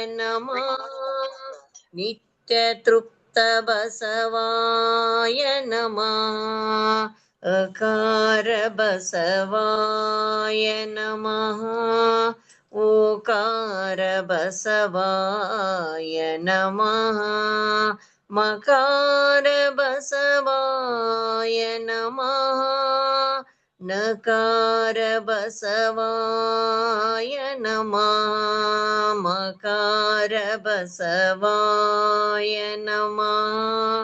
ನಮಃ. ನಿತ್ಯ ತೃಪ್ತ ಬಸವಾಯ ನಮಃ. ಅಕಾರ ಬಸವಾಯ ನಮಃ. ಓಕಾರ ಬಸವಾಯ ನಮಃ. ಮಕಾರ ಬಸವಾಯ ನಮಃ. ನಕಾರ ಬಸವಾಯ ನಮಃ. ಮಕಾರ ಬಸವಾಯ ನಮಃ.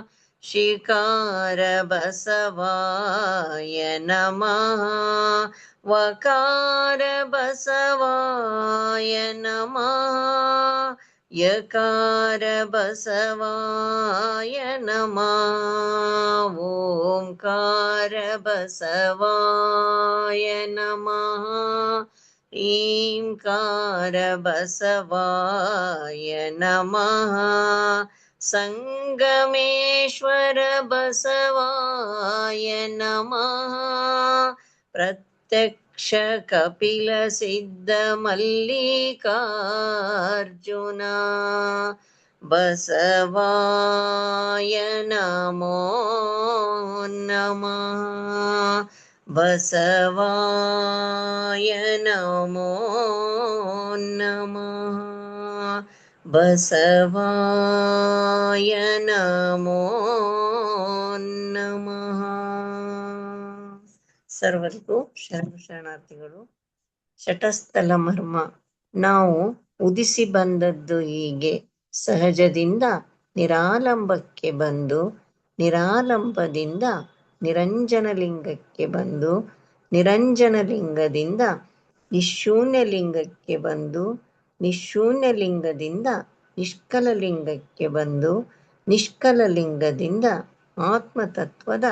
ಶಿಕಾರ ಬಸವಾಯ ನಮಃ. ವಕಾರ ಬಸವಾಯ ನಮಃ. ಯಕಾರ ಬಸವಾಯ ನಮಃ. ಓಂಕಾರ ಬಸವಾಯ ನಮಃ. ಈಂಕಾರ ಬಸವಾಯ ನಮಃ. ಸಂಗಮೇಶ್ವರ ಬಸವಾಯ ನಮಃ. ಪ್ರತ್ಯಕ್ಷ ಕಪಿಲ ಸಿದ್ಧ ಮಲ್ಲಿಕಾರ್ಜುನ ಬಸವಾಯ ನಮೋ ನಮಃ. ಬಸವಾಯ ನಮೋ ನಮಃ. ಬಸವಾಯ ನಮೋ ನಮಃ. ಸರ್ವರಿಗೂ ಶರಣಾರ್ಥಿಗಳು. ಶಟಸ್ಥಲ ಮರ್ಮ. ನಾವು ಉದಿಸಿ ಬಂದದ್ದು ಹೀಗೆ ಸಹಜದಿಂದ ನಿರಾಲಂಬಕ್ಕೆ ಬಂದು, ನಿರಾಲಂಬದಿಂದ ನಿರಂಜನಲಿಂಗಕ್ಕೆ ಬಂದು, ನಿರಂಜನಲಿಂಗದಿಂದ ನಿಶೂನ್ಯಲಿಂಗಕ್ಕೆ ಬಂದು, ನಿಶೂನ್ಯಲಿಂಗದಿಂದ ನಿಷ್ಕಲಲಿಂಗಕ್ಕೆ ಬಂದು, ನಿಷ್ಕಲಲಿಂಗದಿಂದ ಆತ್ಮತತ್ವದ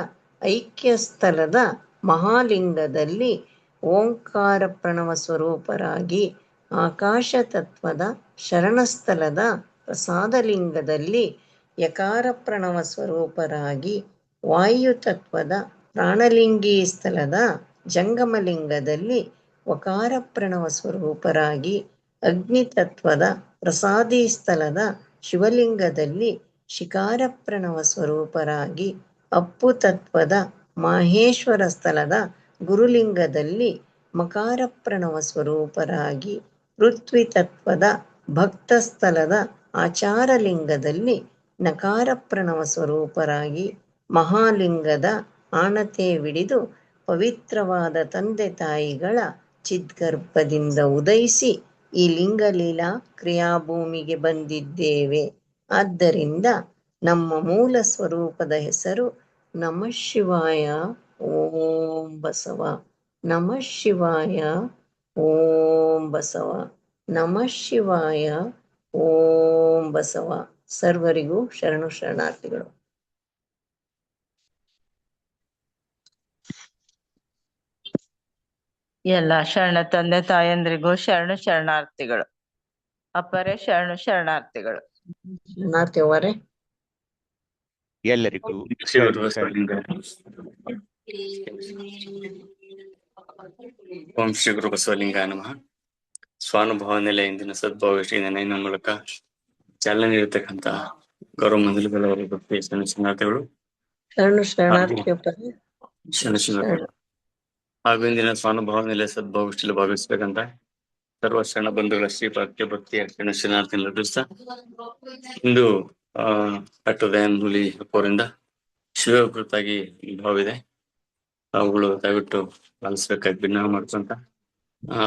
ಐಕ್ಯಸ್ಥಲದ ಮಹಾಲಿಂಗದಲ್ಲಿ ಓಂಕಾರ ಪ್ರಣವ ಸ್ವರೂಪರಾಗಿ, ಆಕಾಶ ತತ್ವದ ಶರಣಸ್ಥಲದ ಪ್ರಸಾದಲಿಂಗದಲ್ಲಿ ಯಕಾರ ಪ್ರಣವ ಸ್ವರೂಪರಾಗಿ, ವಾಯುತತ್ವದ ಪ್ರಾಣಲಿಂಗೀ ಸ್ಥಳದ ಜಂಗಮಲಿಂಗದಲ್ಲಿ ವಕಾರ ಪ್ರಣವ ಸ್ವರೂಪರಾಗಿ, ಅಗ್ನಿತತ್ವದ ಪ್ರಸಾದಿ ಸ್ಥಳದ ಶಿವಲಿಂಗದಲ್ಲಿ ಶಿಕಾರ ಪ್ರಣವ ಸ್ವರೂಪರಾಗಿ, ಅಪ್ಪು ತತ್ವದ ಮಹೇಶ್ವರ ಸ್ಥಳದ ಗುರುಲಿಂಗದಲ್ಲಿ ಮಕಾರ ಪ್ರಣವ ಸ್ವರೂಪರಾಗಿ, ಪೃಥ್ವಿ ತತ್ವದ ಭಕ್ತ ಸ್ಥಳದ ಆಚಾರಲಿಂಗದಲ್ಲಿ ನಕಾರ ಪ್ರಣವ ಸ್ವರೂಪರಾಗಿ, ಮಹಾಲಿಂಗದ ಆಣತೆ ವಿಡಿದು ಪವಿತ್ರವಾದ ತಂದೆ ತಾಯಿಗಳ ಚಿದ್ಗರ್ಭದಿಂದ ಉದಯಿಸಿ ಈ ಲಿಂಗಲೀಲಾ ಕ್ರಿಯಾಭೂಮಿಗೆ ಬಂದಿದ್ದೇವೆ. ಆದ್ದರಿಂದ ನಮ್ಮ ಮೂಲ ಸ್ವರೂಪದ ಹೆಸರು ನಮಃ ಶಿವಾಯ. ಓಂ ಬಸವ. ನಮಃ ಶಿವಾಯ. ಓಂ ಬಸವ. ನಮಃ ಶಿವಾಯ. ಓಂ ಬಸವ. ಸರ್ವರಿಗೂ ಶರಣಾರ್ಥಿಗಳು. ಎಲ್ಲ ಶರಣ ತಂದೆ ತಾಯಂದ್ರಿಗೂ ಶರಣಾರ್ಥಿಗಳು. ಅಪ್ಪರೇ ಶರಣಾರ್ಥಿಗಳು. ಶರಣಾರ್ಥಿಯವರೇ ಎಲ್ಲರಿಗೂ ಓಂ ಶ್ರೀ ಗುರು ಬಸವಲಿಂಗಾಯ ನಮಃ. ಸ್ವಾನುಭವ ನೆಲೆಯಿಂದಿನ ಸದ್ಭಾವ ನೆನೆಯ ಮೂಲಕ ಚಾಲನೆ ನೀಡತಕ್ಕಂತ ಗೌರವ ಮಂಡಲಿಗಳವರ ಭಕ್ತಿ ಶರಣಾರ್ಥಿಗಳು ಹಾಗೂ ಇಂದಿನ ಸ್ವಾನುಭವ ನೆಲೆ ಸದ್ಭಾವಷ್ಟಿಯಲ್ಲಿ ಭಾಗವಹಿಸಬೇಕಂತ ಸರ್ವ ಶರಣ ಬಂಧುಗಳ ಶ್ರೀ ಭಕ್ತಿಯ ಶರಣಾರ್ಥಿ ನಡೆಸ್ತಾ ಇಂದು ಡಾಕ್ಟರ್ ದಯಾನಂದ ಹುಲಿ ಅವರಿಂದ ಶಿವಕೃತಾಗಿ ಭಾವಿದೆ. ಅವುಗಳು ದಯವಿಟ್ಟು ಪಾಲಿಸ್ಬೇಕಾಗಿ ಭಿನ್ನ ಮಾಡ್ಕೊಂತ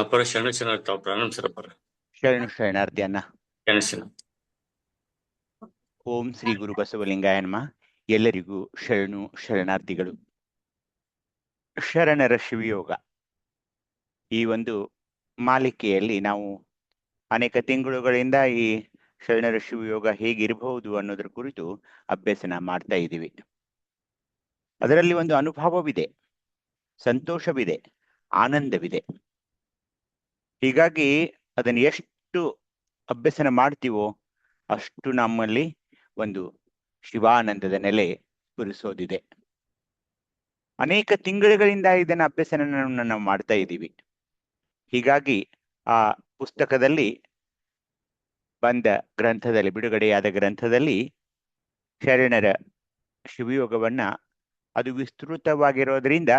ಅಪರ ಶರಣಾರ್ಥಿ ತಾವು ಪ್ರಾರಂಭಿಸರಪ್ಪರ. ಶರಣಾರ್ಥಿ ಅನ್ನ. ಓಂ ಶ್ರೀ ಗುರು ಬಸವಲಿಂಗಾಯ ನಮಃ. ಎಲ್ಲರಿಗೂ ಶರಣಾರ್ಥಿಗಳು. ಶರಣರ ಶಿವಯೋಗ ಈ ಒಂದು ಮಾಲಿಕೆಯಲ್ಲಿ ನಾವು ಅನೇಕ ತಿಂಗಳುಗಳಿಂದ ಈ ಶರಣರ ಶಿವಯೋಗ ಹೇಗಿರಬಹುದು ಅನ್ನೋದ್ರ ಕುರಿತು ಅಭ್ಯಸನ ಮಾಡ್ತಾ ಇದ್ದೀವಿ. ಅದರಲ್ಲಿ ಒಂದು ಅನುಭವವಿದೆ, ಸಂತೋಷವಿದೆ, ಆನಂದವಿದೆ. ಹೀಗಾಗಿ ಅದನ್ನು ಎಷ್ಟು ಅಭ್ಯಸನ ಮಾಡ್ತೀವೋ ಅಷ್ಟು ನಮ್ಮಲ್ಲಿ ಒಂದು ಶಿವಾನಂದದ ನೆಲೆ ಸ್ಫುರಿಸೋದಿದೆ. ಅನೇಕ ತಿಂಗಳುಗಳಿಂದ ಇದನ್ನ ಅಭ್ಯಸನ ನಾವು ಮಾಡ್ತಾ ಇದ್ದೀವಿ. ಹೀಗಾಗಿ ಆ ಪುಸ್ತಕದಲ್ಲಿ ಬಂದ ಗ್ರಂಥದಲ್ಲಿ, ಬಿಡುಗಡೆಯಾದ ಗ್ರಂಥದಲ್ಲಿ ಶರಣರ ಶಿವಯೋಗವನ್ನ ಅದು ವಿಸ್ತೃತವಾಗಿರೋದ್ರಿಂದ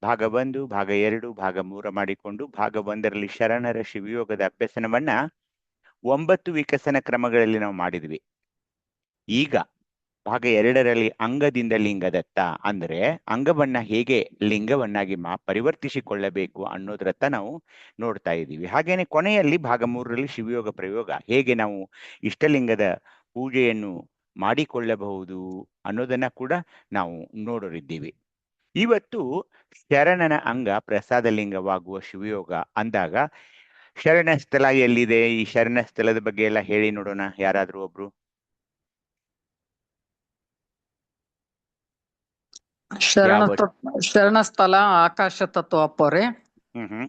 ಭಾಗ 1, ಭಾಗ 2, ಭಾಗ 3 ಮಾಡಿಕೊಂಡು ಭಾಗ 1ರಲ್ಲಿ ಶರಣರ ಶಿವಯೋಗದ ಅಭ್ಯಸನವನ್ನ 9 ವಿಕಸನ ಕ್ರಮಗಳಲ್ಲಿ ನಾವು ಮಾಡಿದ್ವಿ. ಈಗ ಭಾಗ 2ರಲ್ಲಿ ಅಂಗದಿಂದ ಲಿಂಗದತ್ತ, ಅಂದ್ರೆ ಅಂಗವನ್ನ ಹೇಗೆ ಲಿಂಗವನ್ನಾಗಿ ಪರಿವರ್ತಿಸಿಕೊಳ್ಳಬೇಕು ಅನ್ನೋದ್ರತ್ತ ನಾವು ನೋಡ್ತಾ ಇದ್ದೀವಿ. ಹಾಗೇನೆ ಕೊನೆಯಲ್ಲಿ ಭಾಗ 3ರಲ್ಲಿ ಶಿವಯೋಗ ಪ್ರಯೋಗ, ಹೇಗೆ ನಾವು ಇಷ್ಟಲಿಂಗದ ಪೂಜೆಯನ್ನು ಮಾಡಿಕೊಳ್ಳಬಹುದು ಅನ್ನೋದನ್ನ ಕೂಡ ನಾವು ನೋಡೋರಿದ್ದೀವಿ. ಇವತ್ತು ಶರಣನ ಅಂಗ ಪ್ರಸಾದ ಲಿಂಗವಾಗುವ ಶಿವಯೋಗ ಅಂದಾಗ ಶರಣ ಸ್ಥಳ ಎಲ್ಲಿದೆ? ಈ ಶರಣ ಸ್ಥಳದ ಬಗ್ಗೆ ಎಲ್ಲ ಹೇಳಿ ನೋಡೋಣ, ಯಾರಾದ್ರೂ ಒಬ್ರು. ಶರಣ ಸ್ಥಳ ಆಕಾಶ ತತ್ವ ಅಪ್ಪೋರೆ. ಹ್ಮ್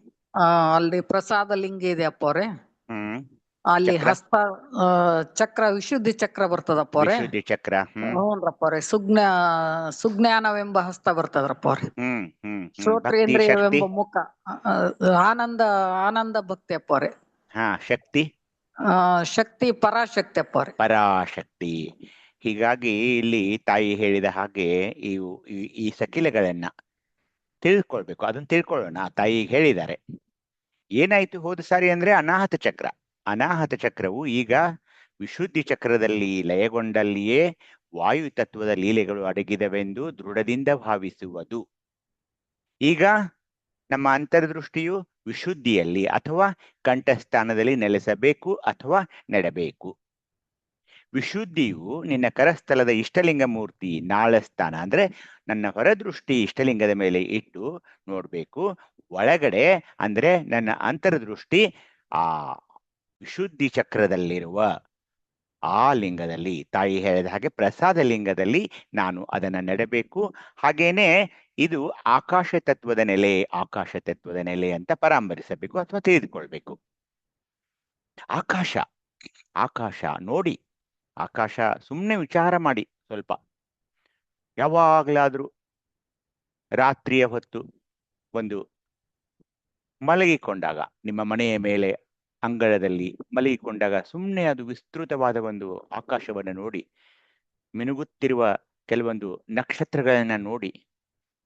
ಅಲ್ಲಿ ಪ್ರಸಾದ ಲಿಂಗ ಇದೆ ಅಪ್ಪೋರೆ. ಹ್ಮ್ ಅಲ್ಲಿ ಚಕ್ರ? ಹಸ್ತ ಚಕ್ರ, ವಿಶುದ್ಧಿ ಚಕ್ರ ಬರ್ತದಪ್ಪೋರೆ. ವಿಶುದ್ಧಿ ಚಕ್ರ. ಹ್ಞೂನ್ರಪ್ಪೋರೆ. ಸುಜ್ಞಾನವೆಂಬ ಹಸ್ತ ಬರ್ತದ್ರಪ್ಪೋರೆ. ಹ್ಮ್ ಹ್ಮ್ ಭಕ್ತಿ ಶ್ರೋತ್ರೇಂದ್ರಿಯವೆಂಬ ಶಕ್ತಿ. ಮುಖ, ಆನಂದ ಭಕ್ತಿ ಅಪ್ಪೋರೆ. ಹಾ, ಶಕ್ತಿ ಶಕ್ತಿ ಪರಾಶಕ್ತಿ ಅಪ್ಪೋರೆ. ಪರಾಶಕ್ತಿ. ಹೀಗಾಗಿ ಇಲ್ಲಿ ತಾಯಿ ಹೇಳಿದ ಹಾಗೆ ಈ ಸಕಿಲೆಗಳನ್ನ ತಿಳ್ಕೊಳ್ಬೇಕು. ಅದನ್ನ ತಿಳ್ಕೊಳ್ಳೋಣ. ತಾಯಿ ಹೇಳಿದ್ದಾರೆ. ಏನಾಯ್ತು ಹೋದ ಸಾರಿ ಅಂದ್ರೆ ಅನಾಹತ ಚಕ್ರ. ಅನಾಹತ ಚಕ್ರವು ಈಗ ವಿಶುದ್ಧಿ ಚಕ್ರದಲ್ಲಿ ಲಯಗೊಂಡಲ್ಲಿಯೇ ವಾಯು ತತ್ವದ ಲೀಲೆಗಳು ಅಡಗಿದವೆಂದು ದೃಢದಿಂದ ಭಾವಿಸುವುದು. ಈಗ ನಮ್ಮ ಅಂತರ್ದೃಷ್ಟಿಯು ವಿಶುದ್ಧಿಯಲ್ಲಿ ಅಥವಾ ಕಂಠಸ್ಥಾನದಲ್ಲಿ ನೆಲೆಸಬೇಕು ಅಥವಾ ನೆಡಬೇಕು. ವಿಶುದ್ಧಿಯು ನಿನ್ನ ಕರಸ್ಥಲದ ಇಷ್ಟಲಿಂಗ ಮೂರ್ತಿ ನಾಳಸ್ಥಾನ, ಅಂದ್ರೆ ನನ್ನ ಹೊರದೃಷ್ಟಿ ಇಷ್ಟಲಿಂಗದ ಮೇಲೆ ಇಟ್ಟು ನೋಡ್ಬೇಕು. ಒಳಗಡೆ ಅಂದ್ರೆ ನನ್ನ ಅಂತರ್ದೃಷ್ಟಿ ಆ ವಿಶುದ್ಧಿ ಚಕ್ರದಲ್ಲಿರುವ ಆ ಲಿಂಗದಲ್ಲಿ, ತಾಯಿ ಹೇಳಿದ ಹಾಗೆ ಪ್ರಸಾದ ಲಿಂಗದಲ್ಲಿ ನಾನು ಅದನ್ನ ನೆಡಬೇಕು. ಹಾಗೇನೆ ಇದು ಆಕಾಶ ತತ್ವದ ನೆಲೆ ಅಂತ ಪರಾಂಬರಿಸಬೇಕು ಅಥವಾ ತಿಳಿದುಕೊಳ್ಬೇಕು. ಆಕಾಶ ನೋಡಿ, ಆಕಾಶ ಸುಮ್ಮನೆ ವಿಚಾರ ಮಾಡಿ ಸ್ವಲ್ಪ. ಯಾವಾಗ್ಲಾದ್ರೂ ರಾತ್ರಿಯ ಹೊತ್ತು ಒಂದು ಮಲಗಿಕೊಂಡಾಗ, ನಿಮ್ಮ ಮನೆಯ ಮೇಲೆ ಅಂಗಳದಲ್ಲಿ ಮಲಗಿಕೊಂಡಾಗ ಸುಮ್ಮನೆ ಅದು ವಿಸ್ತೃತವಾದ ಒಂದು ಆಕಾಶವನ್ನು ನೋಡಿ, ಮಿನುಗುತ್ತಿರುವ ಕೆಲವೊಂದು ನಕ್ಷತ್ರಗಳನ್ನ ನೋಡಿ,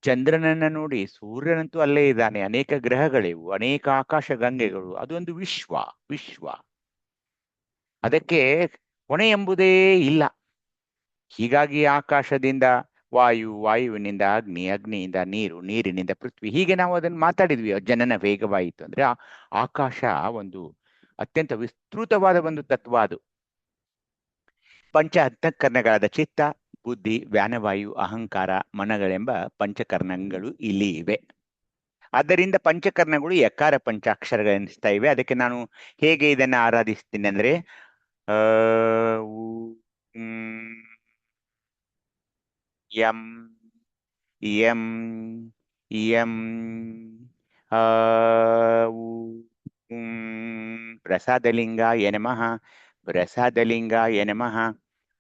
ಚಂದ್ರನನ್ನ ನೋಡಿ, ಸೂರ್ಯನಂತೂ ಅಲ್ಲೇ ಇದ್ದಾನೆ, ಅನೇಕ ಗ್ರಹಗಳಿವು, ಅನೇಕ ಆಕಾಶ ಗಂಗೆಗಳು, ಅದೊಂದು ವಿಶ್ವ. ಅದಕ್ಕೆ ಕೊನೆ ಎಂಬುದೇ ಇಲ್ಲ. ಹೀಗಾಗಿ ಆಕಾಶದಿಂದ ವಾಯುವಿನಿಂದ ಅಗ್ನಿ, ಅಗ್ನಿಯಿಂದ ನೀರು, ನೀರಿನಿಂದ ಪೃಥ್ವಿ, ಹೀಗೆ ನಾವು ಅದನ್ನು ಮಾತಾಡಿದ್ವಿ. ಜನನ ವೇಗವಾಯಿತು ಅಂದ್ರೆ ಆಕಾಶ ಒಂದು ಅತ್ಯಂತ ವಿಸ್ತೃತವಾದ ಒಂದು ತತ್ವ. ಅದು ಪಂಚ ಅಂತಃಕರಣಗಳಾದ ಚಿತ್ತ, ಬುದ್ಧಿ, ವ್ಯಾನವಾಯು, ಅಹಂಕಾರ, ಮನಗಳೆಂಬ ಪಂಚಕರ್ಣಗಳು ಇಲ್ಲಿ ಇವೆ. ಆದ್ದರಿಂದ ಪಂಚಕರ್ಣಗಳು ಯಕಾರ ಪಂಚಾಕ್ಷರಗಳೆನಿಸ್ತಾ ಇವೆ. ಅದಕ್ಕೆ ನಾನು ಹೇಗೆ ಇದನ್ನ ಆರಾಧಿಸ್ತೀನಿ ಅಂದ್ರೆ ಯಂ ಯಂ ಯಂ ಪ್ರಸಾದಲಿಂಗಾಯ ನಮಃ, ಪ್ರಸಾದಲಿಂಗಾಯ ನಮಃ,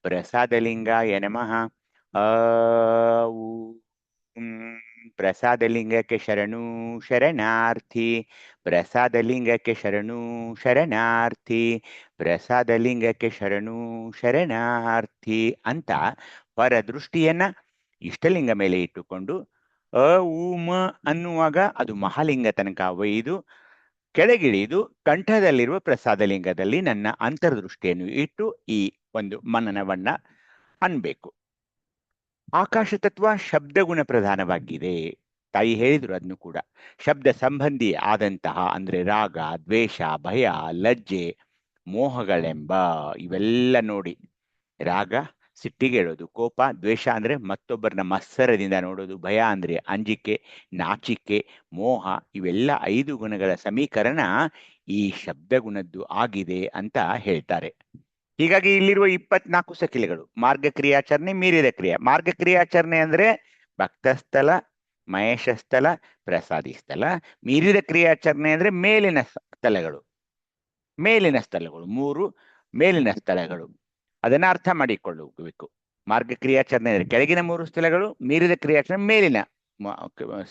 ಪ್ರಸಾದಲಿಂಗಾಯ ನಮಃ. ಪ್ರಸಾದಲಿಂಗಕ್ಕೆ ಶರಣು ಶರಣಾರ್ಥಿ, ಪ್ರಸಾದಲಿಂಗಕ್ಕೆ ಶರಣು ಶರಣಾರ್ಥಿ, ಪ್ರಸಾದಲಿಂಗಕ್ಕೆ ಶರಣು ಶರಣಾರ್ಥಿ ಅಂತ ಹೊರ ದೃಷ್ಟಿಯನ್ನ ಇಷ್ಟಲಿಂಗ ಮೇಲೆ ಇಟ್ಟುಕೊಂಡು ಮ ಅನ್ನುವಾಗ ಅದು ಮಹಾಲಿಂಗ ತನಕ ಒಯ್ದು ಕೆಳಗಿಳಿದು ಕಂಠದಲ್ಲಿರುವ ಪ್ರಸಾದಲಿಂಗದಲ್ಲಿ ನನ್ನ ಅಂತರ್ದೃಷ್ಟಿಯನ್ನು ಇಟ್ಟು ಈ ಒಂದು ಮನನವನ್ನ ಅನ್ಬೇಕು. ಆಕಾಶ ತತ್ವ ಶಬ್ದಗುಣ ಪ್ರಧಾನವಾಗಿದೆ. ತಾಯಿ ಹೇಳಿದ್ರು ಅದನ್ನು ಕೂಡ. ಶಬ್ದ ಸಂಬಂಧಿ ಆದಂತಹ ಅಂದ್ರೆ ರಾಗ, ದ್ವೇಷ, ಭಯ, ಲಜ್ಜೆ, ಮೋಹಗಳೆಂಬ ಇವೆಲ್ಲ ನೋಡಿ. ರಾಗ ಸಿಟ್ಟಿಗೆ ಹೇಳೋದು, ಕೋಪ, ದ್ವೇಷ ಅಂದ್ರೆ ಮತ್ತೊಬ್ಬರನ್ನ ಮತ್ಸರದಿಂದ ನೋಡೋದು, ಭಯ ಅಂದ್ರೆ ಅಂಜಿಕೆ, ನಾಚಿಕೆ, ಮೋಹ, ಇವೆಲ್ಲ 5 ಗುಣಗಳ ಸಮೀಕರಣ ಈ ಶಬ್ದಗುಣದ್ದು ಆಗಿದೆ ಅಂತ ಹೇಳ್ತಾರೆ. ಹೀಗಾಗಿ ಇಲ್ಲಿರುವ 24 ಸಕಿಲೆಗಳು ಮಾರ್ಗಕ್ರಿಯಾಚರಣೆ, ಮೀರಿದ ಕ್ರಿಯೆ. ಮಾರ್ಗಕ್ರಿಯಾಚರಣೆ ಅಂದ್ರೆ ಭಕ್ತಸ್ಥಳ, ಮಹೇಶಸ್ಥಳ, ಪ್ರಸಾದಿ ಸ್ಥಳ. ಮೀರಿದ ಕ್ರಿಯಾಚರಣೆ ಅಂದ್ರೆ ಮೇಲಿನ ಸ್ಥಳಗಳು 3 ಮೇಲಿನ ಸ್ಥಳಗಳು. ಅದನ್ನ ಅರ್ಥ ಮಾಡಿಕೊಳ್ಳಬೇಕು. ಮಾರ್ಗ ಕ್ರಿಯಾಚರಣೆ ಅಂದ್ರೆ ಕೆಳಗಿನ 3 ಸ್ಥಳಗಳು, ಮೀರಿದ ಕ್ರಿಯಾಚರಣೆ ಮೇಲಿನ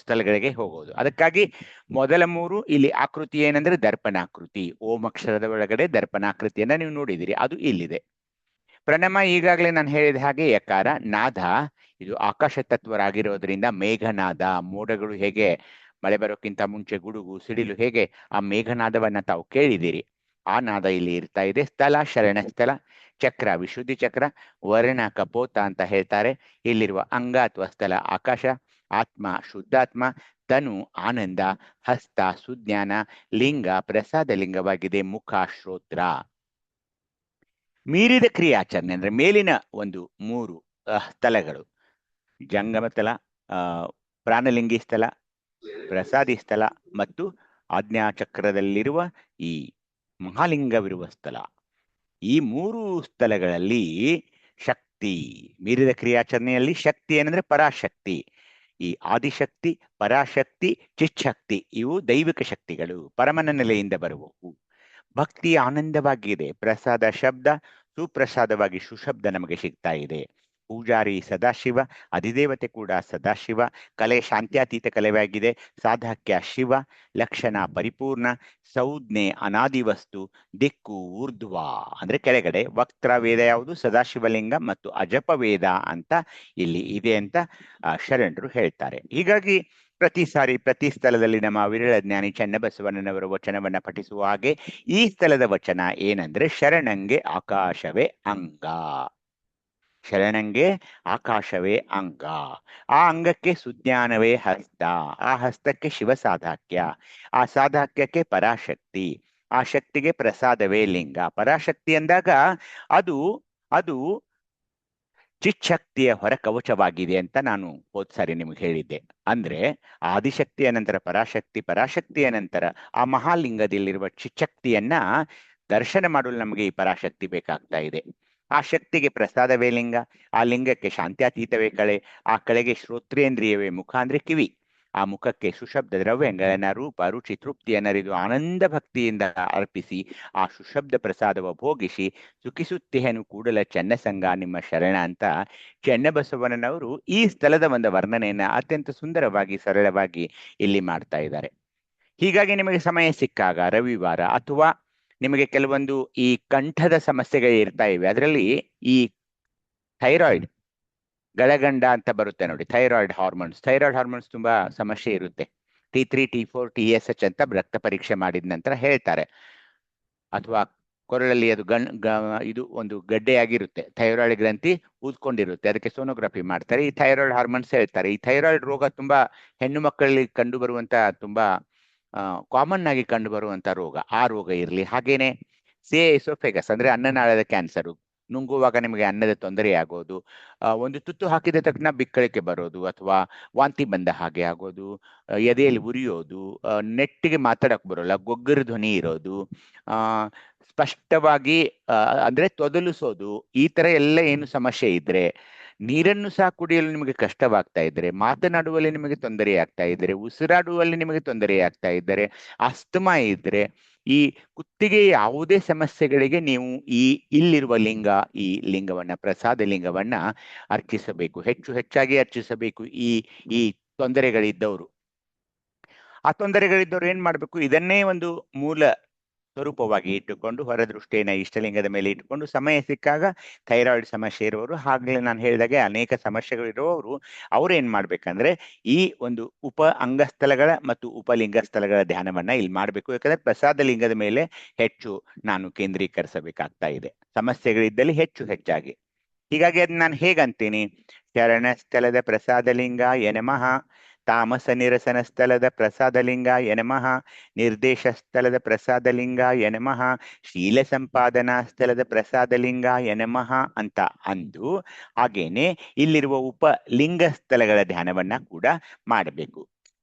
ಸ್ಥಳಗಳಿಗೆ ಹೋಗೋದು. ಅದಕ್ಕಾಗಿ ಮೊದಲ 3 ಇಲ್ಲಿ ಆಕೃತಿ ಏನಂದ್ರೆ ದರ್ಪಣಾಕೃತಿ. ಓಂ ಅಕ್ಷರದ ಒಳಗಡೆ ದರ್ಪಣಾಕೃತಿಯನ್ನ ನೀವು ನೋಡಿದಿರಿ, ಅದು ಇಲ್ಲಿದೆ. ಪ್ರಣಮ ಈಗಾಗಲೇ ನಾನು ಹೇಳಿದ ಹಾಗೆ ಯಕಾರ. ನಾದ ಇದು ಆಕಾಶ ತತ್ವರಾಗಿರೋದ್ರಿಂದ ಮೇಘನಾದ. ಮೋಡಗಳು ಹೇಗೆ ಮಳೆ ಬರೋಕ್ಕಿಂತ ಮುಂಚೆ ಗುಡುಗು ಸಿಡಿಲು ಹೇಗೆ ಆ ಮೇಘನಾದವನ್ನ ತಾವು ಕೇಳಿದಿರಿ, ಆ ನಾದ ಇಲ್ಲಿ ಇರ್ತಾ ಇದೆ. ಸ್ಥಳ ಶರಣ ಸ್ಥಳ. ಚಕ್ರ ವಿಶುದ್ಧಿ ಚಕ್ರ. ವರ್ಣ ಕಪೋತ ಅಂತ ಹೇಳ್ತಾರೆ. ಇಲ್ಲಿರುವ ಅಂಗ ಅಥವಾ ಸ್ಥಳ ಆಕಾಶ. ಆತ್ಮ ಶುದ್ಧಾತ್ಮ. ತನು ಆನಂದ. ಹಸ್ತ ಸುಜ್ಞಾನ. ಲಿಂಗ ಪ್ರಸಾದ ಲಿಂಗವಾಗಿದೆ. ಮುಖ ಶ್ರೋತ್ರ. ಮೀರಿದ ಕ್ರಿಯಾಚರಣೆ ಅಂದ್ರೆ ಮೇಲಿನ ಒಂದು 3 ಸ್ಥಳಗಳು, ಜಂಗಮ ಸ್ಥಳ, ಪ್ರಾಣಲಿಂಗಿ ಸ್ಥಳ, ಪ್ರಸಾದಿ ಸ್ಥಳ ಮತ್ತು ಆಜ್ಞಾಚಕ್ರದಲ್ಲಿರುವ ಈ ಮಹಾಲಿಂಗವಿರುವ ಸ್ಥಳ. ಈ 3 ಸ್ಥಳಗಳಲ್ಲಿ ಶಕ್ತಿ, ಮೀರಿದ ಕ್ರಿಯಾಚರಣೆಯಲ್ಲಿ ಶಕ್ತಿ ಏನಂದ್ರೆ ಪರಾಶಕ್ತಿ. ಈ ಆದಿಶಕ್ತಿ, ಪರಾಶಕ್ತಿ, ಚಿಚ್ಛಕ್ತಿ ಇವು ದೈವಿಕ ಶಕ್ತಿಗಳು, ಪರಮನ ನೆಲೆಯಿಂದ ಬರುವವು. ಭಕ್ತಿ ಆನಂದವಾಗಿದೆ. ಪ್ರಸಾದ ಶಬ್ದ, ಸುಪ್ರಸಾದವಾಗಿ ಸುಶಬ್ದ ನಮಗೆ ಸಿಗ್ತಾ ಇದೆ. ಪೂಜಾರಿ ಸದಾಶಿವ, ಅಧಿದೇವತೆ ಕೂಡ ಸದಾಶಿವ. ಕಲೆ ಶಾಂತ್ಯಾತೀತ ಕಲೆಯಾಗಿದೆ. ಸಾಧಕ್ಯ ಶಿವ. ಲಕ್ಷಣ ಪರಿಪೂರ್ಣ. ಸಂಜ್ಞೆ ಅನಾದಿ ವಸ್ತು. ದಿಕ್ಕು ಊರ್ಧ್ವ ಅಂದ್ರೆ ಕೆಳಗಡೆ. ವಕ್ರ ವೇದ ಯಾವುದು? ಸದಾಶಿವಲಿಂಗ ಮತ್ತು ಅಜಪ ವೇದ ಅಂತ ಇಲ್ಲಿ ಇದೆ ಅಂತ ಶರಣರು ಹೇಳ್ತಾರೆ. ಹೀಗಾಗಿ ಪ್ರತಿ ಸಾರಿ ಪ್ರತಿ ಸ್ಥಳದಲ್ಲಿ ನಮ್ಮ ವಿರಳ ಜ್ಞಾನಿ ಚನ್ನಬಸವಣ್ಣನವರ ವಚನವನ್ನ ಪಠಿಸುವ ಹಾಗೆ ಈ ಸ್ಥಳದ ವಚನ ಏನಂದ್ರೆ ಶರಣಂಗೆ ಆಕಾಶವೇ ಅಂಗ. ಶರಣಂಗೆ ಆಕಾಶವೇ ಅಂಗ. ಆ ಅಂಗಕ್ಕೆ ಸುಜ್ಞಾನವೇ ಹಸ್ತ. ಆ ಹಸ್ತಕ್ಕೆ ಶಿವ ಸಾಧಾಕ್ಯ. ಆ ಸಾಧಾಕ್ಯಕ್ಕೆ ಪರಾಶಕ್ತಿ. ಆ ಶಕ್ತಿಗೆ ಪ್ರಸಾದವೇ ಲಿಂಗ. ಪರಾಶಕ್ತಿ ಅಂದಾಗ ಅದು ಅದು ಚಿಚ್ಛಕ್ತಿಯ ಹೊರ ಕವಚವಾಗಿದೆ ಅಂತ ನಾನು ಹೋದ್ ಸಾರಿ ನಿಮ್ಗೆ ಹೇಳಿದ್ದೆ. ಅಂದ್ರೆ ಆದಿಶಕ್ತಿಯ ನಂತರ ಪರಾಶಕ್ತಿ, ಪರಾಶಕ್ತಿಯ ನಂತರ ಆ ಮಹಾಲಿಂಗದಲ್ಲಿರುವ ಚಿಚ್ಛಕ್ತಿಯನ್ನ ದರ್ಶನ ಮಾಡಲು ನಮಗೆ ಈ ಪರಾಶಕ್ತಿ ಬೇಕಾಗ್ತಾ ಇದೆ. ಆ ಶಕ್ತಿಗೆ ಪ್ರಸಾದವೇ ಲಿಂಗ. ಆ ಲಿಂಗಕ್ಕೆ ಶಾಂತ್ಯಾತೀತವೇ ಕಳೆ. ಆ ಕಳೆಗೆ ಶ್ರೋತ್ರೇಂದ್ರಿಯವೇ ಮುಖ ಅಂದ್ರೆ ಕಿವಿ. ಆ ಮುಖಕ್ಕೆ ಸುಶಬ್ದ ದ್ರವ್ಯಗಳನ್ನ ರೂಪ ರುಚಿ ತೃಪ್ತಿಯನ್ನರಿದು ಆನಂದ ಭಕ್ತಿಯಿಂದ ಅರ್ಪಿಸಿ ಆ ಸುಶಬ್ದ ಪ್ರಸಾದವ ಭೋಗಿಸಿ ಸುಖಿಸುತ್ತೇನು ಕೂಡಲ ಚೆನ್ನಸಂಗ ನಿಮ್ಮ ಶರಣ ಅಂತ ಚೆನ್ನಬಸವಣ್ಣನವರು ಈ ಸ್ಥಳದ ಒಂದು ವರ್ಣನೆಯನ್ನ ಅತ್ಯಂತ ಸುಂದರವಾಗಿ ಸರಳವಾಗಿ ಇಲ್ಲಿ ಮಾಡ್ತಾ ಇದ್ದಾರೆ. ಹೀಗಾಗಿ ನಿಮಗೆ ಸಮಯ ಸಿಕ್ಕಾಗ ರವಿವಾರ ಅಥವಾ ನಿಮಗೆ ಕೆಲವೊಂದು ಈ ಕಂಠದ ಸಮಸ್ಯೆಗಳು ಇರ್ತಾ ಇವೆ, ಅದರಲ್ಲಿ ಈ ಥೈರಾಯ್ಡ್ ಗಳಗಂಡ ಅಂತ ಬರುತ್ತೆ ನೋಡಿ, ಥೈರಾಯ್ಡ್ ಹಾರ್ಮೋನ್ಸ್ ತುಂಬಾ ಸಮಸ್ಯೆ ಇರುತ್ತೆ. T3 T4 TSH ಅಂತ ರಕ್ತ ಪರೀಕ್ಷೆ ಮಾಡಿದ ನಂತರ ಹೇಳ್ತಾರೆ. ಅಥವಾ ಕೊರಳಲ್ಲಿ ಅದು ಇದು ಒಂದು ಗಡ್ಡೆಯಾಗಿರುತ್ತೆ, ಥೈರಾಯ್ಡ್ ಗ್ರಂಥಿ ಊದ್ಕೊಂಡಿರುತ್ತೆ, ಅದಕ್ಕೆ ಸೋನೋಗ್ರಫಿ ಮಾಡ್ತಾರೆ. ಈ ಥೈರಾಯ್ಡ್ ಹಾರ್ಮೋನ್ಸ್ ಹೇಳ್ತಾರೆ. ಈ ಥೈರಾಯ್ಡ್ ರೋಗ ತುಂಬಾ ಹೆಣ್ಣು ಮಕ್ಕಳಲ್ಲಿ ಕಂಡು ಬರುವಂತ ತುಂಬಾ ಕಾಮನ್ ಆಗಿ ಕಂಡು ಬರುವಂತ ರೋಗ. ಆ ರೋಗ ಇರಲಿ. ಹಾಗೇನೆ ಎಸೋಫೆಗಸ್ ಅಂದ್ರೆ ಅನ್ನನಾಳದ ಕ್ಯಾನ್ಸರು. ನುಂಗುವಾಗ ನಿಮಗೆ ಅನ್ನದ ತೊಂದರೆ ಆಗೋದು, ಒಂದು ತುತ್ತು ಹಾಕಿದ ತಕ್ಷಣ ಬಿಕ್ಕಳಿಕೆ ಬರೋದು ಅಥವಾ ವಾಂತಿ ಬಂದ ಹಾಗೆ ಆಗೋದು, ಎದೆಯಲ್ಲಿ ಉರಿಯೋದು, ನೆಟ್ಟಿಗೆ ಮಾತಾಡಕ್ ಬರೋಲ್ಲ, ಗೊಗ್ಗರ ಧ್ವನಿ ಇರೋದು, ಸ್ಪಷ್ಟವಾಗಿ ಅಂದ್ರೆ ತೊದಲಿಸೋದು, ಈ ತರ ಎಲ್ಲ ಏನು ಸಮಸ್ಯೆ ಇದ್ರೆ, ನೀರನ್ನು ಸಹ ಕುಡಿಯಲು ನಿಮಗೆ ಕಷ್ಟವಾಗ್ತಾ ಇದ್ರೆ, ಮಾತನಾಡುವಲ್ಲಿ ನಿಮಗೆ ತೊಂದರೆ ಆಗ್ತಾ ಇದ್ರೆ, ಉಸಿರಾಡುವಲ್ಲಿ ನಿಮಗೆ ತೊಂದರೆ ಆಗ್ತಾ ಇದ್ದರೆ, ಅಸ್ತಮಾ ಇದ್ರೆ, ಈ ಕುತ್ತಿಗೆ ಯಾವುದೇ ಸಮಸ್ಯೆಗಳಿಗೆ ನೀವು ಇಲ್ಲಿರುವ ಲಿಂಗ, ಈ ಲಿಂಗವನ್ನ ಪ್ರಸಾದ ಲಿಂಗವನ್ನ ಅರ್ಚಿಸಬೇಕು. ಹೆಚ್ಚಾಗಿ ಅರ್ಚಿಸಬೇಕು. ಈ ತೊಂದರೆಗಳಿದ್ದವರು ಏನ್ ಮಾಡ್ಬೇಕು? ಇದನ್ನೇ ಒಂದು ಮೂಲ ಸ್ವರೂಪವಾಗಿ ಇಟ್ಟುಕೊಂಡು ಹೊರದೃಷ್ಟಿಯನ್ನ ಇಷ್ಟಲಿಂಗದ ಮೇಲೆ ಇಟ್ಟುಕೊಂಡು ಸಮಯ ಸಿಕ್ಕಾಗ ಥೈರಾಯ್ಡ್ ಸಮಸ್ಯೆ ಇರುವವರು, ಹಾಗಲೇ ನಾನು ಹೇಳಿದಾಗೆ ಅನೇಕ ಸಮಸ್ಯೆಗಳಿರುವವರು ಅವ್ರೇನ್ ಮಾಡ್ಬೇಕಂದ್ರೆ ಈ ಒಂದು ಉಪ ಅಂಗಸ್ಥಳಗಳ ಮತ್ತು ಉಪಲಿಂಗ ಸ್ಥಳಗಳ ಧ್ಯಾನವನ್ನ ಇಲ್ಲಿ ಮಾಡ್ಬೇಕು. ಯಾಕಂದ್ರೆ ಪ್ರಸಾದ ಲಿಂಗದ ಮೇಲೆ ಹೆಚ್ಚು ನಾನು ಕೇಂದ್ರೀಕರಿಸಬೇಕಾಗ್ತಾ ಇದೆ ಸಮಸ್ಯೆಗಳಿದ್ದಲ್ಲಿ ಹೆಚ್ಚಾಗಿ. ಹೀಗಾಗಿ ಅದ್ ನಾನು ಹೇಗಂತೀನಿ? ಶರಣ ಸ್ಥಳದ ಪ್ರಸಾದ ಲಿಂಗಾಯ ನಮಃ. ತಾಮಸ ನಿರಸನ ಸ್ಥಳದ ಪ್ರಸಾದ ಲಿಂಗಾಯ ನಮಃ. ನಿರ್ದೇಶ ಸ್ಥಳದ ಪ್ರಸಾದ ಲಿಂಗಾಯ ನಮಃ. ಶೀಲ ಸಂಪಾದನಾ ಸ್ಥಳದ ಪ್ರಸಾದ ಲಿಂಗಾಯ ನಮಃ ಅಂತ ಅಂದು ಹಾಗೇನೆ ಇಲ್ಲಿರುವ ಉಪಲಿಂಗ ಸ್ಥಳಗಳ ಧ್ಯಾನವನ್ನ ಕೂಡ ಮಾಡಬೇಕು.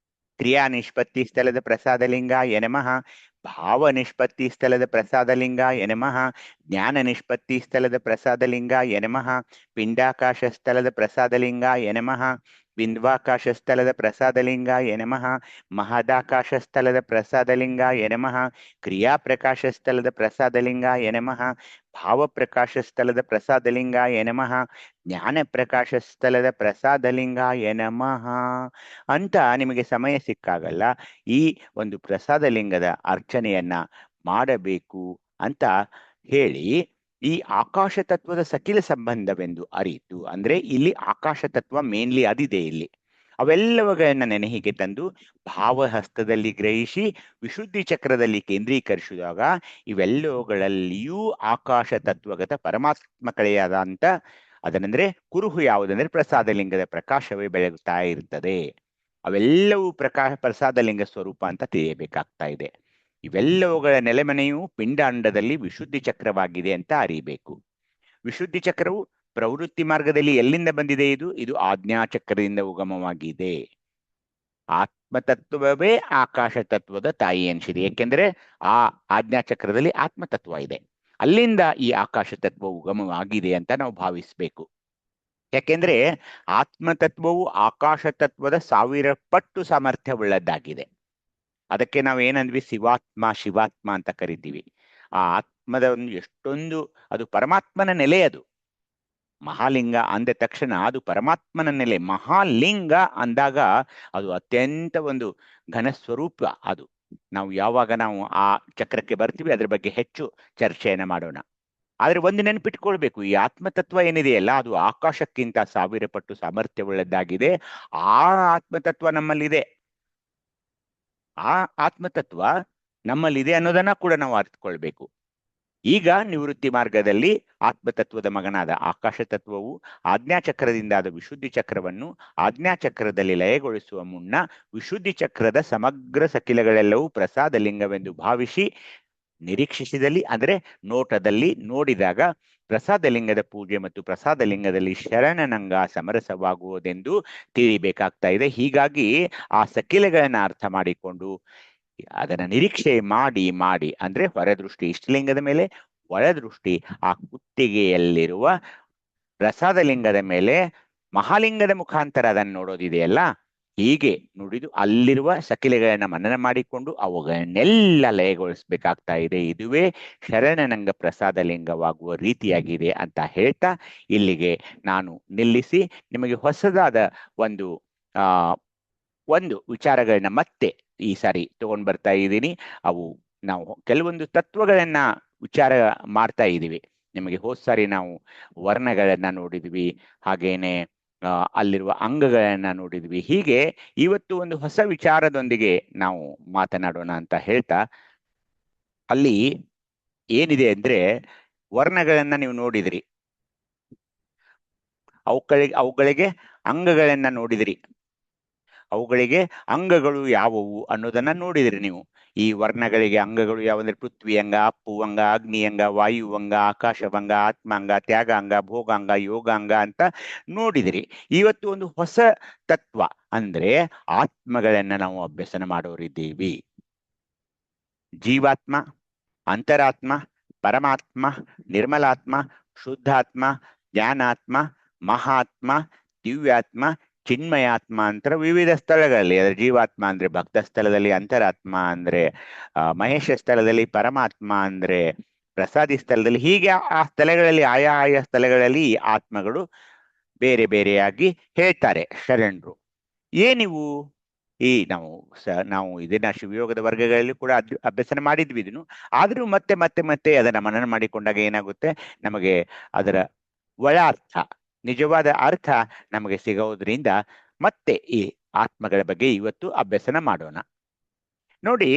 ಕ್ರಿಯಾ ನಿಷ್ಪತ್ತಿ ಸ್ಥಳದ ಪ್ರಸಾದ ಲಿಂಗಾಯ ನಮಃ. ಭಾವ ನಿಷ್ಪತ್ತಿ ಸ್ಥಳದ ಪ್ರಸಾದ ಲಿಂಗಾಯ ನಮಃ. ಜ್ಞಾನ ನಿಷ್ಪತ್ತಿ ಸ್ಥಳದ ಪ್ರಸಾದ ಲಿಂಗಾಯ ನಮಃ. ಪಿಂಡಾಕಾಶ ಸ್ಥಳದ ಪ್ರಸಾದ ಲಿಂಗಾಯ ನಮಃ. ಬಿಂದ್ವಾಕಾಶ ಸ್ಥಳದ ಪ್ರಸಾದ ಲಿಂಗಾಯ ನಮಃ. ಮಹದಾಕಾಶ ಸ್ಥಳದ ಪ್ರಸಾದ ಲಿಂಗಾಯ ನಮಃ. ಕ್ರಿಯಾ ಪ್ರಕಾಶ ಸ್ಥಳದ ಪ್ರಸಾದ ಲಿಂಗಾಯ ನಮಃ. ಭಾವಪ್ರಕಾಶ ಸ್ಥಳದ ಪ್ರಸಾದಲಿಂಗಾಯ ನಮಃ, ಜ್ಞಾನ ಪ್ರಕಾಶ ಸ್ಥಳದ ಪ್ರಸಾದಲಿಂಗಾಯ ನಮಃ ಅಂತ ನಿಮಗೆ ಸಮಯ ಸಿಕ್ಕಾಗಲ್ಲ ಈ ಒಂದು ಪ್ರಸಾದಲಿಂಗದ ಅರ್ಚನೆಯನ್ನ ಮಾಡಬೇಕು ಅಂತ ಹೇಳಿ ಈ ಆಕಾಶ ತತ್ವದ ಸಕಿಲ ಸಂಬಂಧವೆಂದು ಅರಿತು, ಅಂದ್ರೆ ಇಲ್ಲಿ ಆಕಾಶ ತತ್ವ ಮೇನ್ಲಿ ಅದಿದೆ ಇಲ್ಲಿ, ಅವೆಲ್ಲವುಗಳನ್ನ ನೆನಹಿಗೆ ತಂದು ಭಾವಹಸ್ತದಲ್ಲಿ ಗ್ರಹಿಸಿ ವಿಶುದ್ಧಿ ಚಕ್ರದಲ್ಲಿ ಕೇಂದ್ರೀಕರಿಸಿದಾಗ ಇವೆಲ್ಲವುಗಳಲ್ಲಿಯೂ ಆಕಾಶ ತತ್ವಗತ ಪರಮಾತ್ಮ ಕಳೆಯಾದ ಅಂತ ಅದನಂದ್ರೆ ಕುರುಹು ಯಾವುದಂದ್ರೆ ಪ್ರಸಾದಲಿಂಗದ ಪ್ರಕಾಶವೇ ಬೆಳಗುತ್ತಾ ಇರ್ತದೆ. ಅವೆಲ್ಲವೂ ಪ್ರಸಾದಲಿಂಗ ಸ್ವರೂಪ ಅಂತ ತಿಳಿಯಬೇಕಾಗ್ತಾ ಇದೆ. ಇವೆಲ್ಲವುಗಳ ನೆಲೆಮನೆಯು ಪಿಂಡಾಂಡದಲ್ಲಿ ವಿಶುದ್ಧಿ ಚಕ್ರವಾಗಿದೆ ಅಂತ ಅರಿಬೇಕು. ವಿಶುದ್ಧಿ ಚಕ್ರವು ಪ್ರವೃತ್ತಿ ಮಾರ್ಗದಲ್ಲಿ ಎಲ್ಲಿಂದ ಬಂದಿದೆ? ಇದು ಆಜ್ಞಾಚಕ್ರದಿಂದ ಉಗಮವಾಗಿದೆ. ಆತ್ಮತತ್ವವೇ ಆಕಾಶ ತತ್ವದ ತಾಯಿ ಎನಿಸಿದೆ. ಏಕೆಂದ್ರೆ ಆ ಆಜ್ಞಾಚಕ್ರದಲ್ಲಿ ಆತ್ಮತತ್ವ ಇದೆ, ಅಲ್ಲಿಂದ ಈ ಆಕಾಶ ತತ್ವ ಉಗಮವಾಗಿದೆ ಅಂತ ನಾವು ಭಾವಿಸ್ಬೇಕು. ಯಾಕೆಂದ್ರೆ ಆತ್ಮತತ್ವವು ಆಕಾಶ ತತ್ವದ 1000 ಪಟ್ಟು ಸಾಮರ್ಥ್ಯವುಳ್ಳದ್ದಾಗಿದೆ. ಅದಕ್ಕೆ ನಾವು ಏನಂದ್ವಿ? ಶಿವಾತ್ಮ ಅಂತ ಕರಿತೀವಿ. ಆ ಆತ್ಮದ ಒಂದು ಎಷ್ಟೊಂದು ಅದು ಪರಮಾತ್ಮನ ನೆಲೆ. ಅದು ಮಹಾಲಿಂಗ ಅಂದ ತಕ್ಷಣ ಅದು ಪರಮಾತ್ಮನ ನೆಲೆ. ಮಹಾಲಿಂಗ ಅಂದಾಗ ಅದು ಅತ್ಯಂತ ಒಂದು ಘನ ಸ್ವರೂಪ. ಅದು ನಾವು ಯಾವಾಗ ನಾವು ಆ ಚಕ್ರಕ್ಕೆ ಬರ್ತೀವಿ ಅದ್ರ ಬಗ್ಗೆ ಹೆಚ್ಚು ಚರ್ಚೆಯನ್ನ ಮಾಡೋಣ. ಆದ್ರೆ ಒಂದು ನೆನಪಿಟ್ಕೊಳ್ಬೇಕು, ಈ ಆತ್ಮತತ್ವ ಏನಿದೆಯಲ್ಲ ಅದು ಆಕಾಶಕ್ಕಿಂತ 1000 ಪಟ್ಟು ಸಾಮರ್ಥ್ಯವುಳ್ಳದ್ದಾಗಿದೆ. ಆ ಆತ್ಮತತ್ವ ನಮ್ಮಲ್ಲಿದೆ. ಆ ಆತ್ಮತತ್ವ ನಮ್ಮಲ್ಲಿದೆ ಅನ್ನೋದನ್ನ ಕೂಡ ನಾವು ಅರ್ಥಕೊಳ್ಬೇಕು. ಈಗ ನಿವೃತ್ತಿ ಮಾರ್ಗದಲ್ಲಿ ಆತ್ಮತತ್ವದ ಮಗನಾದ ಆಕಾಶ ತತ್ವವು ಆಜ್ಞಾಚಕ್ರದಿಂದಾದ ವಿಶುದ್ಧಿ ಚಕ್ರವನ್ನು ಆಜ್ಞಾಚಕ್ರದಲ್ಲಿ ಲಯಗೊಳಿಸುವ ಮುನ್ನ ವಿಶುದ್ಧಿ ಚಕ್ರದ ಸಮಗ್ರ ಸಕಿಲಗಳೆಲ್ಲವೂ ಪ್ರಸಾದ ಲಿಂಗವೆಂದು ಭಾವಿಸಿ ನಿರೀಕ್ಷಿಸಿದಲ್ಲಿ, ಅಂದರೆ ನೋಟದಲ್ಲಿ ನೋಡಿದಾಗ ಪ್ರಸಾದ ಲಿಂಗದ ಪೂಜೆ ಮತ್ತು ಪ್ರಸಾದ ಲಿಂಗದಲ್ಲಿ ಶರಣನಂಗ ಸಮರಸವಾಗುವುದೆಂದು ತಿಳಿಬೇಕಾಗ್ತಾ ಇದೆ. ಹೀಗಾಗಿ ಆ ಸಕಿಲಗಳನ್ನ ಅರ್ಥ ಮಾಡಿಕೊಂಡು ಅದನ್ನ ನಿರೀಕ್ಷೆ ಮಾಡಿ ಅಂದ್ರೆ ಹೊರದೃಷ್ಟಿ ಇಷ್ಟಲಿಂಗದ ಮೇಲೆ, ಒಳದೃಷ್ಟಿ ಆ ಕುತ್ತಿಗೆಯಲ್ಲಿರುವ ಪ್ರಸಾದ ಲಿಂಗದ ಮೇಲೆ ಮಹಾಲಿಂಗದ ಮುಖಾಂತರ ಅದನ್ನು ನೋಡೋದಿದೆಯಲ್ಲ, ಹೀಗೆ ನುಡಿದು ಅಲ್ಲಿರುವ ಸಕಿಲೆಗಳನ್ನ ಮನನ ಮಾಡಿಕೊಂಡು ಅವುಗಳನ್ನೆಲ್ಲ ಲಯಗೊಳಿಸ್ಬೇಕಾಗ್ತಾ ಇದೆ. ಇದುವೇ ಶರಣನಂಗ ಪ್ರಸಾದ ಲಿಂಗವಾಗುವ ರೀತಿಯಾಗಿದೆ ಅಂತ ಹೇಳ್ತಾ ಇಲ್ಲಿಗೆ ನಾನು ನಿಲ್ಲಿಸಿ ನಿಮಗೆ ಹೊಸದಾದ ಒಂದು ವಿಚಾರಗಳನ್ನ ಮತ್ತೆ ಈ ಸಾರಿ ತಗೊಂಡ್ ಬರ್ತಾ ಇದ್ದೀನಿ. ಅವು ನಾವು ಕೆಲವೊಂದು ತತ್ವಗಳನ್ನ ವಿಚಾರ ಮಾಡ್ತಾ ಇದ್ದೀವಿ. ನಿಮಗೆ ಹೋದ ಸಾರಿ ನಾವು ವರ್ಣಗಳನ್ನ ನೋಡಿದ್ವಿ, ಹಾಗೇನೆ ಅಲ್ಲಿರುವ ಅಂಗಗಳನ್ನ ನೋಡಿದ್ವಿ. ಹೀಗೆ ಇವತ್ತು ಒಂದು ಹೊಸ ವಿಚಾರದೊಂದಿಗೆ ನಾವು ಮಾತನಾಡೋಣ ಅಂತ ಹೇಳ್ತಾ, ಅಲ್ಲಿ ಏನಿದೆ ಅಂದ್ರೆ ವರ್ಣಗಳನ್ನ ನೀವು ನೋಡಿದ್ರಿ, ಅವುಗಳಿಗೆ ಅಂಗಗಳನ್ನ ನೋಡಿದ್ರಿ, ಅವುಗಳಿಗೆ ಅಂಗಗಳು ಯಾವುವು ಅನ್ನೋದನ್ನ ನೋಡಿದ್ರಿ ನೀವು. ಈ ವರ್ಣಗಳಿಗೆ ಅಂಗಗಳು ಯಾವಂದ್ರೆ ಪೃಥ್ವಿ ಅಂಗ, ಅಪ್ಪು ಅಂಗ, ಅಗ್ನಿ ಅಂಗ, ವಾಯು ಅಂಗ, ಆಕಾಶವಂಗ, ಆತ್ಮಾಂಗ, ತ್ಯಾಗಾಂಗ, ಭೋಗಾಂಗ, ಯೋಗಾಂಗ ಅಂತ ನೋಡಿದಿರಿ. ಇವತ್ತು ಒಂದು ಹೊಸ ತತ್ವ ಅಂದ್ರೆ ಆತ್ಮಗಳನ್ನ ನಾವು ಅಭ್ಯಸನ ಮಾಡೋರಿದ್ದೀವಿ. ಜೀವಾತ್ಮ, ಅಂತರಾತ್ಮ, ಪರಮಾತ್ಮ, ನಿರ್ಮಲಾತ್ಮ, ಶುದ್ಧಾತ್ಮ, ಜ್ಞಾನಾತ್ಮ, ಮಹಾತ್ಮ, ದಿವ್ಯಾತ್ಮ, ಚಿನ್ಮಯಾತ್ಮ ಅಂತ ವಿವಿಧ ಸ್ಥಳಗಳಲ್ಲಿ, ಅದರ ಜೀವಾತ್ಮ ಅಂದ್ರೆ ಭಕ್ತ ಸ್ಥಳದಲ್ಲಿ, ಅಂತರಾತ್ಮ ಅಂದ್ರೆ ಮಹೇಶ ಸ್ಥಳದಲ್ಲಿ, ಪರಮಾತ್ಮ ಅಂದ್ರೆ ಪ್ರಸಾದಿ ಸ್ಥಳದಲ್ಲಿ, ಹೀಗೆ ಆ ಸ್ಥಳಗಳಲ್ಲಿ ಆಯಾ ಸ್ಥಳಗಳಲ್ಲಿ ಈ ಆತ್ಮಗಳು ಬೇರೆ ಬೇರೆಯಾಗಿ ಹೇಳ್ತಾರೆ ಶರಣರು. ಏನಿವು? ಈ ನಾವು ಇದನ್ನ ಶಿವಯೋಗದ ವರ್ಗಗಳಲ್ಲಿ ಕೂಡ ಅಭ್ಯಸನ ಮಾಡಿದ್ವಿ ಇದನ್ನು. ಆದ್ರೂ ಮತ್ತೆ ಮತ್ತೆ ಮತ್ತೆ ಅದನ್ನ ಮನನ ಮಾಡಿಕೊಂಡಾಗ ಏನಾಗುತ್ತೆ, ನಮಗೆ ಅದರ ಒಳ ಅರ್ಥ, ನಿಜವಾದ ಅರ್ಥ ನಮಗೆ ಸಿಗೋದ್ರಿಂದ ಮತ್ತೆ ಈ ಆತ್ಮಗಳ ಬಗ್ಗೆ ಇವತ್ತು ಅಭ್ಯಸನ ಮಾಡೋಣ. ನೋಡಿ,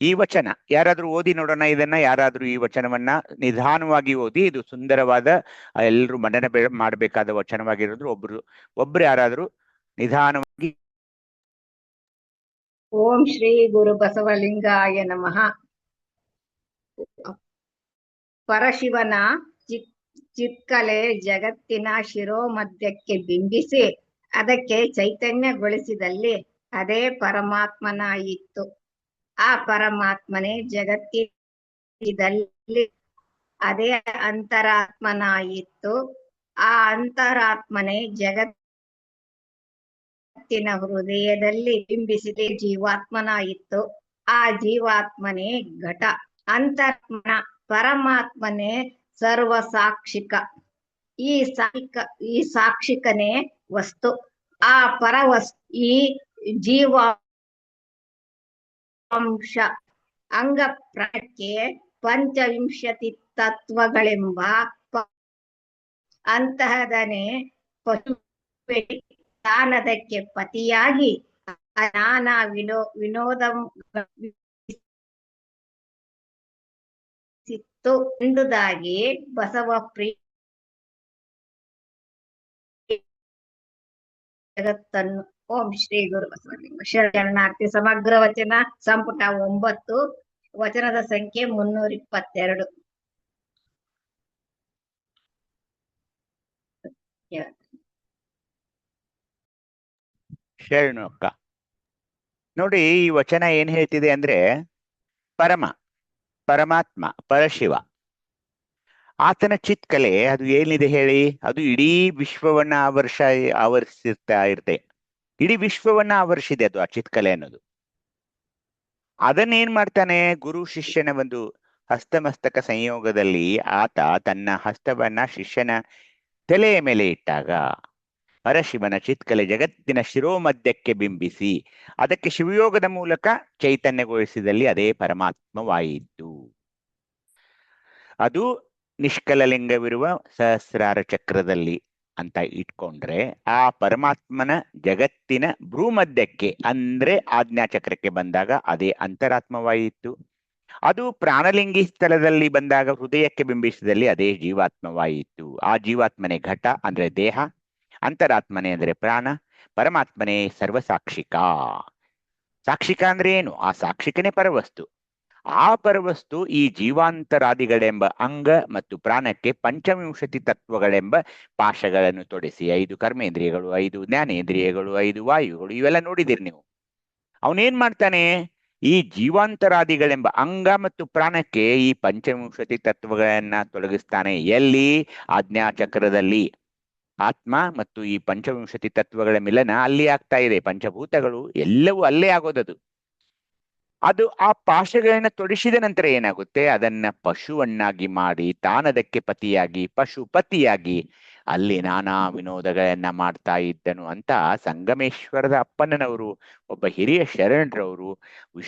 ಈ ವಚನ ಯಾರಾದ್ರೂ ಓದಿ ನೋಡೋಣ. ಇದನ್ನ ಯಾರಾದ್ರೂ ಈ ವಚನವನ್ನ ನಿಧಾನವಾಗಿ ಓದಿ, ಇದು ಸುಂದರವಾದ ಎಲ್ಲರೂ ಮನನ ಮಾಡಬೇಕಾದ ವಚನವಾಗಿರೋದ್ರು ಒಬ್ರು ಯಾರಾದ್ರೂ ನಿಧಾನವಾಗಿ. ಓಂ ಶ್ರೀ ಗುರು ಬಸವಲಿಂಗಾಯ ನಮಃ. ಪರಶಿವನ ಚಿತ್ಕಲೆ ಜಗತ್ತಿನ ಶಿರೋಮಧ್ಯಕ್ಕೆ ಬಿಂಬಿಸಿ ಅದಕ್ಕೆ ಚೈತನ್ಯಗೊಳಿಸಿದಲ್ಲಿ ಅದೇ ಪರಮಾತ್ಮನಾಯಿತು. ಆ ಪರಮಾತ್ಮನೇ ಜಗತ್ತಿನಲ್ಲಿ ಅದೇ ಅಂತರಾತ್ಮನಾಯಿತು. ಆ ಅಂತರಾತ್ಮನೇ ಜಗತ್ತಿನ ಹೃದಯದಲ್ಲಿ ಬಿಂಬಿಸಿದೆ ಜೀವಾತ್ಮನಾಯಿತು. ಆ ಜೀವಾತ್ಮನೇ ಘಟ. ಅಂತರಾತ್ಮನ ಪರಮಾತ್ಮನೇ ಸರ್ವಸಾಕ್ಷಿಕ. ಈ ಸಾಕ್ಷಿಕನೇ ವಸ್ತು. ಆ ಈ ಜೀವಾಂಶ ಅಂಗ ಪ್ರಾಣಕ್ಕೆ ಪಂಚವಿಂಶತಿ ತತ್ವಗಳೆಂಬ ಅಂತಹದನೆ ಜ್ಞಾನದಕ್ಕೆ ಪತಿಯಾಗಿ ನಾನಾ ವಿನೋದ ಎಂಬುದಾಗಿ ಬಸವ ಜಗತ್ತನ್ನು. ಓಂ ಶ್ರೀ ಗುರು ಬಸವಲಿಂಗ ಶರಣಾರ್ಥಿ. ಸಮಗ್ರ ವಚನ ಸಂಪುಟ 9, ವಚನದ ಸಂಖ್ಯೆ 322. ಶರಣು ಅಕ್ಕ. ನೋಡಿ, ಈ ವಚನ ಏನ್ ಹೇಳ್ತಿದೆ ಅಂದ್ರೆ, ಪರಮಾತ್ಮ ಪರಶಿವ ಆತನ ಚಿತ್ಕಲೆ ಅದು ಏನಿದೆ ಹೇಳಿ, ಅದು ಇಡೀ ವಿಶ್ವವನ್ನ ಆವರಿಸಿರ್ತಾ ಇರುತ್ತೆ. ಇಡೀ ವಿಶ್ವವನ್ನ ಆವರಿಸಿದೆ ಅದು, ಆ ಚಿತ್ಕಲೆ ಅನ್ನೋದು. ಅದನ್ನೇನ್ ಮಾಡ್ತಾನೆ, ಗುರು ಶಿಷ್ಯನ ಒಂದು ಹಸ್ತಮಸ್ತಕ ಸಂಯೋಗದಲ್ಲಿ ಆತ ತನ್ನ ಹಸ್ತವನ್ನ ಶಿಷ್ಯನ ತಲೆಯ ಮೇಲೆ ಇಟ್ಟಾಗ ಪರಶಿವನ ಚಿತ್ಕಲೆ ಜಗತ್ತಿನ ಶಿರೋಮಧ್ಯಕ್ಕೆ ಬಿಂಬಿಸಿ ಅದಕ್ಕೆ ಶಿವಯೋಗದ ಮೂಲಕ ಚೈತನ್ಯಗೊಳಿಸಿದಲ್ಲಿ ಅದೇ ಪರಮಾತ್ಮವಾಯಿತು. ಅದು ನಿಷ್ಕಲಲಿಂಗವಿರುವ ಸಹಸ್ರಾರ ಚಕ್ರದಲ್ಲಿ ಅಂತ ಇಟ್ಕೊಂಡ್ರೆ ಆ ಪರಮಾತ್ಮನ ಜಗತ್ತಿನ ಭ್ರೂಮಧ್ಯಕ್ಕೆ ಅಂದ್ರೆ ಆಜ್ಞಾಚಕ್ರಕ್ಕೆ ಬಂದಾಗ ಅದೇ ಅಂತರಾತ್ಮವಾಯಿತು. ಅದು ಪ್ರಾಣಲಿಂಗಿ ಸ್ಥಳದಲ್ಲಿ ಬಂದಾಗ ಹೃದಯಕ್ಕೆ ಬಿಂಬಿಸಿದಲ್ಲಿ ಅದೇ ಜೀವಾತ್ಮವಾಯಿತು. ಆ ಜೀವಾತ್ಮನೆ ಘಟ ಅಂದ್ರೆ ದೇಹ, ಅಂತರಾತ್ಮನೆ ಅಂದ್ರೆ ಪ್ರಾಣ, ಪರಮಾತ್ಮನೆ ಸರ್ವಸಾಕ್ಷಿಕ. ಸಾಕ್ಷಿಕ ಅಂದ್ರೆ ಏನು? ಆ ಸಾಕ್ಷಿಕನೇ ಪರವಸ್ತು. ಆ ಪರವಸ್ತು ಈ ಜೀವಾಂತರಾದಿಗಳೆಂಬ ಅಂಗ ಮತ್ತು ಪ್ರಾಣಕ್ಕೆ ಪಂಚವಿಂಶತಿ ತತ್ವಗಳೆಂಬ ಪಾಶಗಳನ್ನು ತೊಡಿಸಿ 5 ಕರ್ಮೇಂದ್ರಿಯಗಳು, 5 ಜ್ಞಾನೇಂದ್ರಿಯಗಳು, 5 ವಾಯುಗಳು, ಇವೆಲ್ಲ ನೋಡಿದಿರಿ ನೀವು. ಅವನೇನ್ ಮಾಡ್ತಾನೆ, ಈ ಜೀವಾಂತರಾದಿಗಳೆಂಬ ಅಂಗ ಮತ್ತು ಪ್ರಾಣಕ್ಕೆ ಈ ಪಂಚವಿಂಶತಿ ತತ್ವಗಳನ್ನ ತೊಡಗಿಸ್ತಾನೆ. ಎಲ್ಲಿ? ಆಜ್ಞಾಚಕ್ರದಲ್ಲಿ. ಆತ್ಮ ಮತ್ತು ಈ ಪಂಚವಿಂಶತಿ ತತ್ವಗಳ ಮಿಲನ ಅಲ್ಲಿ ಆಗ್ತಾ ಇದೆ. ಪಂಚಭೂತಗಳು ಎಲ್ಲವೂ ಅಲ್ಲೇ ಆಗೋದದು. ಅದು ಆ ಪಾಶಗಳನ್ನ ತೊಡಿಸಿದ ನಂತರ ಏನಾಗುತ್ತೆ, ಅದನ್ನ ಪಶುವನ್ನಾಗಿ ಮಾಡಿ ತಾನದಕ್ಕೆ ಪತಿಯಾಗಿ ಪಶುಪತಿಯಾಗಿ ಅಲ್ಲಿ ನಾನಾ ವಿನೋದಗಳನ್ನ ಮಾಡ್ತಾ ಇದ್ದನು ಅಂತ ಸಂಗಮೇಶ್ವರದ ಅಪ್ಪಣ್ಣನವರು, ಒಬ್ಬ ಹಿರಿಯ ಶರಣರವರು,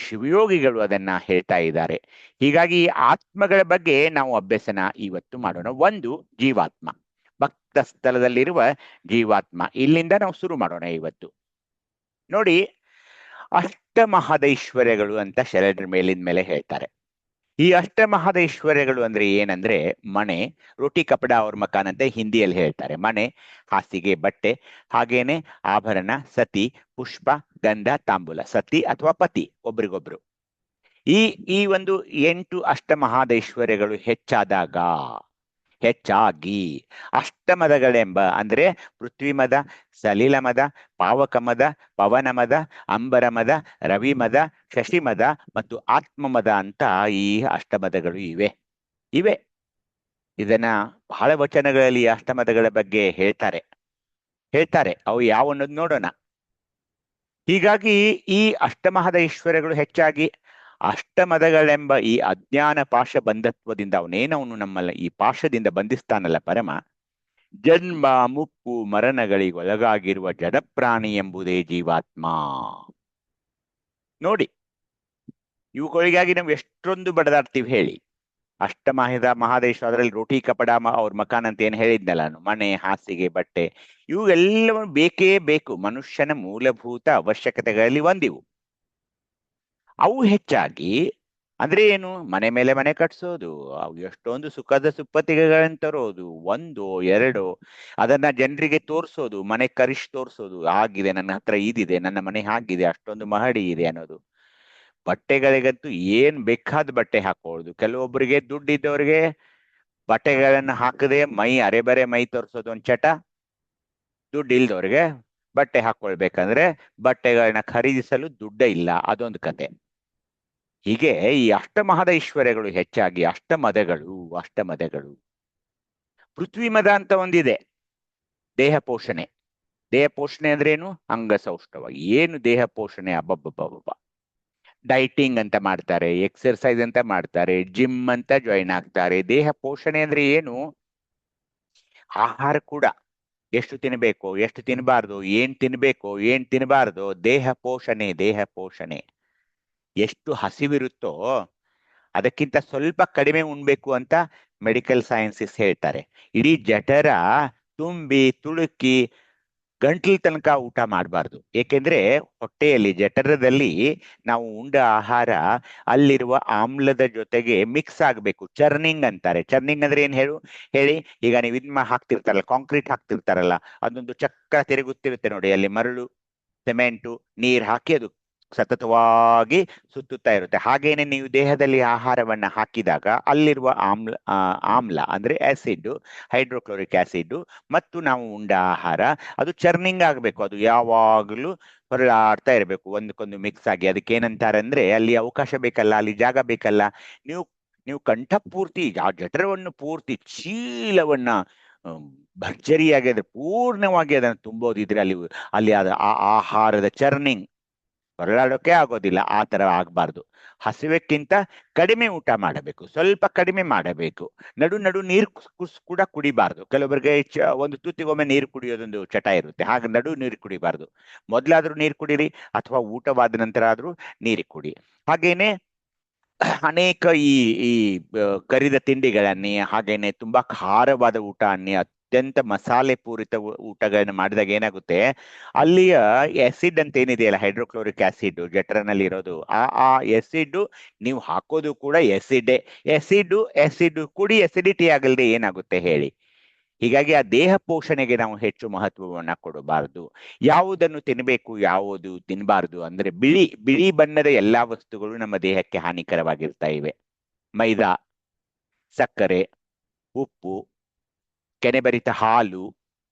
ಶಿವಯೋಗಿಗಳು ಅದನ್ನ ಹೇಳ್ತಾ ಇದ್ದಾರೆ. ಹೀಗಾಗಿ ಆತ್ಮಗಳ ಬಗ್ಗೆ ನಾವು ಅಭ್ಯಸನ ಇವತ್ತು ಮಾಡೋಣ. ಒಂದು ಜೀವಾತ್ಮ, ಭಕ್ತ ಸ್ಥಳದಲ್ಲಿರುವ ಜೀವಾತ್ಮ. ಇಲ್ಲಿಂದ ನಾವು ಶುರು ಮಾಡೋಣ ಇವತ್ತು. ನೋಡಿ, ಅಷ್ಟಮಹದೈಶ್ವರ್ಯಗಳು ಅಂತ ಶರಣರ ಮೇಲಿನ ಮೇಲೆ ಹೇಳ್ತಾರೆ. ಈ ಅಷ್ಟಮಹದೈಶ್ವರ್ಯಗಳು ಅಂದ್ರೆ ಏನಂದ್ರೆ, ಮನೆ, ರೋಟಿ ಕಪಡ ಅವ್ರ ಮಕಾನ್ ಅಂತ ಹಿಂದಿಯಲ್ಲಿ ಹೇಳ್ತಾರೆ. ಮನೆ, ಹಾಸಿಗೆ, ಬಟ್ಟೆ, ಹಾಗೇನೆ ಆಭರಣ, ಸತಿ, ಪುಷ್ಪ, ಗಂಧ, ತಾಂಬೂಲ. ಸತಿ ಅಥವಾ ಪತಿ, ಒಬ್ರಿಗೊಬ್ರು. ಈ ಒಂದು 8 ಅಷ್ಟಮಹಾದೈಶ್ವರ್ಯಗಳು ಹೆಚ್ಚಾಗಿ ಅಷ್ಟಮದಗಳೆಂಬ ಅಂದ್ರೆ ಪೃಥ್ವಿಮದ, ಸಲಿಲಮದ, ಪಾವಕಮದ, ಪವನಮದ, ಅಂಬರಮದ, ರವಿಮದ, ಶಶಿಮದ ಮತ್ತು ಆತ್ಮಮದ ಅಂತ ಈ ಅಷ್ಟಮದಗಳು ಇವೆ. ಇದನ್ನ ಬಹಳ ವಚನಗಳಲ್ಲಿ ಅಷ್ಟಮದಗಳ ಬಗ್ಗೆ ಹೇಳ್ತಾರೆ. ಅವು ಯಾವನ್ನೋದು ನೋಡೋಣ. ಹೀಗಾಗಿ ಈ ಅಷ್ಟಮಹದೈಶ್ವರ್ಯಗಳು ಹೆಚ್ಚಾಗಿ ಅಷ್ಟಮದಗಳೆಂಬ ಈ ಅಜ್ಞಾನ ಪಾಶ ಬಂಧತ್ವದಿಂದ ಅವನು ನಮ್ಮಲ್ಲ ಈ ಪಾಶದಿಂದ ಬಂಧಿಸ್ತಾನಲ್ಲ ಪರಮ, ಜನ್ಮ ಮುಪ್ಪು ಮರಣಗಳಿಗೊಳಗಾಗಿರುವ ಜಡಪ್ರಾಣಿ ಎಂಬುದೇ ಜೀವಾತ್ಮ. ನೋಡಿ, ಇವುಗಳಿಗಾಗಿ ನಾವು ಎಷ್ಟೊಂದು ಬಡದಾಡ್ತೀವಿ ಹೇಳಿ. ಮಹಾದೇಶ ಅದರಲ್ಲಿ ರೋಟಿ ಕಪಡ ಅವ್ರ ಮಕಾನ್ ಅಂತ ಏನ್ ಹೇಳಿದ್ನಲ್ಲ ನಾನು, ಮನೆ, ಹಾಸಿಗೆ, ಬಟ್ಟೆ, ಇವೆಲ್ಲವನ್ನು ಬೇಕೇ ಬೇಕು. ಮನುಷ್ಯನ ಮೂಲಭೂತ ಅವಶ್ಯಕತೆಗಳಲ್ಲಿ ಒಂದಿವು. ಅವು ಹೆಚ್ಚಾಗಿ ಅಂದ್ರೆ ಏನು? ಮನೆ ಮೇಲೆ ಮನೆ ಕಟ್ಸೋದು, ಅವು ಎಷ್ಟೊಂದು ಸುಖದ ಸುಪ್ಪತ್ತಿಗೆಗಳನ್ನ ತರೋದು, 1 2 ಅದನ್ನ ಜನರಿಗೆ ತೋರ್ಸೋದು, ಮನೆ ಕರಿಸಿ ತೋರ್ಸೋದು, ಆಗಿದೆ ನನ್ನ ಹತ್ರ ಇದಿದೆ, ನನ್ನ ಮನೆ ಹಾಗಿದೆ, ಅಷ್ಟೊಂದು ಮಹಡಿ ಇದೆ ಅನ್ನೋದು. ಬಟ್ಟೆಗಳಿಗಂತೂ ಏನ್ ಬೇಕಾದ ಬಟ್ಟೆ ಹಾಕೊಳ್ಳೋದು. ಕೆಲವೊಬ್ಬರಿಗೆ ದುಡ್ಡಿದ್ದವ್ರಿಗೆ ಬಟ್ಟೆಗಳನ್ನ ಹಾಕದೆ ಅರೆಬರೆ ಮೈ ತೋರ್ಸೋದು ಒಂದ್ ಚಟ. ದುಡ್ಡು ಇಲ್ದವ್ರಿಗೆ ಬಟ್ಟೆ ಹಾಕೊಳ್ಬೇಕಂದ್ರೆ ಬಟ್ಟೆಗಳನ್ನ ಖರೀದಿಸಲು ದುಡ್ಡ ಇಲ್ಲ, ಅದೊಂದು ಕತೆ. ಹೀಗೆ ಈ ಅಷ್ಟಮಹದೈಶ್ವರ್ಯಗಳು ಹೆಚ್ಚಾಗಿ ಅಷ್ಟಮದಗಳು. ಪೃಥ್ವಿ ಮದ ಅಂತ ಒಂದಿದೆ, ದೇಹ ಪೋಷಣೆ ಅಂದ್ರೆ ಏನು? ಅಂಗಸೌಷ್ಠವ. ಏನು ದೇಹ ಪೋಷಣೆ! ಅಬ್ಬಬ್ಬಬ್ಬ! ಡೈಟಿಂಗ್ ಅಂತ ಮಾಡ್ತಾರೆ, ಎಕ್ಸರ್ಸೈಸ್ ಅಂತ ಮಾಡ್ತಾರೆ, ಜಿಮ್ ಅಂತ ಜಾಯಿನ್ ಆಗ್ತಾರೆ. ದೇಹ ಪೋಷಣೆ ಅಂದ್ರೆ ಏನು? ಆಹಾರ ಕೂಡ ಎಷ್ಟು ತಿನ್ಬೇಕು, ಎಷ್ಟು ತಿನ್ನಬಾರ್ದು, ಏನ್ ತಿನ್ಬೇಕು, ಏನ್ ತಿನ್ನಬಾರ್ದು, ದೇಹ ಪೋಷಣೆ. ದೇಹ ಪೋಷಣೆ ಎಷ್ಟು ಹಸಿವಿರುತ್ತೋ ಅದಕ್ಕಿಂತ ಸ್ವಲ್ಪ ಕಡಿಮೆ ಉಣ್ಬೇಕು ಅಂತ ಮೆಡಿಕಲ್ ಸೈನ್ಸಿಸ್ ಹೇಳ್ತಾರೆ. ಇಡೀ ಜಠರ ತುಂಬಿ ತುಳುಕಿ ಗಂಟ್ಲ ತನಕ ಊಟ ಮಾಡಬಾರ್ದು. ಏಕೆಂದ್ರೆ ಹೊಟ್ಟೆಯಲ್ಲಿ, ಜಠರದಲ್ಲಿ ನಾವು ಉಂಡ ಆಹಾರ ಅಲ್ಲಿರುವ ಆಮ್ಲದ ಜೊತೆಗೆ ಮಿಕ್ಸ್ ಆಗ್ಬೇಕು. ಚರ್ನಿಂಗ್ ಅಂತಾರೆ. ಚರ್ನಿಂಗ್ ಅಂದ್ರೆ ಏನ್ ಹೇಳಿ. ಈಗ ನೀವು ಇದ್ಮ ಹಾಕ್ತಿರ್ತಾರಲ್ಲ, ಕಾಂಕ್ರೀಟ್ ಹಾಕ್ತಿರ್ತಾರಲ್ಲ, ಅದೊಂದು ಚಕ್ರ ತಿರುಗುತ್ತಿರುತ್ತೆ ನೋಡಿ. ಅಲ್ಲಿ ಮರಳು, ಸಿಮೆಂಟು, ನೀರ್ ಹಾಕಿ ಅದು ಸತತವಾಗಿ ಸುತ್ತುತ್ತಾ ಇರುತ್ತೆ. ಹಾಗೇನೆ ನೀವು ದೇಹದಲ್ಲಿ ಆಹಾರವನ್ನ ಹಾಕಿದಾಗ ಅಲ್ಲಿರುವ ಆಮ್ಲ ಅಂದ್ರೆ ಆಸಿಡ್, ಹೈಡ್ರೋಕ್ಲೋರಿಕ್ ಆಸಿಡ್ ಮತ್ತು ನಾವು ಉಂಡ ಆಹಾರ ಅದು ಚರ್ನಿಂಗ್ ಆಗ್ಬೇಕು. ಅದು ಯಾವಾಗಲೂ ಹೊರಳಾಡ್ತಾ ಇರಬೇಕು, ಒಂದಕ್ಕೊಂದು ಮಿಕ್ಸ್ ಆಗಿ. ಅದಕ್ಕೆ ಏನಂತಾರೆ ಅಂದ್ರೆ ಅಲ್ಲಿ ಅವಕಾಶ ಬೇಕಲ್ಲ, ಅಲ್ಲಿ ಜಾಗ ಬೇಕಲ್ಲ. ನೀವು ಕಂಠ ಪೂರ್ತಿ ಆ ಜಠರವನ್ನು ಪೂರ್ತಿ ಚೀಲವನ್ನ ಭರ್ಜರಿಯಾಗಿ ಅದ್ರ ಪೂರ್ಣವಾಗಿ ಅದನ್ನು ತುಂಬೋದಿದ್ರೆ ಅಲ್ಲಿ ಆ ಆಹಾರದ ಚರ್ನಿಂಗ್ ಹೊರಳಾಡೋಕೆ ಆಗೋದಿಲ್ಲ. ಆ ತರ ಆಗ್ಬಾರ್ದು. ಹಸಿವೆಕ್ಕಿಂತ ಕಡಿಮೆ ಊಟ ಮಾಡಬೇಕು, ಸ್ವಲ್ಪ ಕಡಿಮೆ ಮಾಡಬೇಕು. ನಡು ನೀರು ಕೂಡ ಕುಡಿಬಾರ್ದು. ಕೆಲವರಿಗೆ ಒಂದು ತುತ್ತಿಗೊಮ್ಮೆ ನೀರು ಕುಡಿಯೋದೊಂದು ಚಟ ಇರುತ್ತೆ, ಹಾಗೆ ನೀರು ಕುಡಿಬಾರ್ದು. ಮೊದ್ಲಾದ್ರೂ ನೀರು ಕುಡೀರಿ, ಅಥವಾ ಊಟವಾದ ನಂತರ ಆದ್ರೂ ನೀರು ಕುಡಿ. ಹಾಗೇನೆ ಅನೇಕ ಈ ಕರಿದ ತಿಂಡಿಗಳನ್ನೇ, ಹಾಗೇನೆ ತುಂಬಾ ಖಾರವಾದ ಊಟ ಅನ್ನಿ, ಅತ್ಯಂತ ಮಸಾಲೆ ಪೂರಿತ ಊಟಗಳನ್ನ ಮಾಡಿದಾಗ ಏನಾಗುತ್ತೆ, ಅಲ್ಲಿಯ ಆಸಿಡ್ ಅಂತ ಏನಿದೆಯಲ್ಲ, ಹೈಡ್ರೋಕ್ಲೋರಿಕ್ ಆಸಿಡ್ ಜಠರನಲ್ಲಿ ಇರೋದು, ಆ ಆಸಿಡ್ ನೀವು ಹಾಕೋದು ಕೂಡ ಆಸಿಡ್ ಕುಡಿ ಎಸಿಡಿಟಿ ಆಗಲ್ದೆ ಏನಾಗುತ್ತೆ ಹೇಳಿ. ಹೀಗಾಗಿ ಆ ದೇಹ ಪೋಷಣೆಗೆ ನಾವು ಹೆಚ್ಚು ಮಹತ್ವವನ್ನ ಕೊಡಬಾರದು. ಯಾವುದನ್ನು ತಿನ್ನಬೇಕು, ಯಾವುದು ತಿನ್ನಬಾರದು ಅಂದ್ರೆ ಬಿಳಿ ಬಣ್ಣದ ಎಲ್ಲಾ ವಸ್ತುಗಳು ನಮ್ಮ ದೇಹಕ್ಕೆ ಹಾನಿಕರವಾಗಿರ್ತಾ ಇವೆ. ಮೈದಾ, ಸಕ್ಕರೆ, ಉಪ್ಪು, ಕೆನೆಬರಿತ ಹಾಲು,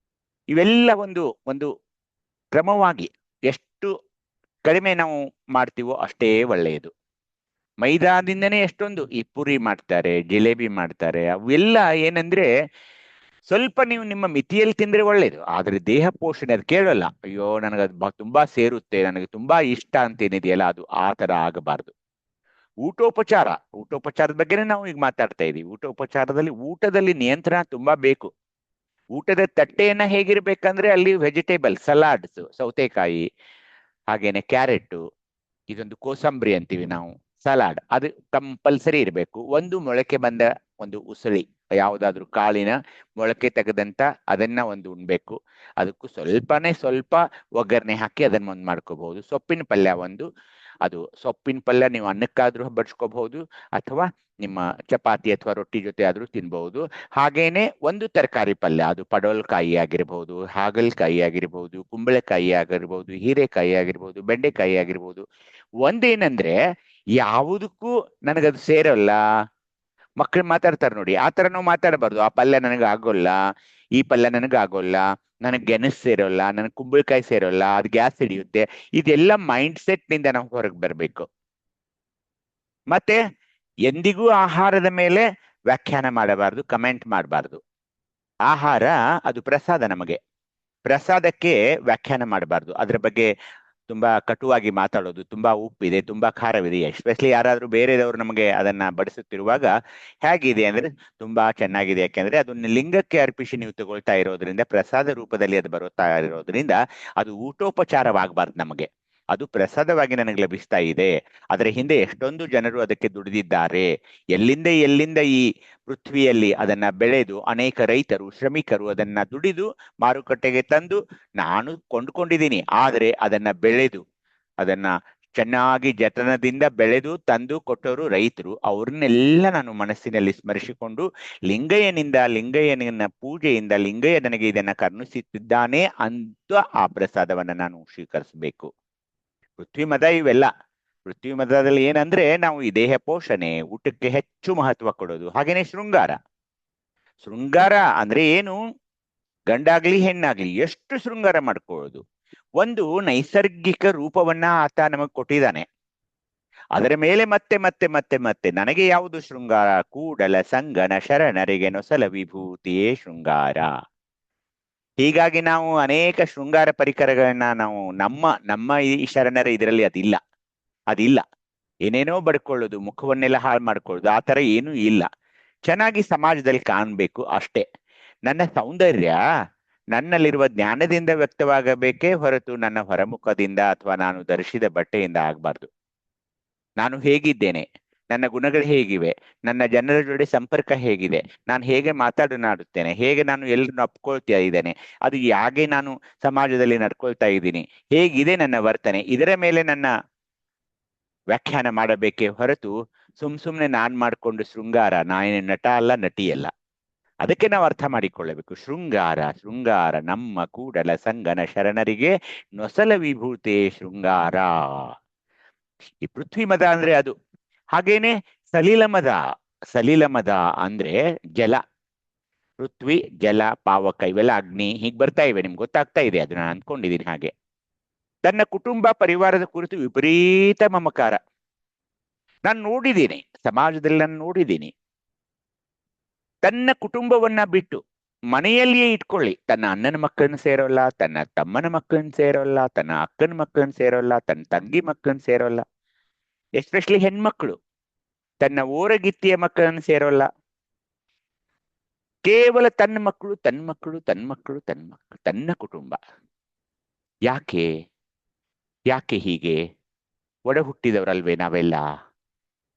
ಇವೆಲ್ಲ ಒಂದು ಕ್ರಮವಾಗಿ ಎಷ್ಟು ಕಡಿಮೆ ನಾವು ಮಾಡ್ತೀವೋ ಅಷ್ಟೇ ಒಳ್ಳೆಯದು. ಮೈದಾದಿಂದನೇ ಎಷ್ಟೊಂದು ಈ ಪುರಿ ಮಾಡ್ತಾರೆ, ಜಿಲೇಬಿ ಮಾಡ್ತಾರೆ. ಅವೆಲ್ಲ ಏನಂದ್ರೆ ಸ್ವಲ್ಪ ನೀವು ನಿಮ್ಮ ಮಿತಿಯಲ್ಲಿ ತಿಂದ್ರೆ ಒಳ್ಳೇದು. ಆದ್ರೆ ದೇಹ ಪೋಷಣೆ ಅದು ಕೇಳಲ್ಲ. ಅಯ್ಯೋ ನನಗದು ತುಂಬಾ ಸೇರುತ್ತೆ, ನನಗೆ ತುಂಬಾ ಇಷ್ಟ ಅಂತ ಏನಿದೆಯಲ್ಲ, ಅದು ಆ ತರ ಆಗಬಾರ್ದು. ಊಟೋಪಚಾರದ ಬಗ್ಗೆನೇ ನಾವು ಈಗ ಮಾತಾಡ್ತಾ ಇದೀವಿ. ಊಟದಲ್ಲಿ ನಿಯಂತ್ರಣ ತುಂಬಾ ಬೇಕು. ಊಟದ ತಟ್ಟೆಯನ್ನ ಹೇಗಿರ್ಬೇಕಂದ್ರೆ ಅಲ್ಲಿ ವೆಜಿಟೇಬಲ್ ಸಲಾಡ್ಸ್, ಸೌತೆಕಾಯಿ, ಹಾಗೇನೆ ಕ್ಯಾರೆಟ್, ಇದೊಂದು ಕೋಸಂಬರಿ ಅಂತೀವಿ ನಾವು, ಸಲಾಡ್ ಅದು ಕಂಪಲ್ಸರಿ ಇರಬೇಕು. ಒಂದು ಮೊಳಕೆ ಬಂದ ಒಂದು ಉಸಳಿ, ಯಾವುದಾದ್ರೂ ಕಾಳಿನ ಮೊಳಕೆ ತೆಗೆದಂತ ಅದನ್ನ ಒಂದು ಉಣ್ಬೇಕು. ಅದಕ್ಕೂ ಸ್ವಲ್ಪ ಒಗ್ಗರಣೆ ಹಾಕಿ ಅದನ್ನ ಒಂದು ಮಾಡ್ಕೋಬಹುದು. ಸೊಪ್ಪಿನ ಪಲ್ಯ ಅದು ಸೊಪ್ಪಿನ ಪಲ್ಯ ನೀವು ಅನ್ನಕ್ಕಾದ್ರೂ ಬಡ್ಸ್ಕೋಬಹುದು, ಅಥವಾ ನಿಮ್ಮ ಚಪಾತಿ ಅಥವಾ ರೊಟ್ಟಿ ಜೊತೆ ಆದ್ರೂ ತಿನ್ಬಹುದು. ಹಾಗೇನೆ ಒಂದು ತರಕಾರಿ ಪಲ್ಯ, ಅದು ಪಡವಲಕಾಯಿ ಆಗಿರ್ಬಹುದು, ಹಾಗಲಕಾಯಿ ಆಗಿರ್ಬಹುದು, ಕುಂಬಳಕಾಯಿ ಆಗಿರ್ಬಹುದು, ಹೀರೆಕಾಯಿ ಆಗಿರ್ಬಹುದು, ಬೆಂಡೆಕಾಯಿ ಆಗಿರ್ಬಹುದು. ಒಂದೇನಂದ್ರೆ ಯಾವುದಕ್ಕೂ ನನಗದು ಸೇರಲ್ಲ. ಮಕ್ಕಳು ಮಾತಾಡ್ತಾರೆ ನೋಡಿ, ಆ ತರ ನಾವು ಮಾತಾಡಬಾರ್ದು. ಆ ಪಲ್ಯ ನನಗೆ ಆಗೋಲ್ಲ, ಈ ಪಲ್ಯ ನನಗೆ ಆಗೋಲ್ಲ, ನನಗೆ ಗೆಣಸ್ ಸೇರೋಲ್ಲ, ನನಗೆ ಕುಂಬಳಕಾಯಿ ಸೇರೋಲ್ಲ, ಅದು ಗ್ಯಾಸ್ ಹಿಡಿಯುತ್ತೆ. ಇದೆಲ್ಲ ಮೈಂಡ್ ಸೆಟ್ ನಿಂದ ನಾವು ಹೊರಗೆ ಬರ್ಬೇಕು. ಮತ್ತೆ ಎಂದಿಗೂ ಆಹಾರದ ಮೇಲೆ ವ್ಯಾಖ್ಯಾನ ಮಾಡಬಾರ್ದು, ಕಮೆಂಟ್ ಮಾಡಬಾರ್ದು. ಆಹಾರ ಅದು ಪ್ರಸಾದ. ನಮಗೆ ಪ್ರಸಾದಕ್ಕೆ ವ್ಯಾಖ್ಯಾನ ಮಾಡಬಾರ್ದು. ಅದ್ರ ಬಗ್ಗೆ ತುಂಬಾ ಕಟುವಾಗಿ ಮಾತಾಡೋದು, ತುಂಬಾ ಉಪ್ಪಿದೆ, ತುಂಬಾ ಖಾರವಿದೆ, ಎಸ್ಪೆಷಲಿ ಯಾರಾದ್ರೂ ಬೇರೆದವರು ನಮಗೆ ಅದನ್ನ ಬಡಿಸುತ್ತಿರುವಾಗ ಹೇಗಿದೆ ಅಂದ್ರೆ ತುಂಬಾ ಚೆನ್ನಾಗಿದೆ, ಯಾಕೆಂದ್ರೆ ಅದನ್ನ ಲಿಂಗಕ್ಕೆ ಅರ್ಪಿಸಿ ನೀವು ತಗೊಳ್ತಾ ಇರೋದ್ರಿಂದ, ಪ್ರಸಾದ ರೂಪದಲ್ಲಿ ಅದು ಬರುತ್ತಾ ಇರೋದ್ರಿಂದ ಅದು ಊಟೋಪಚಾರವಾಗಬಾರ್ದು. ನಮಗೆ ಅದು ಪ್ರಸಾದವಾಗಿ ನನಗೆ ಲಭಿಸ್ತಾ ಇದೆ. ಅದರ ಹಿಂದೆ ಎಷ್ಟೊಂದು ಜನರು ಅದಕ್ಕೆ ದುಡಿದಿದ್ದಾರೆ. ಎಲ್ಲಿಂದ ಈ ಪೃಥ್ವಿಯಲ್ಲಿ ಅದನ್ನ ಬೆಳೆದು ಅನೇಕ ರೈತರು, ಶ್ರಮಿಕರು ಅದನ್ನ ದುಡಿದು ಮಾರುಕಟ್ಟೆಗೆ ತಂದು ನಾನು ಕೊಂಡುಕೊಂಡಿದ್ದೀನಿ. ಆದರೆ ಅದನ್ನ ಬೆಳೆದು, ಅದನ್ನ ಚೆನ್ನಾಗಿ ಜತನದಿಂದ ಬೆಳೆದು ತಂದು ಕೊಟ್ಟವರು ರೈತರು. ಅವ್ರನ್ನೆಲ್ಲ ನಾನು ಮನಸ್ಸಿನಲ್ಲಿ ಸ್ಮರಿಸಿಕೊಂಡು ಲಿಂಗಯ್ಯನ ಪೂಜೆಯಿಂದ ಲಿಂಗಯ್ಯ ನನಗೆ ಇದನ್ನ ಕರುಣಿಸುತ್ತಿದ್ದಾನೆ ಅಂತ ಆ ಪ್ರಸಾದವನ್ನ ನಾನು ಸ್ವೀಕರಿಸಬೇಕು. ಪೃಥ್ವಿ ಮದ ಇವೆಲ್ಲ. ಪೃಥ್ವಿ ಮದದಲ್ಲಿ ಏನಂದ್ರೆ ನಾವು ಈ ದೇಹ ಪೋಷಣೆ, ಊಟಕ್ಕೆ ಹೆಚ್ಚು ಮಹತ್ವ ಕೊಡೋದು. ಹಾಗೇನೆ ಶೃಂಗಾರ ಅಂದ್ರೆ ಏನು? ಗಂಡಾಗ್ಲಿ ಹೆಣ್ಣಾಗ್ಲಿ ಎಷ್ಟು ಶೃಂಗಾರ ಮಾಡ್ಕೊಳ್ಳೋದು. ಒಂದು ನೈಸರ್ಗಿಕ ರೂಪವನ್ನ ಆತ ನಮಗ್ ಕೊಟ್ಟಿದ್ದಾನೆ. ಅದರ ಮೇಲೆ ಮತ್ತೆ ನನಗೆ ಯಾವುದು ಶೃಂಗಾರ? ಕೂಡಲ ಸಂಗನ ಶರಣರಿಗೆ ನೊಸಲ ವಿಭೂತಿಯೇ ಶೃಂಗಾರ. ಹೀಗಾಗಿ ನಾವು ಅನೇಕ ಶೃಂಗಾರ ಪರಿಕರಗಳನ್ನ ನಾವು ನಮ್ಮ ಈ ಶರಣರ ಇದರಲ್ಲಿ ಅದಿಲ್ಲ. ಏನೇನೋ ಬಡ್ಕೊಳ್ಳೋದು, ಮುಖವನ್ನೆಲ್ಲ ಹಾಳು ಮಾಡ್ಕೊಳ್ಳೋದು, ಆ ಥರ ಏನೂ ಇಲ್ಲ. ಚೆನ್ನಾಗಿ ಸಮಾಜದಲ್ಲಿ ಕಾಣಬೇಕು ಅಷ್ಟೇ. ನನ್ನ ಸೌಂದರ್ಯ ನನ್ನಲ್ಲಿರುವ ಜ್ಞಾನದಿಂದ ವ್ಯಕ್ತವಾಗಬೇಕೇ ಹೊರತು ನನ್ನ ಹೊರಮುಖದಿಂದ ಅಥವಾ ನಾನು ಧರಿಸಿದ ಬಟ್ಟೆಯಿಂದ ಆಗಬಾರ್ದು. ನಾನು ಹೇಗಿದ್ದೇನೆ, ನನ್ನ ಗುಣಗಳು ಹೇಗಿವೆ, ನನ್ನ ಜನರ ಜೊತೆ ಸಂಪರ್ಕ ಹೇಗಿದೆ, ನಾನು ಹೇಗೆ ಮಾತಾಡುತ್ತೇನೆ, ಹೇಗೆ ನಾನು ಎಲ್ಲರನ್ನು ಅಪ್ಕೊಳ್ತಾ ಇದ್ದೇನೆ, ಅದು ಹೇಗೆ ನಾನು ಸಮಾಜದಲ್ಲಿ ನಡ್ಕೊಳ್ತಾ ಇದ್ದೀನಿ, ಹೇಗಿದೆ ನನ್ನ ವರ್ತನೆ, ಇದರ ಮೇಲೆ ನನ್ನ ವ್ಯಾಖ್ಯಾನ ಮಾಡಬೇಕೇ ಹೊರತು ಸುಮ್ನೆ ನಾನ್ ಮಾಡ್ಕೊಂಡು ಶೃಂಗಾರ, ನಾನೇನು ನಟ ಅಲ್ಲ, ನಟಿ ಅಲ್ಲ. ಅದಕ್ಕೆ ನಾವು ಅರ್ಥ ಮಾಡಿಕೊಳ್ಳಬೇಕು. ಶೃಂಗಾರ ನಮ್ಮ ಕೂಡಲ ಸಂಗನ ಶರಣರಿಗೆ ನೊಸಲ ವಿಭೂತೆ ಶೃಂಗಾರ. ಈ ಪೃಥ್ವಿ ಮದ ಅಂದ್ರೆ ಅದು. ಹಾಗೇನೆ ಸಲಿಲ ಮದ ಅಂದ್ರೆ ಜಲ. ಪೃಥ್ವಿ, ಜಲ, ಪಾವಕ ಇವೆಲ್ಲ ಅಗ್ನಿ ಹೀಗೆ ಬರ್ತಾ ಇವೆ, ನಿಮ್ಗೆ ಗೊತ್ತಾಗ್ತಾ ಇದೆ, ಅದು ನಾನು ಅಂದ್ಕೊಂಡಿದ್ದೀನಿ. ಹಾಗೆ ತನ್ನ ಕುಟುಂಬ ಪರಿವಾರದ ಕುರಿತು ವಿಪರೀತ ಮಮಕಾರ. ನಾನು ನೋಡಿದ್ದೀನಿ, ಸಮಾಜದಲ್ಲಿ ನಾನು ನೋಡಿದ್ದೀನಿ. ತನ್ನ ಕುಟುಂಬವನ್ನ ಬಿಟ್ಟು ಮನೆಯಲ್ಲಿಯೇ ಇಟ್ಕೊಳ್ಳಿ, ತನ್ನ ಅಣ್ಣನ ಮಕ್ಕಳನ್ನ ಸೇರೋಲ್ಲ, ತನ್ನ ತಮ್ಮನ ಮಕ್ಕಳನ್ನ ಸೇರೋಲ್ಲ, ತನ್ನ ಅಕ್ಕನ ಮಕ್ಕಳನ್ನ ಸೇರೋಲ್ಲ, ತನ್ನ ತಂಗಿ ಮಕ್ಕಳನ್ನ ಸೇರೋಲ್ಲ, ಎಸ್ಪೆಷಲಿ ಹೆಣ್ಮಕ್ಳು ತನ್ನ ಓರಗಿತ್ತಿಯ ಮಕ್ಕಳನ್ನು ಸೇರೋಲ್ಲ. ಕೇವಲ ತನ್ನ ಮಕ್ಕಳು, ತನ್ನ ಕುಟುಂಬ. ಯಾಕೆ ಹೀಗೆ? ಒಡ ಹುಟ್ಟಿದವರಲ್ವೇ ನಾವೆಲ್ಲ?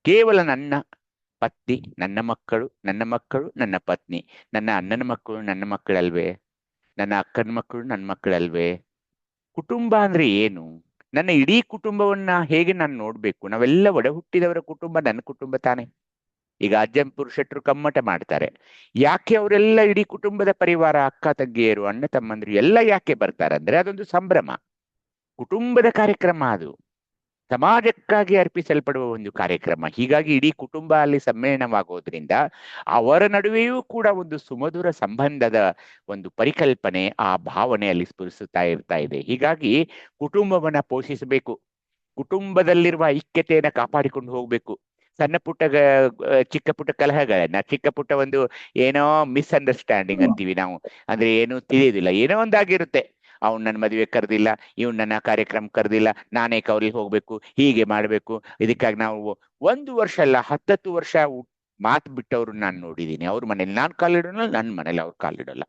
ಕೇವಲ ನನ್ನ ಪತ್ನಿ, ನನ್ನ ಮಕ್ಕಳು, ನನ್ನ ಪತ್ನಿ, ನನ್ನ ಅಣ್ಣನ ಮಕ್ಕಳು ನನ್ನ ಮಕ್ಕಳಲ್ವೇ, ನನ್ನ ಅಕ್ಕನ ಮಕ್ಕಳು ನನ್ನ ಮಕ್ಕಳಲ್ವೇ? ಕುಟುಂಬ ಅಂದ್ರೆ ಏನು? ನನ್ನ ಇಡೀ ಕುಟುಂಬವನ್ನ ಹೇಗೆ ನಾನು ನೋಡ್ಬೇಕು? ನಾವೆಲ್ಲ ಒಡ ಹುಟ್ಟಿದವರ ಕುಟುಂಬ ನನ್ನ ಕುಟುಂಬ ತಾನೆ. ಈಗ ಅಜ್ಜಂಪುರು ಶೆಟ್ರು ಕಮ್ಮಟ ಮಾಡ್ತಾರೆ. ಯಾಕೆ ಅವರೆಲ್ಲ ಇಡೀ ಕುಟುಂಬದ ಪರಿವಾರ, ಅಕ್ಕ ತಂಗಿಯರು, ಅಣ್ಣ ತಮ್ಮಂದ್ರು ಎಲ್ಲ ಯಾಕೆ ಬರ್ತಾರೆ ಅಂದ್ರೆ ಅದೊಂದು ಸಂಭ್ರಮ, ಕುಟುಂಬದ ಕಾರ್ಯಕ್ರಮ, ಅದು ಸಮಾಜಕ್ಕಾಗಿ ಅರ್ಪಿಸಲ್ಪಡುವ ಒಂದು ಕಾರ್ಯಕ್ರಮ. ಹೀಗಾಗಿ ಇಡೀ ಕುಟುಂಬ ಅಲ್ಲಿ ಸಮ್ಮೇಳನವಾಗೋದ್ರಿಂದ ಅವರ ನಡುವೆಯೂ ಕೂಡ ಒಂದು ಸುಮಧುರ ಸಂಬಂಧದ ಒಂದು ಪರಿಕಲ್ಪನೆ, ಆ ಭಾವನೆ ಅಲ್ಲಿ ಸ್ಫುರಿಸುತ್ತಾ ಇರ್ತಾ ಇದೆ. ಹೀಗಾಗಿ ಕುಟುಂಬವನ್ನ ಪೋಷಿಸಬೇಕು, ಕುಟುಂಬದಲ್ಲಿರುವ ಐಕ್ಯತೆಯನ್ನ ಕಾಪಾಡಿಕೊಂಡು ಹೋಗ್ಬೇಕು. ಸಣ್ಣ ಪುಟ್ಟ ಚಿಕ್ಕ ಪುಟ್ಟ ಕಲಹಗಳನ್ನ, ಚಿಕ್ಕ ಪುಟ್ಟ ಒಂದು ಏನೋ ಮಿಸ್ಅಂಡರ್ಸ್ಟ್ಯಾಂಡಿಂಗ್ ಅಂತೀವಿ ನಾವು, ಅಂದ್ರೆ ಏನೂ ತಿಳಿಯೋದಿಲ್ಲ, ಏನೋ ಒಂದಾಗಿರುತ್ತೆ. ಅವ್ನು ನನ್ನ ಮದುವೆ ಕರೆದಿಲ್ಲ, ಇವ್ನು ನನ್ನ ಕಾರ್ಯಕ್ರಮ ಕರೆದಿಲ್ಲ, ನಾನೇ ಅವ್ರಿಗೆ ಹೋಗ್ಬೇಕು, ಹೀಗೆ ಮಾಡ್ಬೇಕು. ಇದಕ್ಕಾಗಿ ನಾವು 1 ವರ್ಷ ಅಲ್ಲ 10 ವರ್ಷ ಮಾತು ಬಿಟ್ಟವ್ರು ನಾನು ನೋಡಿದ್ದೀನಿ. ಅವ್ರ ಮನೇಲಿ ನಾನು ಕಾಲಿಡೋಲ್ಲ, ನನ್ನ ಮನೇಲಿ ಅವ್ರು ಕಾಲಿಡೋಲ್ಲ.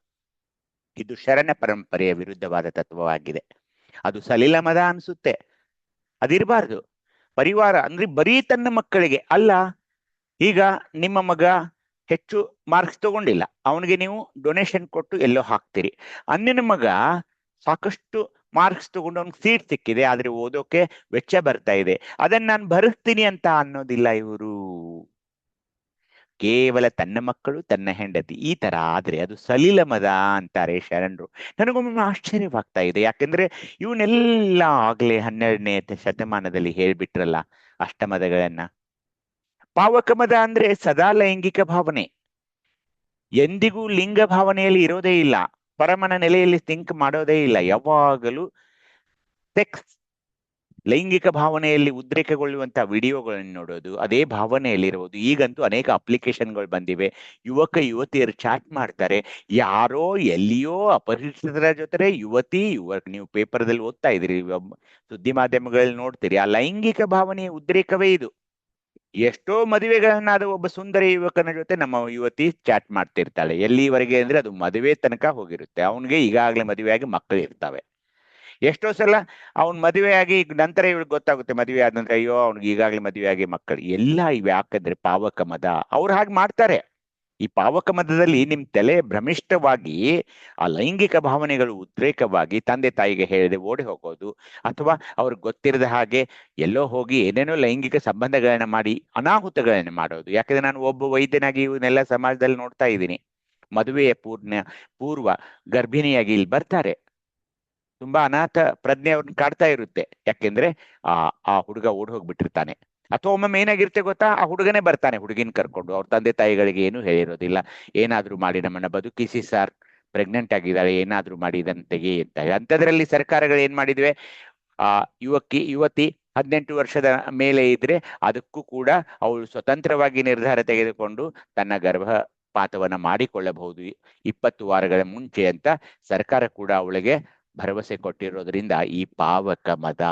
ಇದು ಶರಣ ಪರಂಪರೆಯ ವಿರುದ್ಧವಾದ ತತ್ವವಾಗಿದೆ. ಅದು ಸಲಿಲ ಮದ ಅನ್ಸುತ್ತೆ, ಅದಿರಬಾರ್ದು. ಪರಿವಾರ ಅಂದ್ರೆ ಬರೀ ತನ್ನ ಮಕ್ಕಳಿಗೆ ಅಲ್ಲ. ಈಗ ನಿಮ್ಮ ಮಗ ಹೆಚ್ಚು ಮಾರ್ಕ್ಸ್ ತಗೊಂಡಿಲ್ಲ, ಅವನಿಗೆ ನೀವು ಡೊನೇಷನ್ ಕೊಟ್ಟು ಎಲ್ಲೋ ಹಾಕ್ತೀರಿ. ಅಣ್ಣನ ಮಗ ಸಾಕಷ್ಟು ಮಾರ್ಕ್ಸ್ ತಗೊಂಡು ಅವ್ನಿಗೆ ಸೀಟ್ ಸಿಕ್ಕಿದೆ, ಆದ್ರೆ ಓದೋಕೆ ವೆಚ್ಚ ಬರ್ತಾ ಇದೆ, ಅದನ್ನ ನಾನು ಭರಿಸ್ತೀನಿ ಅಂತ ಅನ್ನೋದಿಲ್ಲ ಇವರು. ಕೇವಲ ತನ್ನ ಮಕ್ಕಳು, ತನ್ನ ಹೆಂಡತಿ, ಈ ತರ ಆದ್ರೆ ಅದು ಸಲಿಲ ಮದ ಅಂತಾರೆ ಶರಣರು. ನನಗೊಮ್ಮೆ ಆಶ್ಚರ್ಯವಾಗ್ತಾ ಇದೆ, ಯಾಕೆಂದ್ರೆ ಇವನ್ನೆಲ್ಲ ಆಗ್ಲೇ 12ನೇ ಶತಮಾನದಲ್ಲಿ ಹೇಳ್ಬಿಟ್ರಲ್ಲ ಅಷ್ಟಮದಗಳನ್ನ. ಪಾವಕ ಮದ ಅಂದ್ರೆ ಸದಾ ಲೈಂಗಿಕ ಭಾವನೆ, ಎಂದಿಗೂ ಲಿಂಗ ಭಾವನೆಯಲ್ಲಿ ಇರೋದೇ ಇಲ್ಲ, ಪರಮನ ನೆಲೆಯಲ್ಲಿ ಥಿಂಕ್ ಮಾಡೋದೇ ಇಲ್ಲ, ಯಾವಾಗಲೂ ಸೆಕ್ಸ್, ಲೈಂಗಿಕ ಭಾವನೆಯಲ್ಲಿ ಉದ್ರೇಕಗೊಳ್ಳುವಂತಹ ವಿಡಿಯೋಗಳನ್ನು ನೋಡೋದು, ಅದೇ ಭಾವನೆಯಲ್ಲಿರುವುದು. ಈಗಂತೂ ಅನೇಕ ಅಪ್ಲಿಕೇಶನ್ಗಳು ಬಂದಿವೆ, ಯುವಕ ಯುವತಿಯರು ಚಾಟ್ ಮಾಡ್ತಾರೆ, ಯಾರೋ ಎಲ್ಲಿಯೋ ಅಪರಿಚಿತರ ಜೊತೆ ಯುವಕ, ನೀವು ಪೇಪರ್ದಲ್ಲಿ ಓದ್ತಾ ಇದ್ರಿ, ಸುದ್ದಿ ಮಾಧ್ಯಮಗಳಲ್ಲಿ ನೋಡ್ತೀರಿ, ಆ ಲೈಂಗಿಕ ಭಾವನೆಯ ಉದ್ರೇಕವೇ ಇದು. ಎಷ್ಟೋ ಮದುವೆಗಳನ್ನಾದ ಒಬ್ಬ ಸುಂದರ ಯುವಕನ ಜೊತೆ ನಮ್ಮ ಯುವತಿ ಚಾಟ್ ಮಾಡ್ತಿರ್ತಾಳೆ. ಎಲ್ಲಿವರೆಗೆ ಅಂದ್ರೆ ಅದು ಮದುವೆ ತನಕ ಹೋಗಿರುತ್ತೆ, ಅವನಿಗೆ ಈಗಾಗಲೇ ಮದುವೆಯಾಗಿ ಮಕ್ಕಳು ಇರ್ತವೆ. ಎಷ್ಟೋ ಸಲ ಅವ್ನ್ ಮದುವೆಯಾಗಿ ನಂತರ ಇವಳಿಗೆ ಗೊತ್ತಾಗುತ್ತೆ, ಮದುವೆ ಆದ ನಂತರ ಅಯ್ಯೋ ಅವ್ನಿಗೆ ಈಗಾಗಲೇ ಮದುವೆಯಾಗಿ ಮಕ್ಕಳು. ಎಲ್ಲ ಇವೆ ಯಾಕಂದ್ರೆ ಪಾವಕ ಮದ. ಅವ್ರು ಹಾಗೆ ಮಾಡ್ತಾರೆ. ಈ ಪಾವಕ ಮದದಲ್ಲಿ ನಿಮ್ ತಲೆ ಭ್ರಮಿಷ್ಠವಾಗಿ ಆ ಲೈಂಗಿಕ ಭಾವನೆಗಳು ಉದ್ರೇಕವಾಗಿ ತಂದೆ ತಾಯಿಗೆ ಹೇಳದೆ ಓಡಿ ಹೋಗೋದು, ಅಥವಾ ಅವ್ರಿಗೆ ಗೊತ್ತಿರದ ಹಾಗೆ ಎಲ್ಲೋ ಹೋಗಿ ಏನೇನೋ ಲೈಂಗಿಕ ಸಂಬಂಧಗಳನ್ನ ಮಾಡಿ ಅನಾಹುತಗಳನ್ನ ಮಾಡೋದು. ಯಾಕಂದ್ರೆ ನಾನು ಒಬ್ಬ ವೈದ್ಯನಾಗಿ ಇವನ್ನೆಲ್ಲ ಸಮಾಜದಲ್ಲಿ ನೋಡ್ತಾ ಇದ್ದೀನಿ. ಮದುವೆಯ ಪೂರ್ವ ಗರ್ಭಿಣಿಯಾಗಿ ಇಲ್ಲಿ ಬರ್ತಾರೆ, ತುಂಬಾ ಅನಾಥ ಪ್ರಜ್ಞೆ ಅವ್ರನ್ನ ಕಾಡ್ತಾ ಇರುತ್ತೆ. ಯಾಕೆಂದ್ರೆ ಆ ಹುಡುಗ ಓಡ್ ಹೋಗ್ಬಿಟ್ಟಿರ್ತಾನೆ, ಅಥವಾ ಒಮ್ಮೊಮ್ಮೆ ಏನಾಗಿರುತ್ತೆ ಗೊತ್ತಾ, ಆ ಹುಡುಗನೇ ಬರ್ತಾನೆ ಹುಡುಗಿನ ಕರ್ಕೊಂಡು, ಅವ್ರ ತಂದೆ ತಾಯಿಗಳಿಗೆ ಏನು ಹೇಳಿರೋದಿಲ್ಲ, ಏನಾದ್ರೂ ಮಾಡಿ ನಮ್ಮನ್ನ ಬದುಕಿಸಿ ಸರ್, ಪ್ರೆಗ್ನೆಂಟ್ ಆಗಿದ್ದಾಳೆ, ಏನಾದ್ರೂ ಮಾಡಿ ಇದನ್ನ ತೆಗಿ ಅಂತ. ಅಂಥದ್ರಲ್ಲಿ ಸರ್ಕಾರಗಳು ಏನ್ ಮಾಡಿದ್ವಿ, ಯುವತಿ 18 ವರ್ಷದ ಮೇಲೆ ಇದ್ರೆ ಅದಕ್ಕೂ ಕೂಡ ಅವಳು ಸ್ವತಂತ್ರವಾಗಿ ನಿರ್ಧಾರ ತೆಗೆದುಕೊಂಡು ತನ್ನ ಗರ್ಭಪಾತವನ್ನ ಮಾಡಿಕೊಳ್ಳಬಹುದು 20 ವಾರಗಳ ಮುಂಚೆ ಅಂತ ಸರ್ಕಾರ ಕೂಡ ಅವಳಿಗೆ ಭರವಸೆ ಕೊಟ್ಟಿರೋದ್ರಿಂದ ಈ ಪಾವಕ ಮದ.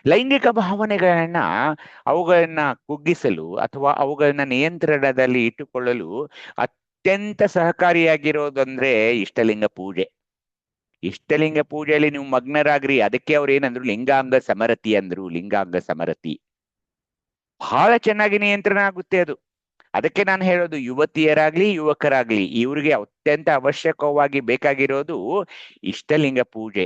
ಲೈಂಗಿಕ ಭಾವನೆಗಳನ್ನ ಅವುಗಳನ್ನ ಕುಗ್ಗಿಸಲು ಅಥವಾ ಅವುಗಳನ್ನ ನಿಯಂತ್ರಣದಲ್ಲಿ ಇಟ್ಟುಕೊಳ್ಳಲು ಅತ್ಯಂತ ಸಹಕಾರಿಯಾಗಿರೋದಂದ್ರೆ ಇಷ್ಟಲಿಂಗ ಪೂಜೆ. ಇಷ್ಟಲಿಂಗ ಪೂಜೆಯಲ್ಲಿ ನೀವು ಮಗ್ನರಾಗ್ರಿ. ಅದಕ್ಕೆ ಅವ್ರು ಏನಂದ್ರು, ಲಿಂಗಾಂಗ ಸಮರತಿ ಅಂದ್ರು. ಲಿಂಗಾಂಗ ಸಮರತಿ ಬಹಳ ಚೆನ್ನಾಗಿ ನಿಯಂತ್ರಣ ಆಗುತ್ತೆ ಅದು. ಅದಕ್ಕೆ ನಾನು ಹೇಳೋದು, ಯುವತಿಯರಾಗ್ಲಿ ಯುವಕರಾಗ್ಲಿ ಇವ್ರಿಗೆ ಅತ್ಯಂತ ಅವಶ್ಯಕವಾಗಿ ಬೇಕಾಗಿರೋದು ಇಷ್ಟಲಿಂಗ ಪೂಜೆ.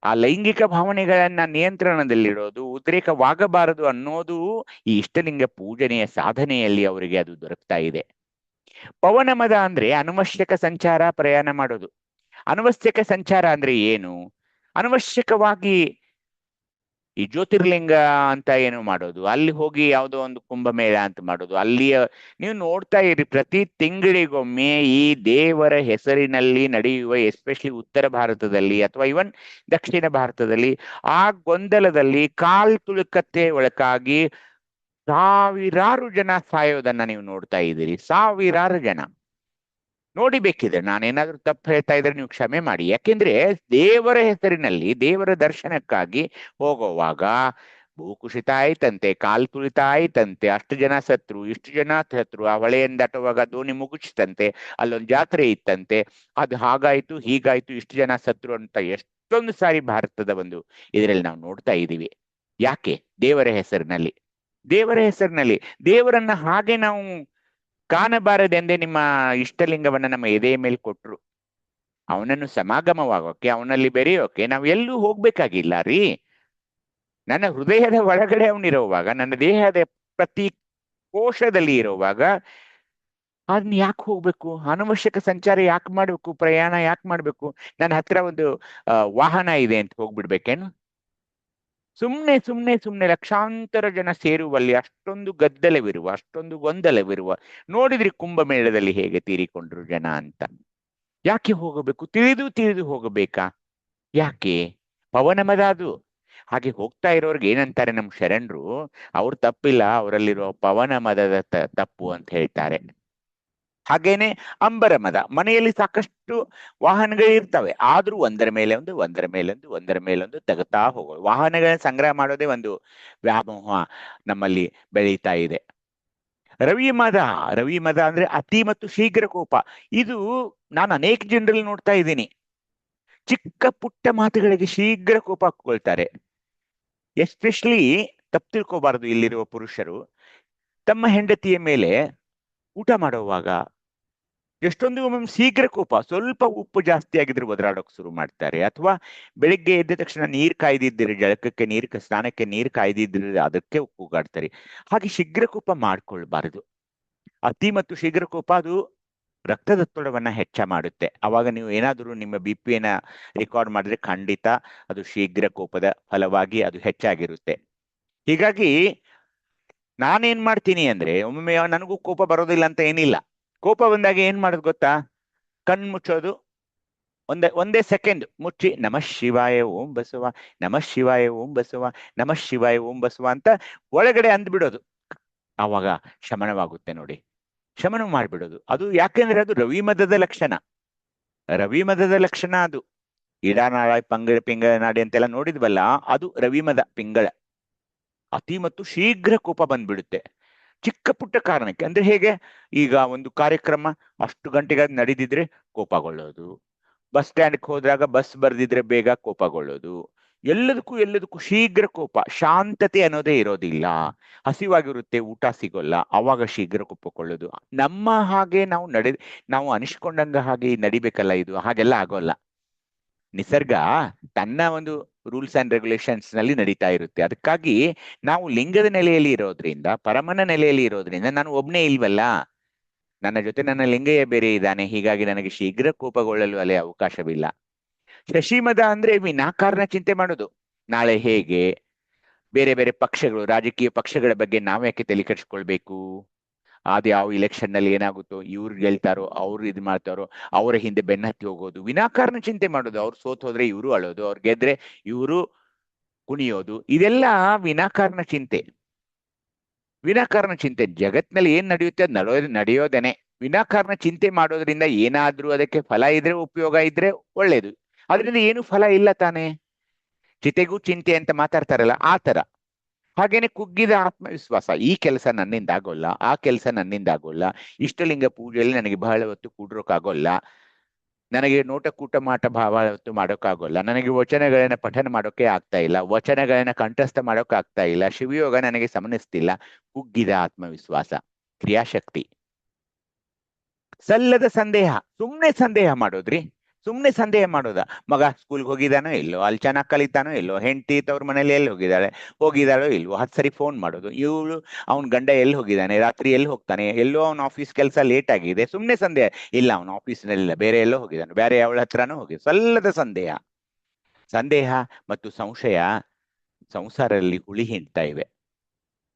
ಆ ಲೈಂಗಿಕ ಭಾವನೆಗಳನ್ನ ನಿಯಂತ್ರಣದಲ್ಲಿಡೋದು, ಉದ್ರೇಕವಾಗಬಾರದು ಅನ್ನೋದು ಈ ಇಷ್ಟಲಿಂಗ ಪೂಜನೆಯ ಸಾಧನೆಯಲ್ಲಿ ಅವರಿಗೆ ಅದು ದೊರಕ್ತಾ ಇದೆ. ಪವನಮದ ಅಂದ್ರೆ ಅನವಶ್ಯಕ ಸಂಚಾರ, ಪ್ರಯಾಣ ಮಾಡೋದು. ಅನವಶ್ಯಕ ಸಂಚಾರ ಅಂದ್ರೆ ಏನು? ಅನವಶ್ಯಕವಾಗಿ ಈ ಜ್ಯೋತಿರ್ಲಿಂಗ ಅಂತ ಏನು ಮಾಡೋದು, ಅಲ್ಲಿ ಹೋಗಿ ಯಾವುದೋ ಒಂದು ಕುಂಭಮೇಳ ಅಂತ ಮಾಡೋದು. ಅಲ್ಲಿಯ ನೀವು ನೋಡ್ತಾ ಇರಿ, ಪ್ರತಿ ತಿಂಗಳಿಗೊಮ್ಮೆ ಈ ದೇವರ ಹೆಸರಿನಲ್ಲಿ ನಡೆಯುವ, ಎಸ್ಪೆಷಲಿ ಉತ್ತರ ಭಾರತದಲ್ಲಿ ಅಥವಾ ಇವನ್ ದಕ್ಷಿಣ ಭಾರತದಲ್ಲಿ, ಆ ಗೊಂದಲದಲ್ಲಿ ತುಳುಕತ್ತೆ ಒಳಗಾಗಿ ಸಾವಿರಾರು ಜನ ಸಾಯೋದನ್ನ ನೀವು ನೋಡ್ತಾ ಇದ್ದೀರಿ. ಸಾವಿರಾರು ಜನ ನೋಡಿಬೇಕಿದೆ. ನಾನೇನಾದ್ರೂ ತಪ್ಪು ಹೇಳ್ತಾ ಇದ್ರೆ ನೀವು ಕ್ಷಮೆ ಮಾಡಿ. ಯಾಕೆಂದ್ರೆ ದೇವರ ಹೆಸರಿನಲ್ಲಿ ದೇವರ ದರ್ಶನಕ್ಕಾಗಿ ಹೋಗುವಾಗ ಭೂಕುಸಿತ ಆಯ್ತಂತೆ, ತುಳಿತ ಆಯ್ತಂತೆ, ಅಷ್ಟು ಜನ ಸತ್ರು, ಇಷ್ಟು ಜನ ಸತ್ರು, ಆ ಹೊಳೆಯನ್ನು ದಾಟುವಾಗ ದೋಣಿ ಮುಗುಚಿತಂತೆ, ಅಲ್ಲೊಂದು ಜಾತ್ರೆ ಇತ್ತಂತೆ, ಅದು ಹಾಗಾಯ್ತು ಹೀಗಾಯ್ತು, ಇಷ್ಟು ಜನ ಸತ್ರು ಅಂತ ಎಷ್ಟೊಂದು ಸಾರಿ ಭಾರತದ ಒಂದು ಇದರಲ್ಲಿ ನಾವು ನೋಡ್ತಾ ಇದ್ದೀವಿ. ಯಾಕೆ? ದೇವರ ಹೆಸರಿನಲ್ಲಿ. ದೇವರ ಹೆಸರಿನಲ್ಲಿ ದೇವರನ್ನ ಹಾಗೆ ನಾವು ಕಾಣಬಾರದೆಂದೇ ನಿಮ್ಮ ಇಷ್ಟಲಿಂಗವನ್ನ ನಮ್ಮ ಎದೆಯ ಮೇಲೆ ಕೊಟ್ರು. ಅವನನ್ನು ಸಮಾಗಮವಾಗೋಕೆ, ಅವನಲ್ಲಿ ಬೆರೆಯೋಕೆ ನಾವು ಎಲ್ಲೂ ಹೋಗ್ಬೇಕಾಗಿಲ್ಲ ರೀ. ನನ್ನ ಹೃದಯದ ಒಳಗಡೆ ಅವನಿರುವಾಗ, ನನ್ನ ದೇಹದ ಪ್ರತಿ ಕೋಶದಲ್ಲಿ ಇರುವಾಗ ಅದನ್ನ ಯಾಕೆ ಹೋಗ್ಬೇಕು? ಅನವಶ್ಯಕ ಸಂಚಾರ ಯಾಕೆ ಮಾಡ್ಬೇಕು? ಪ್ರಯಾಣ ಯಾಕೆ ಮಾಡ್ಬೇಕು? ನನ್ನ ಹತ್ರ ಒಂದು ವಾಹನ ಇದೆ ಅಂತ ಹೋಗ್ಬಿಡ್ಬೇಕೇನು? ಸುಮ್ನೆ ಲಕ್ಷಾಂತರ ಜನ ಸೇರುವಲ್ಲಿ ಅಷ್ಟೊಂದು ಗದ್ದಲವಿರುವ, ಅಷ್ಟೊಂದು ಗೊಂದಲವಿರುವ, ನೋಡಿದ್ರಿ ಕುಂಭಮೇಳದಲ್ಲಿ ಹೇಗೆ ತೀರಿಕೊಂಡ್ರು ಜನ ಅಂತ. ಯಾಕೆ ಹೋಗಬೇಕು? ತಿಳಿದು ಹೋಗಬೇಕಾ? ಯಾಕೆ? ಪವನಮದ ಅದು. ಹಾಗೆ ಹೋಗ್ತಾ ಇರೋರ್ಗೆ ಏನಂತಾರೆ ನಮ್ಮ ಶರಣರು, ಅವ್ರ ತಪ್ಪಿಲ್ಲ, ಅವರಲ್ಲಿರೋ ಪವನಮದದ ತಪ್ಪು ಅಂತ ಹೇಳ್ತಾರೆ. ಹಾಗೇನೆ ಅಂಬರಮದ. ಮನೆಯಲ್ಲಿ ಸಾಕಷ್ಟು ವಾಹನಗಳಿರ್ತವೆ, ಆದ್ರೂ ಒಂದರ ಮೇಲೊಂದು ತೆಗತಾ ಹೋಗೋದು. ವಾಹನಗಳನ್ನ ಸಂಗ್ರಹ ಮಾಡೋದೇ ಒಂದು ವ್ಯಾಮೋಹ ನಮ್ಮಲ್ಲಿ ಬೆಳೀತಾ ಇದೆ. ರವಿಮದ ಅಂದ್ರೆ ಅತಿ ಮತ್ತು ಶೀಘ್ರ ಕೋಪ. ಇದು ನಾನು ಅನೇಕ ಜನರಲ್ಲಿ ನೋಡ್ತಾ ಇದ್ದೀನಿ. ಚಿಕ್ಕ ಪುಟ್ಟ ಮಾತುಗಳಿಗೆ ಶೀಘ್ರ ಕೋಪ ಹಾಕೊಳ್ತಾರೆ. ಎಸ್ಪೆಷಲಿ ತಪ್ಪು ತಿಳ್ಕೋಬಾರದು, ಇಲ್ಲಿರುವ ಪುರುಷರು ತಮ್ಮ ಹೆಂಡತಿಯ ಮೇಲೆ ಊಟ ಮಾಡುವಾಗ ಎಷ್ಟೊಂದು ಒಮ್ಮೆ ಶೀಘ್ರ ಕೋಪ, ಸ್ವಲ್ಪ ಉಪ್ಪು ಜಾಸ್ತಿ ಆಗಿದ್ರೆ ಒದರಾಡೋಕೆ ಶುರು ಮಾಡ್ತಾರೆ. ಅಥವಾ ಬೆಳಿಗ್ಗೆ ಎದ್ದ ತಕ್ಷಣ ನೀರು ಕಾಯ್ದಿದ್ದೀರಿ, ಜಳಕಕ್ಕೆ ಸ್ನಾನಕ್ಕೆ ನೀರು ಕಾಯ್ದಿದ್ದೀರಿ, ಅದಕ್ಕೆ ಉಪ್ಪುಗಾಡ್ತಾರೆ. ಹಾಗೆ ಶೀಘ್ರ ಕೋಪ ಮಾಡ್ಕೊಳ್ಬಾರದು. ಅತಿ ಮತ್ತು ಶೀಘ್ರ ಕೋಪ ಅದು ರಕ್ತದೊತ್ತಡವನ್ನ ಹೆಚ್ಚ ಮಾಡುತ್ತೆ. ಅವಾಗ ನೀವು ಏನಾದರೂ ನಿಮ್ಮ ಬಿಪಿಯನ್ನ ರೆಕಾರ್ಡ್ ಮಾಡಿದ್ರೆ ಖಂಡಿತ ಅದು ಶೀಘ್ರ ಕೋಪದ ಫಲವಾಗಿ ಅದು ಹೆಚ್ಚಾಗಿರುತ್ತೆ. ಹೀಗಾಗಿ ನಾನೇನ್ ಮಾಡ್ತೀನಿ ಅಂದ್ರೆ, ಒಮ್ಮೊಮ್ಮೆ ನನಗೂ ಕೋಪ ಬರೋದಿಲ್ಲ ಅಂತ ಏನಿಲ್ಲ. ಕೋಪ ಬಂದಾಗ ಏನ್ ಮಾಡೋದು ಗೊತ್ತಾ? ಕಣ್ಣು ಮುಚ್ಚೋದು, ಒಂದೇ ಸೆಕೆಂಡ್ ಮುಚ್ಚಿ ನಮಃ ಶಿವಾಯ ಓಂ ಬಸವ, ನಮಃ ಶಿವಾಯ ಓಂ ಬಸವ, ನಮಃ ಶಿವಾಯ ಓಂ ಬಸವ ಅಂತ ಒಳಗಡೆ ಅಂದ್ಬಿಡೋದು. ಆವಾಗ ಶಮನವಾಗುತ್ತೆ ನೋಡಿ. ಶಮನ ಮಾಡ್ಬಿಡೋದು. ಅದು ಯಾಕೆಂದ್ರೆ ಅದು ರವಿಮದದ ಲಕ್ಷಣ. ಅದು ಇಡಾನಾಳ, ಪಿಂಗಳ ನಾಡಿ ಅಂತೆಲ್ಲ ನೋಡಿದ್ವಲ್ಲ, ಅದು ರವಿಮದ ಪಿಂಗಳ. ಅತಿ ಮತ್ತು ಶೀಘ್ರ ಕೋಪ ಬಂದ್ಬಿಡುತ್ತೆ ಚಿಕ್ಕ ಪುಟ್ಟ ಕಾರಣಕ್ಕೆ. ಅಂದ್ರೆ ಹೇಗೆ? ಈಗ ಒಂದು ಕಾರ್ಯಕ್ರಮ ಅಷ್ಟು ಗಂಟೆಗೆ ನಡೆದಿದ್ರೆ ಕೋಪಗೊಳ್ಳೋದು, ಬಸ್ ಸ್ಟ್ಯಾಂಡ್ಗೆ ಹೋದಾಗ ಬಸ್ ಬರ್ದಿದ್ರೆ ಬೇಗ ಕೋಪಗೊಳ್ಳೋದು, ಎಲ್ಲದಕ್ಕೂ ಶೀಘ್ರ ಕೋಪ. ಶಾಂತತೆ ಅನ್ನೋದೇ ಇರೋದಿಲ್ಲ. ಹಸಿವಾಗಿರುತ್ತೆ, ಊಟ ಸಿಗೋಲ್ಲ, ಅವಾಗ ಶೀಘ್ರ ಕೋಪಕೊಳ್ಳೋದು. ನಮ್ಮ ಹಾಗೆ ನಾವು ಅನಿಸ್ಕೊಂಡಂಗ ಹಾಗೆ ನಡಿಬೇಕಲ್ಲ, ಇದು ಹಾಗೆಲ್ಲ ಆಗೋಲ್ಲ. ನಿಸರ್ಗ ತನ್ನ ಒಂದು ರೂಲ್ಸ್ ಅಂಡ್ ರೆಗ್ಯುಲೇಷನ್ಸ್ ನಲ್ಲಿ ನಡೀತಾ ಇರುತ್ತೆ. ಅದಕ್ಕಾಗಿ ನಾವು ಲಿಂಗದ ನೆಲೆಯಲ್ಲಿ ಇರೋದ್ರಿಂದ, ಪರಮನ ನೆಲೆಯಲ್ಲಿ ಇರೋದ್ರಿಂದ, ನಾನು ಒಬ್ನೇ ಇಲ್ವಲ್ಲ, ನನ್ನ ಜೊತೆ ನನ್ನ ಲಿಂಗಯ್ಯ ಬೇರೆ ಇದ್ದಾನೆ. ಹೀಗಾಗಿ ನನಗೆ ಶೀಘ್ರ ಕೋಪಗೊಳ್ಳಲು ಅಲ್ಲಿ ಅವಕಾಶವಿಲ್ಲ. ಶಶಿಮದ ಅಂದ್ರೆ ವಿನಾಕಾರಣ ಚಿಂತೆ ಮಾಡೋದು. ನಾಳೆ ಹೇಗೆ, ಬೇರೆ ಬೇರೆ ಪಕ್ಷಗಳು, ರಾಜಕೀಯ ಪಕ್ಷಗಳ ಬಗ್ಗೆ ನಾವ್ಯಾಕೆ ತಲೆ ಕೆಡಿಸ್ಕೊಳ್ಬೇಕು? ಅದು ಯಾವ ಇಲೆಕ್ಷನ್ ನಲ್ಲಿ ಏನಾಗುತ್ತೋ, ಇವ್ರು ಗೆಲ್ತಾರೋ, ಅವ್ರು ಇದು ಮಾಡ್ತಾರೋ, ಅವರ ಹಿಂದೆ ಬೆನ್ನತ್ತಿ ಹೋಗೋದು, ವಿನಾಕಾರಣ ಚಿಂತೆ ಮಾಡೋದು. ಅವ್ರು ಸೋತ್ ಹೋದ್ರೆ ಇವರು ಅಳೋದು, ಅವ್ರು ಗೆದ್ರೆ ಇವರು ಕುಣಿಯೋದು, ಇದೆಲ್ಲ ವಿನಾಕಾರಣ ಚಿಂತೆ. ಜಗತ್ನಲ್ಲಿ ಏನ್ ನಡೆಯುತ್ತೆ ಅದು ನಡೆಯೋದೇನೆ. ವಿನಾಕಾರಣ ಚಿಂತೆ ಮಾಡೋದ್ರಿಂದ ಏನಾದ್ರೂ ಅದಕ್ಕೆ ಫಲ ಇದ್ರೆ, ಉಪಯೋಗ ಇದ್ರೆ ಒಳ್ಳೇದು. ಅದರಿಂದ ಏನು ಫಲ ಇಲ್ಲ ತಾನೆ. ಚಿತೆಗೂ ಚಿಂತೆ ಅಂತ ಮಾತಾಡ್ತಾರಲ್ಲ ಆ ತರ. ಹಾಗೇನೆ ಕುಗ್ಗಿದ ಆತ್ಮವಿಶ್ವಾಸ, ಈ ಕೆಲಸ ನನ್ನಿಂದ ಆಗೋಲ್ಲ, ಆ ಕೆಲಸ ನನ್ನಿಂದ ಆಗೋಲ್ಲ, ಇಷ್ಟಲಿಂಗ ಪೂಜೆಯಲ್ಲಿ ನನಗೆ ಬಹಳ ಹೊತ್ತು ಕೂಡ್ರೋಕ್ಕಾಗೋಲ್ಲ, ನನಗೆ ನೋಟಕೂಟ ಮಾಟ ಬಹಳ ಹೊತ್ತು ಮಾಡೋಕ್ಕಾಗೋಲ್ಲ, ನನಗೆ ವಚನಗಳನ್ನ ಪಠನ ಮಾಡೋಕೆ ಆಗ್ತಾ ಇಲ್ಲ, ವಚನಗಳನ್ನ ಕಂಠಸ್ಥ ಮಾಡೋಕೆ ಆಗ್ತಾ ಇಲ್ಲ, ಶಿವಯೋಗ ನನಗೆ ಸಮನಿಸ್ತಿಲ್ಲ. ಕುಗ್ಗಿದ ಆತ್ಮವಿಶ್ವಾಸ, ಕ್ರಿಯಾಶಕ್ತಿ. ಸಲ್ಲದ ಸಂದೇಹ, ಸುಮ್ನೆ ಸಂದೇಹ ಮಾಡೋದ್ರಿ, ಸುಮ್ನೆ ಸಂದೇಹ ಮಾಡೋದ. ಮಗ ಸ್ಕೂಲ್ಗೆ ಹೋಗಿದಾನೋ ಇಲ್ಲೋ, ಅಲ್ಲಿ ಚೆನ್ನಾಗಿ ಕಲಿತಾನೋ ಇಲ್ಲೋ, ಹೆಂಡತಿ ತವ್ರ ಮನೇಲಿ ಎಲ್ಲಿ ಹೋಗಿದಾಳೋ ಇಲ್ವೋ, 10 ಸರಿ ಫೋನ್ ಮಾಡೋದು. ಇವಳು ಅವ್ನ ಗಂಡ ಎಲ್ಲಿ ಹೋಗಿದ್ದಾನೆ, ರಾತ್ರಿ ಎಲ್ಲಿ ಹೋಗ್ತಾನೆ, ಎಲ್ಲೋ ಅವ್ನ ಆಫೀಸ್ ಕೆಲಸ ಲೇಟ್ ಆಗಿದೆ, ಸುಮ್ನೆ ಸಂದೇಹ. ಇಲ್ಲ, ಅವನ ಆಫೀಸ್ನಲ್ಲಿಲ್ಲ, ಬೇರೆ ಎಲ್ಲೋ ಹೋಗಿದ್ದಾನೆ, ಬೇರೆ ಅವಳ ಹತ್ರನೂ ಹೋಗಿ. ಸಲ್ಲದ ಸಂದೇಹ. ಸಂದೇಹ ಮತ್ತು ಸಂಶಯ ಸಂಸಾರದಲ್ಲಿ ಹುಳಿ ಹಿಂಡ್ತಾ ಇವೆ.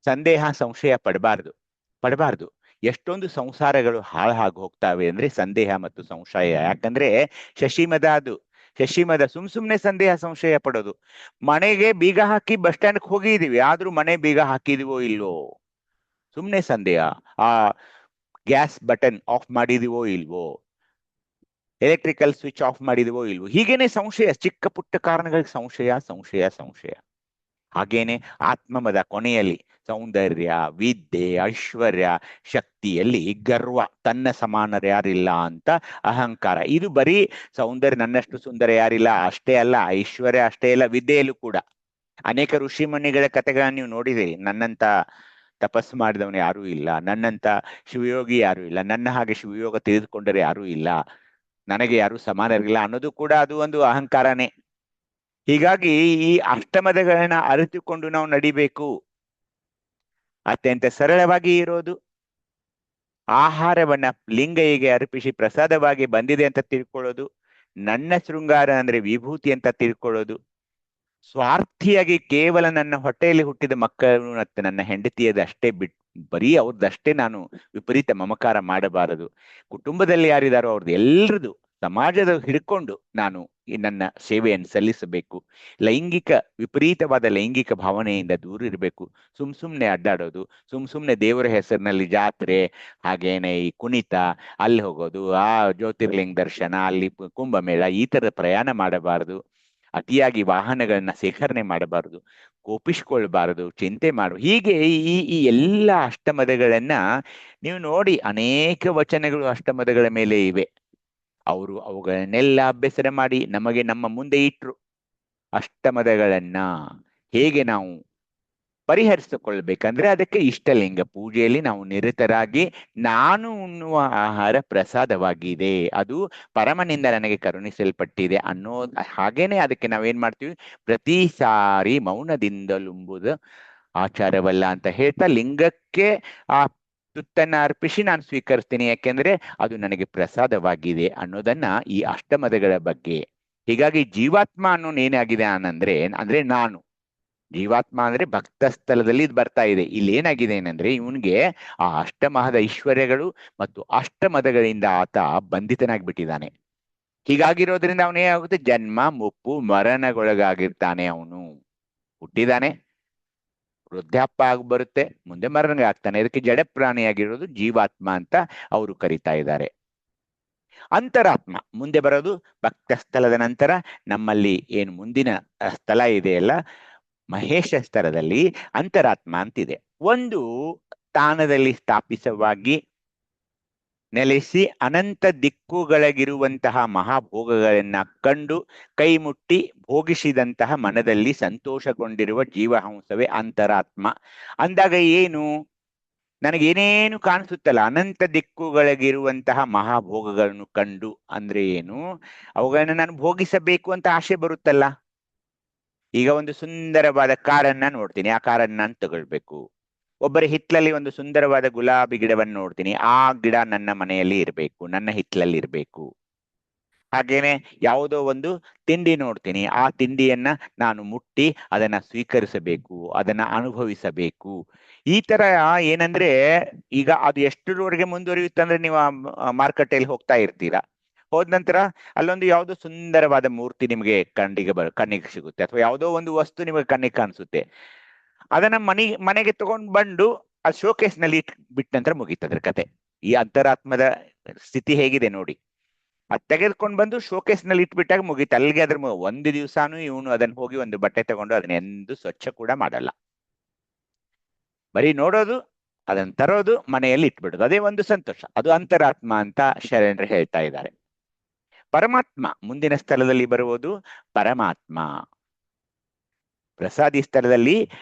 ಸಂದೇಹ ಸಂಶಯ ಪಡಬಾರ್ದು. ಎಷ್ಟೊಂದು ಸಂಸಾರಗಳು ಹಾಳಾಗಿ ಹೋಗ್ತಾವೆ ಅಂದ್ರೆ ಸಂದೇಹ ಮತ್ತು ಸಂಶಯ. ಯಾಕಂದ್ರೆ ಶಶಿಮದ ಸುಮ್ನೆ ಸಂದೇಹ ಸಂಶಯ ಪಡೋದು. ಮನೆಗೆ ಬೀಗ ಹಾಕಿ ಬಸ್ ಸ್ಟ್ಯಾಂಡ್ಗೆ ಹೋಗಿದೀವಿ, ಆದ್ರೂ ಮನೆ ಬೀಗ ಹಾಕಿದೀವೋ ಇಲ್ವೋ, ಸುಮ್ನೆ ಸಂದೇಹ. ಆ ಗ್ಯಾಸ್ ಬಟನ್ ಆಫ್ ಮಾಡಿದೀವೋ ಇಲ್ವೋ, ಎಲೆಕ್ಟ್ರಿಕಲ್ ಸ್ವಿಚ್ ಆಫ್ ಮಾಡಿದೀವೋ ಇಲ್ವೋ, ಹೀಗೇನೆ ಸಂಶಯ, ಚಿಕ್ಕ ಪುಟ್ಟ ಕಾರಣಗಳಿಗೆ ಸಂಶಯ. ಹಾಗೇನೆ ಆತ್ಮಮದ ಕೊನೆಯಲ್ಲಿ ಸೌಂದರ್ಯ, ವಿದ್ಯೆ, ಐಶ್ವರ್ಯ, ಶಕ್ತಿಯಲ್ಲಿ ಗರ್ವ, ತನ್ನ ಸಮಾನರು ಯಾರಿಲ್ಲ ಅಂತ ಅಹಂಕಾರ. ಇದು ಬರೀ ಸೌಂದರ್ಯ, ನನ್ನಷ್ಟು ಸುಂದರ ಯಾರಿಲ್ಲ ಅಷ್ಟೇ ಅಲ್ಲ, ಐಶ್ವರ್ಯ ಅಷ್ಟೇ ಅಲ್ಲ, ವಿದ್ಯೆಯಲ್ಲೂ ಕೂಡ. ಅನೇಕ ಋಷಿಮುನಿಗಳ ಕಥೆಗಳನ್ನ ನೀವು ನೋಡಿದಿರಿ. ನನ್ನಂತ ತಪಸ್ಸು ಮಾಡಿದವನು ಯಾರೂ ಇಲ್ಲ, ನನ್ನಂತ ಶಿವಯೋಗಿ ಯಾರೂ ಇಲ್ಲ, ನನ್ನ ಹಾಗೆ ಶಿವಯೋಗ ತಿಳಿದುಕೊಂಡರೆ ಯಾರೂ ಇಲ್ಲ, ನನಗೆ ಯಾರು ಸಮಾನರಿಲ್ಲ ಅನ್ನೋದು ಕೂಡ ಅದು ಒಂದು ಅಹಂಕಾರನೇ. ಹೀಗಾಗಿ ಈ ಅಷ್ಟಮದಗಳನ್ನ ಅರಿತುಕೊಂಡು ನಾವು ನಡಿಬೇಕು. ಅತ್ಯಂತ ಸರಳವಾಗಿ ಇರೋದು, ಆಹಾರವನ್ನ ಲಿಂಗೈಗೆ ಅರ್ಪಿಸಿ ಪ್ರಸಾದವಾಗಿ ಬಂದಿದೆ ಅಂತ ತಿಳ್ಕೊಳ್ಳೋದು, ನನ್ನ ಶೃಂಗಾರ ಅಂದ್ರೆ ವಿಭೂತಿ ಅಂತ ತಿಳ್ಕೊಳ್ಳೋದು, ಸ್ವಾರ್ಥಿಯಾಗಿ ಕೇವಲ ನನ್ನ ಹೊಟ್ಟೆಯಲ್ಲಿ ಹುಟ್ಟಿದ ಮಕ್ಕಳು ಮತ್ತು ನನ್ನ ಹೆಂಡತಿಯದ ಅಷ್ಟೇ ಬರೀ ಅವ್ರದ್ದಷ್ಟೇ ನಾನು ವಿಪರೀತ ಮಮಕಾರ ಮಾಡಬಾರದು. ಕುಟುಂಬದಲ್ಲಿ ಯಾರಿದಾರೋ ಅವ್ರದ್ದು ಎಲ್ರದು, ಸಮಾಜದ ಹಿಡ್ಕೊಂಡು ನಾನು ನನ್ನ ಸೇವೆಯನ್ನು ಸಲ್ಲಿಸಬೇಕು. ವಿಪರೀತವಾದ ಲೈಂಗಿಕ ಭಾವನೆಯಿಂದ ದೂರ ಇರಬೇಕು. ಸುಮ್ನೆ ಅಡ್ಡಾಡೋದು, ಸುಮ್ನೆ ದೇವರ ಹೆಸರಿನಲ್ಲಿ ಜಾತ್ರೆ, ಹಾಗೇನೆ ಈ ಕುಣಿತ, ಅಲ್ಲಿ ಹೋಗೋದು, ಆ ಜ್ಯೋತಿರ್ಲಿಂಗ ದರ್ಶನ, ಅಲ್ಲಿ ಕುಂಭಮೇಳ, ಈ ತರದ ಪ್ರಯಾಣ ಮಾಡಬಾರದು. ಅತಿಯಾಗಿ ವಾಹನಗಳನ್ನ ಶೇಖರಣೆ ಮಾಡಬಾರದು, ಕೋಪಿಸ್ಕೊಳ್ಬಾರದು, ಚಿಂತೆ ಹೀಗೆ ಈ ಎಲ್ಲ ಅಷ್ಟಮದಗಳನ್ನ ನೀವು ನೋಡಿ. ಅನೇಕ ವಚನಗಳು ಅಷ್ಟಮದಗಳ ಮೇಲೆ ಇವೆ. ಅವುಗಳನ್ನೆಲ್ಲ ಅಭ್ಯಸನ ಮಾಡಿ ನಮಗೆ ನಮ್ಮ ಮುಂದೆ ಇಟ್ರು. ಅಷ್ಟಮದಗಳನ್ನ ಹೇಗೆ ನಾವು ಪರಿಹರಿಸಿಕೊಳ್ಬೇಕಂದ್ರೆ ಅದಕ್ಕೆ ಇಷ್ಟಲಿಂಗ ಪೂಜೆಯಲ್ಲಿ ನಾವು ನಿರತರಾಗಿ, ನಾನು ಉಣ್ಣುವ ಆಹಾರ ಪ್ರಸಾದವಾಗಿದೆ, ಅದು ಪರಮನಿಂದ ನನಗೆ ಕರುಣಿಸಲ್ಪಟ್ಟಿದೆ ಹಾಗೇನೆ ಅದಕ್ಕೆ ನಾವೇನ್ ಮಾಡ್ತೀವಿ, ಪ್ರತಿ ಸಾರಿ ಮೌನದಿಂದಲುಂಬುದು ಆಚಾರವಲ್ಲ ಅಂತ ಹೇಳ್ತಾ ಲಿಂಗಕ್ಕೆ ಆ ತುತ್ತನ್ನ ಅರ್ಪಿಸಿ ನಾನು ಸ್ವೀಕರಿಸ್ತೀನಿ, ಯಾಕೆಂದ್ರೆ ಅದು ನನಗೆ ಪ್ರಸಾದವಾಗಿದೆ ಅನ್ನೋದನ್ನ ಈ ಅಷ್ಟಮದಗಳ ಬಗ್ಗೆ. ಹೀಗಾಗಿ ಜೀವಾತ್ಮ ಅನ್ನೋನೇನಾಗಿದೆ ಅಂದ್ರೆ ನಾನು ಜೀವಾತ್ಮ ಅಂದ್ರೆ ಭಕ್ತ ಸ್ಥಳದಲ್ಲಿ ಇದು ಬರ್ತಾ ಇದೆ. ಇಲ್ಲಿ ಏನಾಗಿದೆ ಏನಂದ್ರೆ ಇವನ್ಗೆ ಆ ಅಷ್ಟಮಹದ ಐಶ್ವರ್ಯಗಳು ಮತ್ತು ಅಷ್ಟಮದಗಳಿಂದ ಆತ ಬಂಧಿತನಾಗ್ಬಿಟ್ಟಿದ್ದಾನೆ. ಹೀಗಾಗಿರೋದ್ರಿಂದ ಅವನೇನಾಗುತ್ತೆ, ಜನ್ಮ ಮುಪ್ಪು ಮರಣಗೊಳಗಾಗಿರ್ತಾನೆ. ಅವನು ಹುಟ್ಟಿದಾನೆ, ವೃದ್ಧಾಪ್ಯ ಬರುತ್ತೆ, ಮುಂದೆ ಮರಣ ಆಗ್ತಾನೆ. ಇದಕ್ಕೆ ಜಡ ಪ್ರಾಣಿಯಾಗಿರೋದು ಜೀವಾತ್ಮ ಅಂತ ಅವರು ಕರಿತಾ ಇದ್ದಾರೆ. ಅಂತರಾತ್ಮ ಮುಂದೆ ಬರೋದು ಭಕ್ತ ಸ್ಥಳದ ನಂತರ. ನಮ್ಮಲ್ಲಿ ಏನು ಮುಂದಿನ ಸ್ಥಳ ಇದೆಯಲ್ಲ, ಮಹೇಶ ಸ್ತರದಲ್ಲಿ ಅಂತರಾತ್ಮ ಅಂತಿದೆ. ಒಂದು ಸ್ಥಾನದಲ್ಲಿ ಸ್ಥಾಪಿಸವಾಗಿ ನೆಲೆಸಿ ಅನಂತ ದಿಕ್ಕುಗಳಗಿರುವಂತಹ ಮಹಾಭೋಗಗಳನ್ನ ಕಂಡು ಕೈ ಮುಟ್ಟಿ ಭೋಗಿಸಿದಂತಹ ಮನದಲ್ಲಿ ಸಂತೋಷಗೊಂಡಿರುವ ಜೀವಹಂಸವೇ ಅಂತರಾತ್ಮ. ಅಂದಾಗ ಏನು, ನನಗೇನೇನು ಕಾಣಿಸುತ್ತಲ್ಲ, ಅನಂತ ದಿಕ್ಕುಗಳಗಿರುವಂತಹ ಮಹಾಭೋಗಗಳನ್ನು ಕಂಡು ಅಂದ್ರೆ ಏನು, ಅವುಗಳನ್ನ ನಾನು ಭೋಗಿಸಬೇಕು ಅಂತ ಆಸೆ ಬರುತ್ತಲ್ಲ. ಈಗ ಒಂದು ಸುಂದರವಾದ ಕಾರನ್ನ ನೋಡ್ತೀನಿ, ಆ ಕಾರನ್ನ ನಾನು ತಗೊಳ್ಬೇಕು. ಒಬ್ಬರ ಹಿತ್ತಲಲ್ಲಿ ಒಂದು ಸುಂದರವಾದ ಗುಲಾಬಿ ಗಿಡವನ್ನು ನೋಡ್ತೀನಿ, ಆ ಗಿಡ ನನ್ನ ಮನೆಯಲ್ಲಿ ಇರಬೇಕು, ನನ್ನ ಹಿತ್ತಲಲ್ಲಿ ಇರಬೇಕು. ಹಾಗೇನೆ ಯಾವುದೋ ಒಂದು ತಿಂಡಿ ನೋಡ್ತೀನಿ, ಆ ತಿಂಡಿಯನ್ನ ನಾನು ಮುಟ್ಟಿ ಅದನ್ನ ಸ್ವೀಕರಿಸಬೇಕು, ಅದನ್ನ ಅನುಭವಿಸಬೇಕು. ಈ ತರ ಏನಂದ್ರೆ, ಈಗ ಅದು ಎಷ್ಟರವರೆಗೆ ಮುಂದುವರಿಯುತ್ತಂದ್ರೆ, ನೀವು ಮಾರುಕಟ್ಟೆಯಲ್ಲಿ ಹೋಗ್ತಾ ಇರ್ತೀರಾ, ಹೋದ ನಂತರ ಅಲ್ಲೊಂದು ಯಾವುದೋ ಸುಂದರವಾದ ಮೂರ್ತಿ ನಿಮಗೆ ಕಣ್ಣಿಗೆ ಸಿಗುತ್ತೆ, ಅಥವಾ ಯಾವುದೋ ಒಂದು ವಸ್ತು ನಿಮಗೆ ಕಣ್ಣಿಗೆ ಕಾಣಿಸುತ್ತೆ. ಅದನ್ನ ಮನೆಗೆ ತಗೊಂಡು ಬಂದು ಆ ಶೋಕೇಸ್ ನಲ್ಲಿ ಬಿಟ್ಟ ನಂತರ ಮುಗೀತದ್ರ ಕತೆ. ಈ ಅಂತರಾತ್ಮದ ಸ್ಥಿತಿ ಹೇಗಿದೆ ನೋಡಿ. ಅದ್ ತೆಗೆದುಕೊಂಡು ಬಂದು ಶೋಕೇಸ್ ನಲ್ಲಿ ಇಟ್ಬಿಟ್ಟಾಗ ಮುಗೀತು. ಅಲ್ಲಿಗೆ ಅದ್ರ ಒಂದು ದಿವಸಾನು ಇವನು ಅದನ್ನ ಹೋಗಿ ಒಂದು ಬಟ್ಟೆ ತಗೊಂಡು ಅದನ್ನ ಎಂದು ಸ್ವಚ್ಛ ಕೂಡ ಮಾಡಲ್ಲ. ಬರೀ ನೋಡೋದು, ಅದನ್ನ ತರೋದು, ಮನೆಯಲ್ಲಿ ಇಟ್ಬಿಡೋದು, ಅದೇ ಒಂದು ಸಂತೋಷ. ಅದು ಅಂತರಾತ್ಮ ಅಂತ ಶರಣರು ಹೇಳ್ತಾ ಇದ್ದಾರೆ. ಪರಮಾತ್ಮ ಮುಂದಿನ ಸ್ಥಳದಲ್ಲಿ ಬರುವುದು ಪರಮಾತ್ಮ. ಪ್ರಸಾದಿ ಸ್ಥಳದಲ್ಲಿ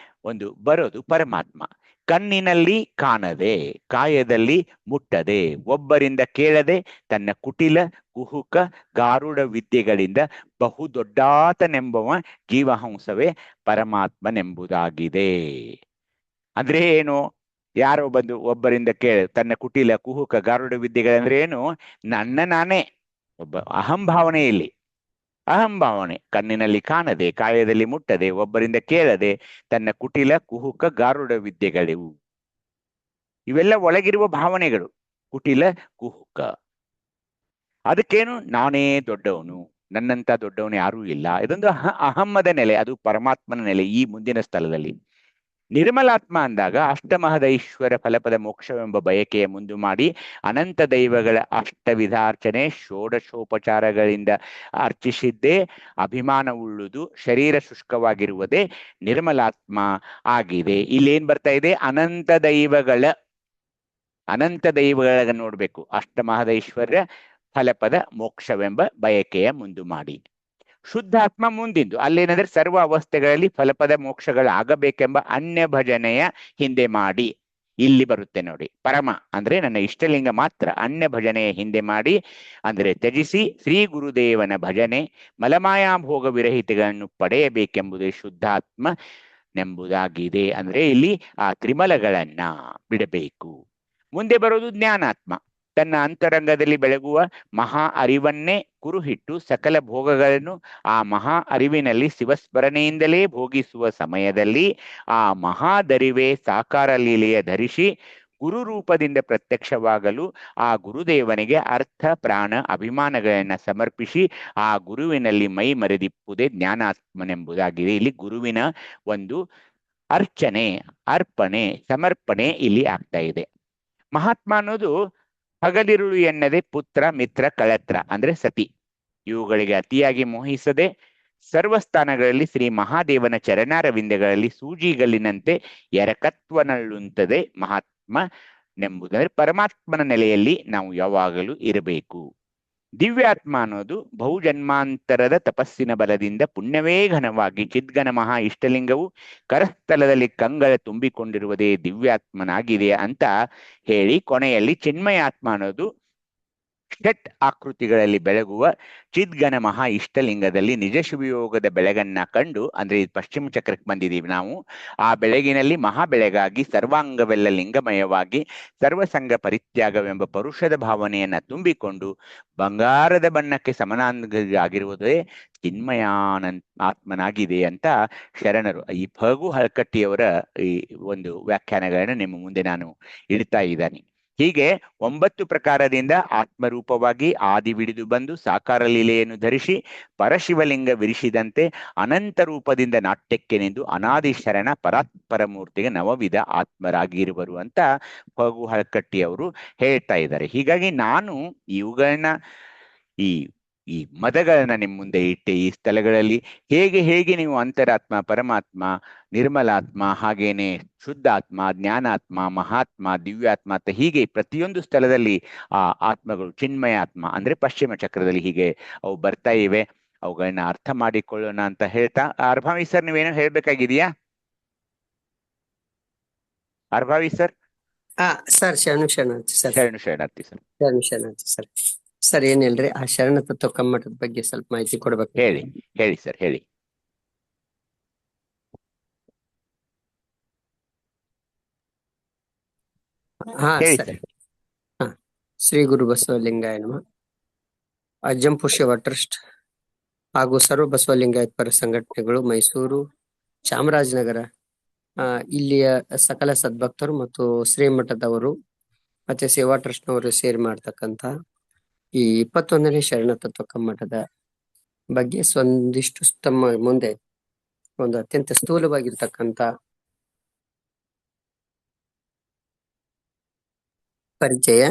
ಒಂದು ಬರೋದು ಪರಮಾತ್ಮ. ಕಣ್ಣಿನಲ್ಲಿ ಕಾಣದೆ, ಕಾಯದಲ್ಲಿ ಮುಟ್ಟದೆ, ಒಬ್ಬರಿಂದ ಕೇಳದೆ, ತನ್ನ ಕುಟಿಲ ಕುಹುಕ ಗಾರುಡ ವಿದ್ಯೆಗಳಿಂದ ಬಹುದೊಡ್ಡಾತನೆಂಬುವ ಜೀವಹಂಸವೇ ಪರಮಾತ್ಮನೆಂಬುದಾಗಿದೆ. ಅಂದ್ರೆ ಏನು? ಯಾರೋ ಬಂದು ಒಬ್ಬರಿಂದ ತನ್ನ ಕುಟಿಲ ಕುಹುಕ ಗಾರುಡ ವಿದ್ಯೆಗಳಂದ್ರೆ ಏನು? ನನ್ನ ನಾನೇ ಒಬ್ಬ ಅಹಂಭಾವನೆಯಲ್ಲಿ, ಅಹಂಭಾವನೆ, ಕಣ್ಣಿನಲ್ಲಿ ಕಾಣದೆ, ಕಾಯದಲ್ಲಿ ಮುಟ್ಟದೆ, ಒಬ್ಬರಿಂದ ಕೇಳದೆ, ತನ್ನ ಕುಟಿಲ ಕುಹುಕ ಗಾರುಡ ವಿದ್ಯೆಗಳಿವು. ಇವೆಲ್ಲ ಒಳಗಿರುವ ಭಾವನೆಗಳು, ಕುಟಿಲ ಕುಹುಕ. ಅದಕ್ಕೇನು? ನಾನೇ ದೊಡ್ಡವನು, ನನ್ನಂತ ದೊಡ್ಡವನು ಯಾರೂ ಇಲ್ಲ. ಇದೊಂದು ಅಹಮ್ಮದ ನೆಲೆ, ಅದು ಪರಮಾತ್ಮನ ನೆಲೆ. ಈ ಮುಂದಿನ ಸ್ಥಳದಲ್ಲಿ ನಿರ್ಮಲಾತ್ಮ ಅಂದಾಗ ಅಷ್ಟಮಹದೈಶ್ವರ ಫಲಪದ ಮೋಕ್ಷವೆಂಬ ಬಯಕೆಯ ಮುಂದು ಮಾಡಿ ಅನಂತ ದೈವಗಳ ಅಷ್ಟವಿಧಾರ್ಚನೆ ಷೋಡಶೋಪಚಾರಗಳಿಂದ ಅರ್ಚಿಸಿದ್ದೇ ಅಭಿಮಾನವುಳ್ಳುವುದು ಶರೀರ ಶುಷ್ಕವಾಗಿರುವುದೇ ನಿರ್ಮಲಾತ್ಮ ಆಗಿದೆ. ಇಲ್ಲೇನ್ ಬರ್ತಾ ಇದೆ? ಅನಂತ ದೈವಗಳ ನೋಡ್ಬೇಕು. ಅಷ್ಟಮಹದೈಶ್ವರ್ಯ ಫಲಪದ ಮೋಕ್ಷವೆಂಬ ಬಯಕೆಯ ಮುಂದು ಮಾಡಿ. ಶುದ್ಧಾತ್ಮ ಮುಂದಿಂದು. ಅಲ್ಲೇನಂದ್ರೆ ಸರ್ವ ಅವಸ್ಥೆಗಳಲ್ಲಿ ಫಲಪದ ಮೋಕ್ಷಗಳಾಗಬೇಕೆಂಬ ಅನ್ಯ ಭಜನೆಯ ಹಿಂದೆ ಮಾಡಿ. ಇಲ್ಲಿ ಬರುತ್ತೆ ನೋಡಿ. ಪರಮ ಅಂದ್ರೆ ನನ್ನ ಇಷ್ಟಲಿಂಗ ಮಾತ್ರ. ಅನ್ಯ ಭಜನೆಯ ಹಿಂದೆ ಮಾಡಿ ಅಂದ್ರೆ ತ್ಯಜಿಸಿ ಶ್ರೀ ಗುರುದೇವನ ಭಜನೆ ಮಲಮಾಯಾ ಭೋಗ ವಿರಹಿತಗಳನ್ನು ಪಡೆಯಬೇಕೆಂಬುದೇ ಶುದ್ಧಾತ್ಮನೆಂಬುದಾಗಿದೆ. ಅಂದ್ರೆ ಇಲ್ಲಿ ಆ ತ್ರಿಮಲಗಳನ್ನ ಬಿಡಬೇಕು. ಮುಂದೆ ಬರೋದು ಜ್ಞಾನಾತ್ಮ. ತನ್ನ ಅಂತರಂಗದಲ್ಲಿ ಬೆಳಗುವ ಮಹಾ ಅರಿವನ್ನೇ ಕುರುಹಿಟ್ಟು ಸಕಲ ಭೋಗಗಳನ್ನು ಆ ಮಹಾ ಅರಿವಿನಲ್ಲಿ ಶಿವಸ್ಮರಣೆಯಿಂದಲೇ ಭೋಗಿಸುವ ಸಮಯದಲ್ಲಿ ಆ ಮಹಾದರಿವೇ ಸಾಕಾರ ಲೀಲೆಯ ಧರಿಸಿ ಗುರು ರೂಪದಿಂದ ಪ್ರತ್ಯಕ್ಷವಾಗಲು ಆ ಗುರುದೇವನಿಗೆ ಅರ್ಥ ಪ್ರಾಣ ಅಭಿಮಾನಗಳನ್ನು ಸಮರ್ಪಿಸಿ ಆ ಗುರುವಿನಲ್ಲಿ ಮೈ ಮರೆದಿಪ್ಪುದೇ ಜ್ಞಾನಾತ್ಮನೆಂಬುದಾಗಿದೆ. ಇಲ್ಲಿ ಗುರುವಿನ ಒಂದು ಅರ್ಚನೆ, ಅರ್ಪಣೆ, ಸಮರ್ಪಣೆ ಇಲ್ಲಿ ಆಗ್ತಾ ಇದೆ. ಮಹಾತ್ಮ ಅನ್ನೋದು ಹಗಲಿರುಳು ಎನ್ನದೆ ಪುತ್ರ ಮಿತ್ರ ಕಳತ್ರ ಅಂದ್ರೆ ಸತಿ ಇವುಗಳಿಗೆ ಅತಿಯಾಗಿ ಮೋಹಿಸದೆ ಸರ್ವಸ್ಥಾನಗಳಲ್ಲಿ ಶ್ರೀ ಮಹಾದೇವನ ಚರಣಾರವಿಂದಗಳಲ್ಲಿ ಸೂಜಿಗಲ್ಲಿನಂತೆ ಎರಕತ್ವನಳ್ಳುಂತದೆ ಮಹಾತ್ಮನೆಂಬುದಾದ್ರೆ ಪರಮಾತ್ಮನ ನೆಲೆಯಲ್ಲಿ ನಾವು ಯಾವಾಗಲೂ ಇರಬೇಕು. ದಿವ್ಯಾತ್ಮ ಅನ್ನೋದು ಬಹುಜನ್ಮಾಂತರದ ತಪಸ್ಸಿನ ಬಲದಿಂದ ಪುಣ್ಯವೇ ಘನವಾಗಿ ಚಿದ್ಘನ ಮಹಾ ಇಷ್ಟಲಿಂಗವು ಕರಸ್ಥಲದಲ್ಲಿ ಕಂಗಳ ತುಂಬಿಕೊಂಡಿರುವುದೇ ದಿವ್ಯಾತ್ಮನಾಗಿದೆ ಅಂತ ಹೇಳಿ ಕೊನೆಯಲ್ಲಿ ಚಿನ್ಮಯಾತ್ಮ ಅನ್ನೋದು ಷಟ್ ಆಕೃತಿಗಳಲ್ಲಿ ಬೆಳಗುವ ಚಿದ್ಘನ ಮಹಾ ಇಷ್ಟಲಿಂಗದಲ್ಲಿ ನಿಜ ಶಿವಯೋಗದ ಬೆಳಗನ್ನ ಕಂಡು, ಅಂದ್ರೆ ಪಶ್ಚಿಮ ಚಕ್ರಕ್ಕೆ ಬಂದಿದ್ದೀವಿ ನಾವು, ಆ ಬೆಳಗಿನಲ್ಲಿ ಮಹಾ ಬೆಳಗಾಗಿ ಸರ್ವಾಂಗವೆಲ್ಲ ಲಿಂಗಮಯವಾಗಿ ಸರ್ವಸಂಗ ಪರಿತ್ಯಾಗವೆಂಬ ಪರುಷದ ಭಾವನೆಯನ್ನ ತುಂಬಿಕೊಂಡು ಬಂಗಾರದ ಬಣ್ಣಕ್ಕೆ ಸಮನಾಗಿರುವುದೇ ಚಿನ್ಮಯಾತ್ಮನಾಗಿದೆ ಅಂತ ಶರಣರು ಈ ಫಗು ಹಳಕಟ್ಟಿಯವರ ಈ ಒಂದು ವ್ಯಾಖ್ಯಾನಗಳನ್ನ ನಿಮ್ಮ ಮುಂದೆ ನಾನು ಇಡ್ತಾ ಇದ್ದಾನೆ. ಹೀಗೆ 9 ಪ್ರಕಾರದಿಂದ ಆತ್ಮರೂಪವಾಗಿ ಆದಿ ವಿಡಿದು ಬಂದು ಸಾಕಾರ ಲೀಲೆಯನ್ನು ಧರಿಸಿ ಪರಶಿವಲಿಂಗ ವಿರಿಸಿದಂತೆ ಅನಂತ ರೂಪದಿಂದ ನಾಟ್ಯಕ್ಕೆ ನಿಂದು ಅನಾದಿ ಶರಣ ಪರಾತ್ಪರ ಮೂರ್ತಿಗೆ ನವವಿಧ ಆತ್ಮರಾಗಿರುವರು ಅಂತ ಫಗು ಹಳಕಟ್ಟಿಯವರು ಹೇಳ್ತಾ ಇದ್ದಾರೆ. ಹೀಗಾಗಿ ನಾನು ಇವುಗಳನ್ನ ಈ ಮತಗಳನ್ನ ನಿಮ್ಮ ಮುಂದೆ ಇಟ್ಟೆ. ಈ ಸ್ಥಳಗಳಲ್ಲಿ ಹೇಗೆ ನೀವು ಅಂತರಾತ್ಮ, ಪರಮಾತ್ಮ, ನಿರ್ಮಲಾತ್ಮ, ಹಾಗೇನೆ ಶುದ್ಧಾತ್ಮ, ಜ್ಞಾನಾತ್ಮ, ಮಹಾತ್ಮ, ದಿವ್ಯಾತ್ಮ ಅಂತ ಹೀಗೆ ಪ್ರತಿಯೊಂದು ಸ್ಥಳದಲ್ಲಿ ಆ ಆತ್ಮಗಳು ಚಿನ್ಮಯಾತ್ಮ ಅಂದ್ರೆ ಪಶ್ಚಿಮ ಚಕ್ರದಲ್ಲಿ ಹೀಗೆ ಅವು ಬರ್ತಾ ಇವೆ. ಅವುಗಳನ್ನ ಅರ್ಥ ಮಾಡಿಕೊಳ್ಳೋಣ ಅಂತ ಹೇಳ್ತಾ, ಅರ್ಭಾವಿ ಸರ್ ನೀವೇನೋ ಹೇಳ್ಬೇಕಾಗಿದೆಯಾ? ಅರ್ಭಾವಿ ಸರ್. ಸರ್ ಶರಣಾರ್ಥಿ ಸರ್. ಶರಣಾರ್ಥಿ ಸರ್. ಶರಣಾರ್ಥಿ ಸರ್. ಸರ್ ಏನಿಲ್ರಿ, ಆ ಶರಣ ತತ್ವ ಕಮ್ಮಟದ ಬಗ್ಗೆ ಸ್ವಲ್ಪ ಮಾಹಿತಿ ಕೊಡ್ಬೇಕು. ಹೇಳಿ ಸರ್, ಹೇಳಿ. ಸರ್. ಶ್ರೀ ಗುರು ಬಸವಲಿಂಗಾಯ ನಮಃ. ಅಜ್ಜಂಪು ಶಿವ ಟ್ರಸ್ಟ್ ಹಾಗೂ ಸರ್ವ ಬಸವಲಿಂಗಾಯತ ಪರ ಸಂಘಟನೆಗಳು ಮೈಸೂರು, ಚಾಮರಾಜನಗರ ಇಲ್ಲಿಯ ಸಕಲ ಸದ್ಭಕ್ತರು ಮತ್ತು ಶ್ರೀಮಠದವರು ಮತ್ತೆ ಸೇವಾ ಟ್ರಸ್ಟ್ನವರು ಸೇರಿ ಮಾಡ್ತಕ್ಕಂಥ ಈ 21ನೇ ಶರಣ ತತ್ವ ಕಮ್ಮಟದ ಬಗ್ಗೆ ಒಂದಿಷ್ಟು ತಮ್ಮ ಮುಂದೆ ಒಂದು ಅತ್ಯಂತ ಸ್ಥೂಲವಾಗಿರ್ತಕ್ಕಂಥ ಪರಿಚಯ